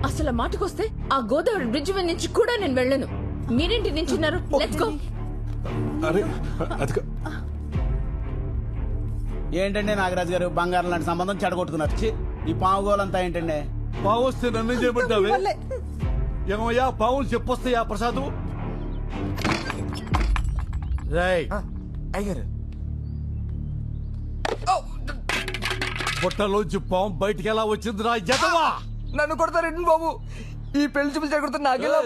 అసలు మాటకొస్తే ఆ గోదావరి బ్రిడ్జ్ మీద నుంచి కూడా నేను వెళ్ళను. మీరేంటి నించున్నారు? Let's go. అరే అది ఏంటండి నాగరాజు గారు బంగారం లాంటి సంబంధం చెడగొట్టుకున్నారు. ఛీ, ఈ పావు గోలంతా ఏంటండి? పావు వస్తే నన్ను చేయబడ్డావే. ఏమయ్యా పావులు చెప్పొస్తాయా ప్రసాద్? అయ్యారు బుట్టలోంచి పాము బయటికి ఎలా వచ్చిందిరా ఎదవా? నన్ను కొడతారండి బాబు. ఈ పెళ్లి చూపించి కొడుతున్న నాకెలా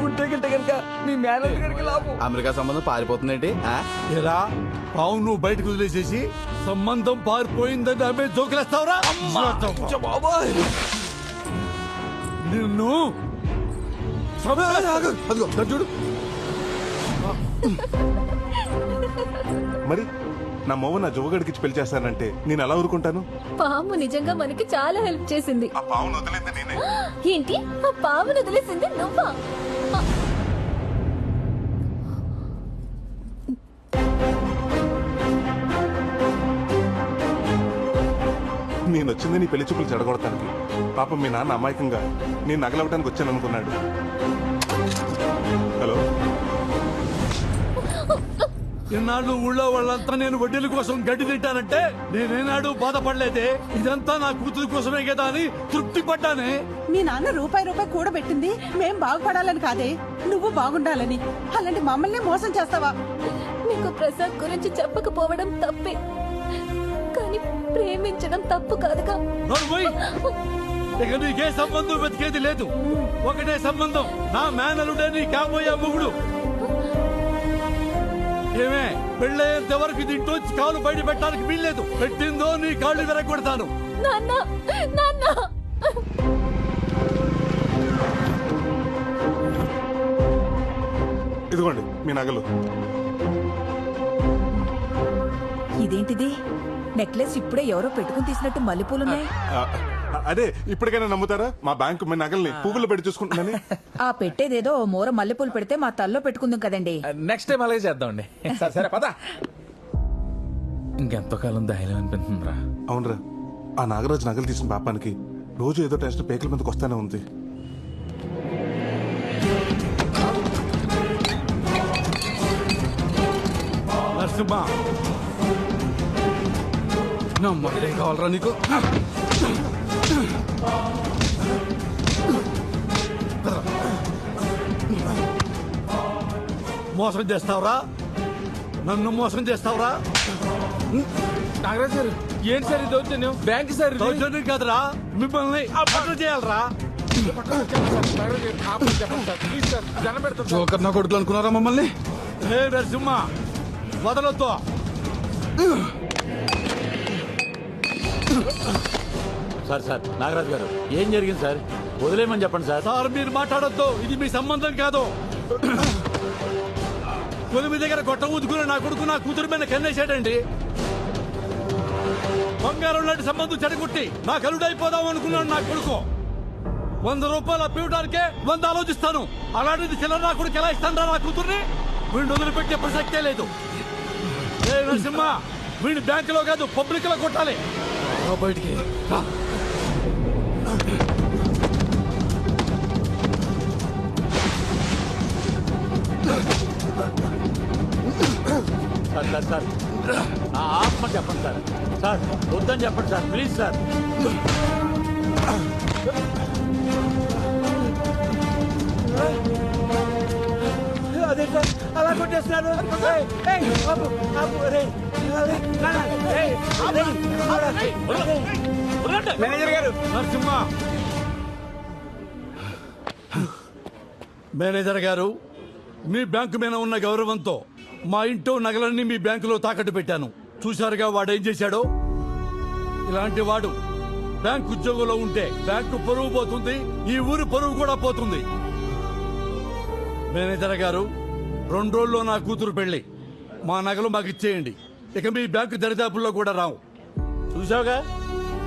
ఉంటే గింటే కనుక మీ మేనేజర్ గారికి లాభం. అమెరికా సంబంధం పారిపోతుందేంటి? ఏరా పావు నువ్వు బయటకు వదిలేసేసి సంబంధం పారిపోయిందని ఆమె జోకులేస్తావురా? బాబాయ్ నిన్ను చూడు. మరి నా మొవ్వ నా జోగడికి ఇచ్చి పెళ్లి చేస్తానంటే నేను ఎలా ఊరుకుంటాను? పాము నిజంగా మనకి చాలా హెల్ప్ చేసింది. ఆ పావును వదిలేంది నేనే. ఏంటి ఆ పామును వదిలేసింది నువ్వా? నేను వచ్చింది నీ పెళ్లి చూపులు చెడగొడటానికి. పాపం మీ నాన్న అమాయకంగా నేను నగలవటానికి వచ్చాను అనుకున్నాడు. హలో ఇన్నాళ్ళు ఊళ్ళో వాళ్ళంతా నేను వడ్డీల కోసం గడ్డి తింటానంటే నేనేనాడు బాధపడలేదే. ఇదంతా నా కూతురు కోసమే కదా అని తృప్తి పడ్డానే. మీ నాన్న రూపాయి కూడబెట్టింది మేం బాగుపడాలని కాదే, నువ్వు బాగుండాలని. అలాంటి మమ్మల్ని మోసం చేస్తావా? నీకు ప్రసాద్ గురించి చెప్పకపోవడం తప్పే, కానీ ప్రేమించడం తప్పు కాదుగా. ఇక నీకే సంబంధం వెతికేది లేదు. ఒకటే సంబంధం, నా మేనలుడే నీ కాబోయే మొగుడు. ఏమే పెళ్ళయ్యేంత వరకు దీంట్లోంచి కాలు బయట పెట్టడానికి వీల్లేదు. పెట్టిందో నీ కాళ్ళు విరగొడతాను. ఇదిగోండి మీ నగలు. ఇదేంటిది? నెక్లెస్ ఇప్పుడే ఎవరో పెట్టుకుని తీసినట్టు మల్లెపూలున్నాయి. అదే ఇప్పటికైనా నమ్ముతారా? మా బ్యాంకు మీ నగల్ని పువ్వులు పెట్టి చూసుకుంటున్నాను. ఆ పెట్టేదేదో మోర మల్లెపూలు పెడితే మా తల్లో పెట్టుకుందాం కదండి. నెక్స్ట్ టైం అలాగే చేద్దామండి. సరే పద. ఇంకెంతో కాలం ధైర్యం అనిపిస్తుందిరా. అవునరా, ఆ నాగరాజు నగలు తీసిన పాపానికి రోజు ఏదో టెన్షన్ పేకల మీదకి వస్తానే ఉంది. నరసింహ నమ్మకం కావాలరా నీకు? మోసం చేస్తావురా? నన్ను మోసం చేస్తావురా? నాగరాజు గారు ఏంటి సార్ ఈ దౌర్జన్యం? బ్యాంక్ సార్ దౌర్జన్యం కాదురా, మిమ్మల్ని అప్పట్లో చేయాలరా. జోకర్ నా కొడుకులు అనుకున్నారా మమ్మల్ని? ఏ నరసింహ వదలొద్దు. సార్ సార్ నాగరాజు గారు ఏం జరిగింది సార్? వదిలేయమని చెప్పండి సార్. సార్ మీరు మాట్లాడొద్దు, ఇది మీ సంబంధం కాదు. కొలిమి దగ్గర గొట్ట ఊదుకుని నా కొడుకు నా కూతురు మీద కన్నేశాడండి. బంగారం లాంటి సంబంధం చెడగొట్టి నా కలుడైపోదాం అనుకున్నాడు నా కొడుకు. 100 రూపాయలు అప్పివ్వడానికే 100 ఆలోచిస్తాను. అలాంటిది చిల్లర నా కొడుకు ఎలా ఇస్తాను నా కూతుర్ని? వీడిని వదిలిపెట్టే ప్రసక్తే లేదు. ఏ నరసింహ, వీడిని బ్యాంకులో కాదు పబ్లిక్ లో కొట్టాలి. బయటికి సార్ సార్ సార్ ఆత్మ చెప్పండి సార్. సార్ వద్దని చెప్పండి సార్, ప్లీజ్ సార్. అదే సార్ అలా కొట్టేస్తున్నారు. మేనేజర్ గారు. నరసింహ, మేనేజర్ గారు, మీ బ్యాంకు మీద ఉన్న గౌరవంతో మా ఇంట్లో నగలన్నీ మీ బ్యాంకులో తాకట్టు పెట్టాను. చూశారుగా వాడు ఏం చేశాడో. ఇలాంటి వాడు బ్యాంకు ఉద్యోగంలో ఉంటే బ్యాంకు పరువు పోతుంది, ఈ ఊరు పరువు కూడా పోతుంది. మేనేజర్ గారు, 2 రోజుల్లో నా కూతురు పెళ్లి. మా నగలు మాకు ఇచ్చేయండి. ఇక మీ బ్యాంకు దరిదాపుల్లో కూడా రావు. చూసావుగా,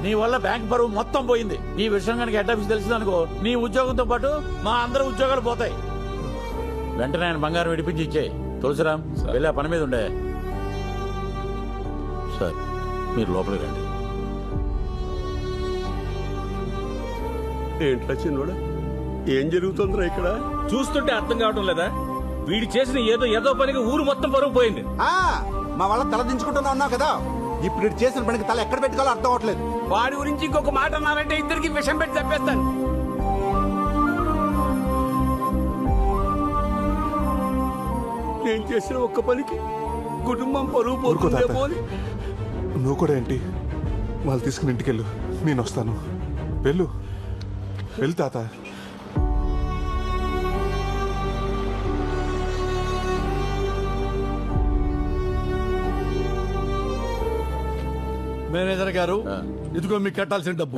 నీ వల్ల బ్యాంక్ పరువు మొత్తం పోయింది. ఈ విషయం కనుక హెడ్ ఆఫీస్ తెలిసిందనుకో, నీ ఉద్యోగంతో పాటు మా అందరి ఉద్యోగాలు పోతాయి. వెంటనే ఆయన బంగారం విడిపించి ఇచ్చేయి. తులసిరామ్, వెళ్ళి ఆ పని మీద ఉండే. సార్ మీరు లోపలికి రండి. ఏంట్రా చిన్నోడా, ఏం జరుగుతుందిరా ఇక్కడ? చూస్తుంటే అర్థం కావడం లేదా? వీడు చేసిన ఏదో పనికి ఊరు మొత్తం పరుగు పోయింది. మా వాళ్ళ తల దించుకుంటున్నా ఉన్నావు కదా, ఇప్పుడు ఇటు చేసిన పనికి తల ఎక్కడ పెట్టుకోవాలో అర్థం అవట్లేదు. వాడి గురించి ఇంకొక మాట అన్నారంటే ఇద్దరికి విషం పెట్టి చంపేస్తాను. నేను చేసిన ఒక్క పనికి కుటుంబం పరువు పోతుందేమో అని. నువ్వు కూడా ఏంటి? వాళ్ళు తీసుకుని ఇంటికెళ్ళు, నేను వస్తాను. వెళ్ళు వెళ్ళు తాత. మేనేజర్ గారు, ఇదిగో మీకు కట్టాల్సిన డబ్బు.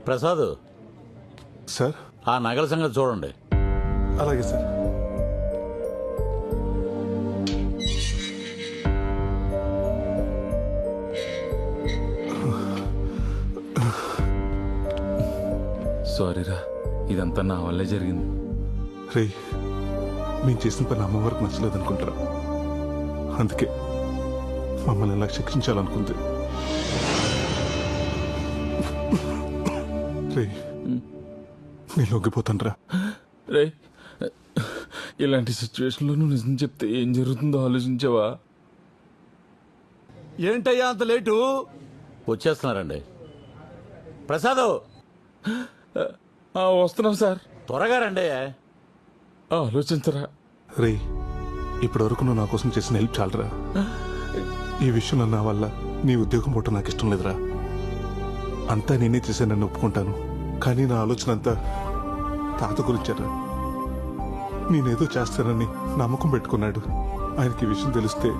ప్రసాద్ సార్, ఆ నగల సంగతి చూడండి. అలాగే సార్. సారీరా, ఇదంతా నా వల్లే జరిగింది. రే, మేము చేసిన పని అమ్మవారికి నచ్చలేదు అనుకుంటారా? అందుకే మమ్మల్ని ఎలా శిక్షించాలనుకుంది. రే, నేను లొంగిపోతాను రా. రే, ఇలాంటి సిచ్యువేషన్లో నువ్వు నిజం చెప్తే ఏం జరుగుతుందో ఆలోచించావా? ఏంటయ్యా అంత లేటు? వచ్చేస్తున్నారండి. ప్రసాద్, వస్తున్నాం సార్. త్వరగా రండి. ఆలోచించరా. రే, ఇప్పటి వరకు నువ్వు నా కోసం చేసిన హెల్ప్ చాలరా. ఈ విషయంలో నా వల్ల నీ ఉద్యోగం పోవటం నాకు ఇష్టం లేదురా. అంతా నేనే చేశానని ఒప్పుకుంటాను, కానీ నా ఆలోచన అంతా తాత గురించారా. నేనేదో చేస్తానని నమ్మకం పెట్టుకున్నాడు. ఆయనకి ఈ విషయం తెలిస్తే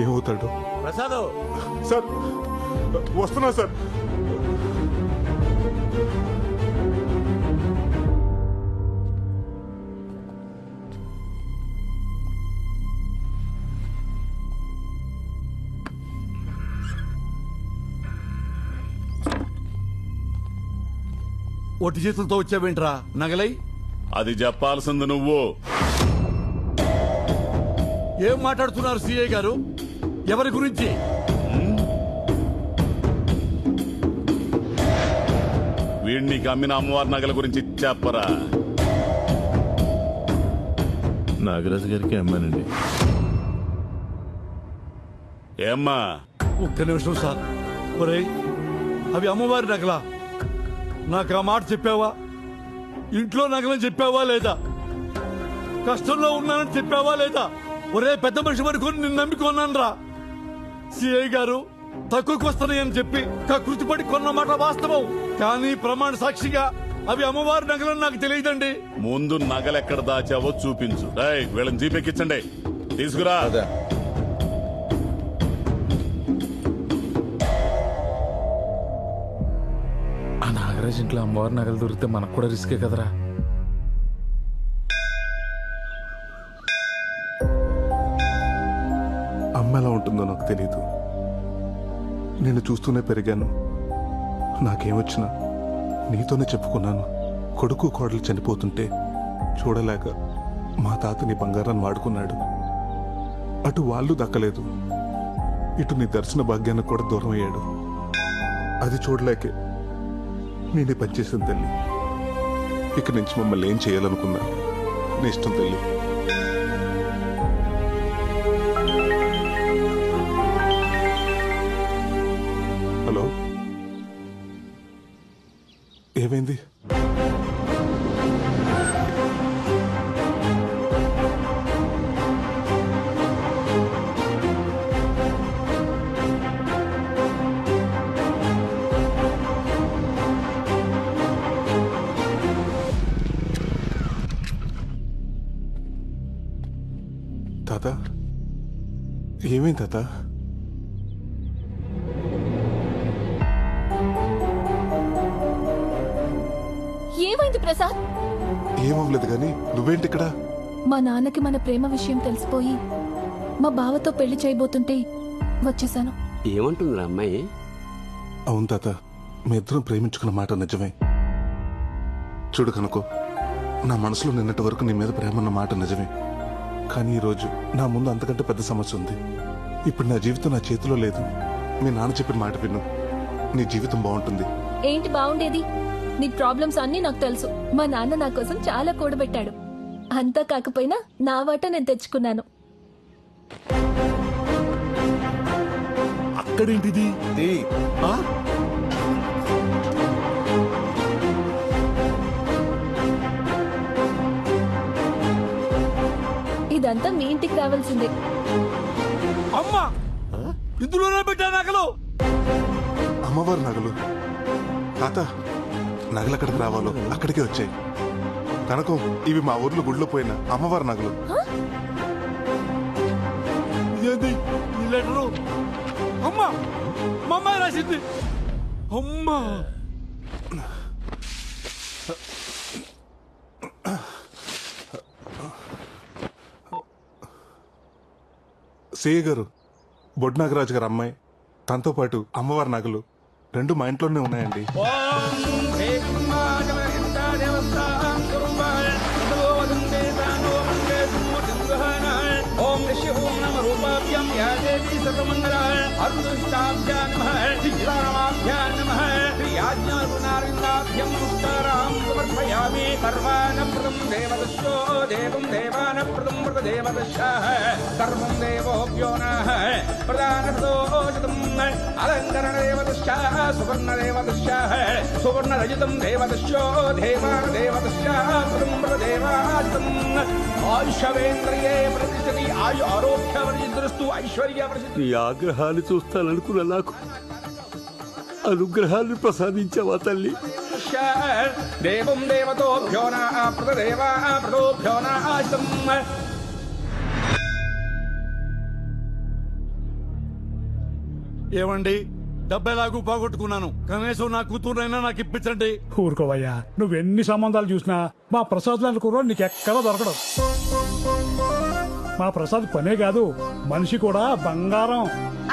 ఏమవుతాడు? ప్రసాద్ సార్, వస్తున్నా సార్. ఒట్టి చేతులతో వచ్చావేంట్రా నగలై? అది చెప్పాల్సింది నువ్వు. ఏం మాట్లాడుతున్నారు సిఐ గారు? ఎవరి గురించి? వీడిని అమ్మిన అమ్మవారి నగల గురించి చెప్పరా. నాగరాజు గారికి అమ్మానండి. ఏమ్మా? ఒక్క నిమిషం సార్. ఒరేయ్, అవి అమ్మవారి నగలా? నాకు ఆ మాట చెప్పావా? ఇంట్లో నగలని చెప్పావా లేదా? కష్టంలో ఉన్నానని చెప్పావా లేదా? ఒరే పెద్ద మనిషి వరకు నిన్ను నమ్ముకున్నాను రా. సిఐ గారు, తక్కువకి వస్తున్నాయని చెప్పి కృతిపడి కొన్నమాట వాస్తవం. కానీ ప్రమాణ సాక్షిగా అవి అమ్మవారి నగలని నాకు తెలియదండి. ముందు నగలెక్కడ దాచావో చూపించు. రేయ్, వీళ్ళని జీపెక్కించండి. తీసుకురా. ఆ నాగరాజ్ ఇంట్లో అమ్మవారి నగలు దొరికితే మనకు కూడా రిస్కే కదరా. అమ్మ ఎలా ఉంటుందో నాకు తెలియదు. నేను చూస్తూనే పెరిగాను. నాకేమొచ్చినా నీతోనే చెప్పుకున్నాను. కొడుకు కోడలు చనిపోతుంటే చూడలేక మా తాత నీ బంగారాన్ని వాడుకున్నాడు. అటు వాళ్ళు దక్కలేదు, ఇటు నీ దర్శన భాగ్యానికి కూడా దూరం అయ్యాడు. అది చూడలేకే నేనే పనిచేసిన తల్లి. ఇక నుంచి మమ్మల్ని ఏం చేయాలనుకున్నా నీ ఇష్టం తల్లి. హలో, ఏమైంది? తాత, ఏమైంది తాత? ఏమైంది ప్రసాద్? ఏమవ్వలేదు కానీ నువ్వేంటి ఇక్కడ? మా నాన్నకి మన ప్రేమ విషయం తెలిసిపోయి మా బావతో పెళ్లి చేయబోతుంటే వచ్చేసాను. ఏమంటుందిరా అమ్మాయి? అవును తాత, మీ ఇద్దరం ప్రేమించుకున్న మాట నిజమే. చూడు కనుకో, నా మనసులో నిన్నటి వరకు నీ మీద ప్రేమ ఉన్న మాట నిజమే. కానీ ఈరోజు నా ముందు అంతకంటే పెద్ద సమస్య ఉంది. ఇప్పుడు నా జీవితం నా చేతిలో లేదు. మీ నాన్న చెప్పిన మాట విను, నీ జీవితం బాగుంటుంది. ఏంటి బాగుండేది? నీ ప్రాబ్లమ్స్ అన్నీ నాకు తెలుసు. మా నాన్న నా కోసం చాలా కూడబెట్టాడు. అంతా కాకపోయినా నా వాట నేను తెచ్చుకున్నాను. అక్కడేంటిది? ఇదంతా మీ ఇంటికి రావాల్సిందే. అమ్మా, ఇందులోనే పెట్టా నగలు. అమ్మవారి నగలు? తాత, నగలు ఎక్కడికి రావాలో అక్కడికే వచ్చాయి. కనకం, ఇవి మా ఊర్లో గుడిలో పోయిన అమ్మవారి నగలు. ఇదేంటి ఈ లెటరు? అమ్మా, మా అమ్మాయి రాసింది. అమ్మా, సేయ గారు, బొడ్ నాగరాజు గారు అమ్మాయి, తనతో పాటు అమ్మవారి నగలు రెండు మా ఇంట్లోనే ఉన్నాయండి. ఓం ఓం నమ రూపాభ్యాం యా దేవీ సర్వమంగళా అరుదుష్టాభ్యాం నమః సీతారామాభ్యాం నమః ప్రియాజ్ఞారుణారిందాభ్యం నమస్కారాం సమర్పయామి. సర్వానప్రదం దేవదస్యో దేవం దేవానప్రదం మృత దేవదస్యాః సర్వం దేవోభ్యో నః ప్రధానప్రదోషితం అలంకరణ దేవదస్యాః సువర్ణ దేవదస్యాః సువర్ణరజితం దేవదస్యో దేవాన దేవదస్యాః ప్రదం మృత దేవాజితం ఆయుషవేంద్రియే ప్రతిష్టతి ఆయు ఆరోగ్యవర్జిద్రస్తు ఐశ్వర్య ప్రసిద్ధి. ఈ ఆగ్రహాన్ని చూస్తాననుకున్న నాకు అనుగ్రహాన్ని ప్రసాదించావా తల్లి? దేవం దేవతోభ్యో ప్రదేవా ప్రదోభ్యో నాశం. ఏమండి, డబ్బెలాగూ పోగొట్టుకున్నాను, కనీసం నా కూతురునైనా నాకు ఇప్పించండి. ఊరుకోవయ్యా, నువ్వెన్ని సంబంధాలు చూసినా మా ప్రసాద్ లాంటి కుర్రోడు నీకు ఎక్కడా దొరకడం. మా ప్రసాద్ పనే కాదు, మనిషి కూడా బంగారం.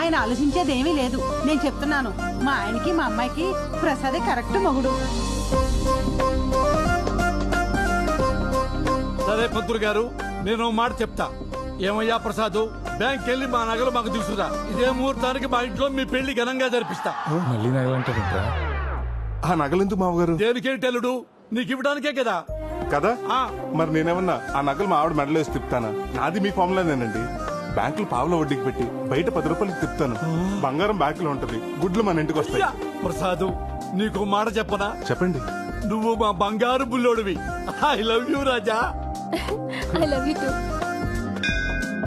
ఆయన ఆలోచించేదేమీ లేదు. నేను చెప్తున్నాను, మా ఆయనకి మా అమ్మాయికి ప్రసాదే కరెక్ట్ మొగుడు. సరే పంతులు గారు, నేను మాట చెప్తా. ఏమయ్యా ప్రసాద్, బ్యాంక్ వెళ్ళి మా నగలు మాకు తీసుకురా. ఇదే ముహూర్తానికి మా ఇంట్లో మీ పెళ్లి ఘనంగా జరిపిస్తా. మళ్ళీ నగలంటారా? ఆ నగలెందుకు మామగారు? దేనికేంటి అల్లుడు, నీకు ఇవ్వడానికే కదా. కదా, మరి నేనేమన్నా ఆ నగలు మా ఆవిడ మెడలో వేసి తిప్పుతానా? నాది మీ ఫామ్లోనేనండి. బ్యాంకులు పావుల వడ్డీకి పెట్టి బయట 10 రూపాయలకి తిప్పుతాను. బంగారం బ్యాంకులో ఉంటది, గుడ్లు మన ఇంటికి వస్తాయి. ప్రసాద్, నీకు మాట చెప్పనా? చెప్పండి. నువ్వు మా బంగారు బుల్లోడివి. I love you Raja. I love you two.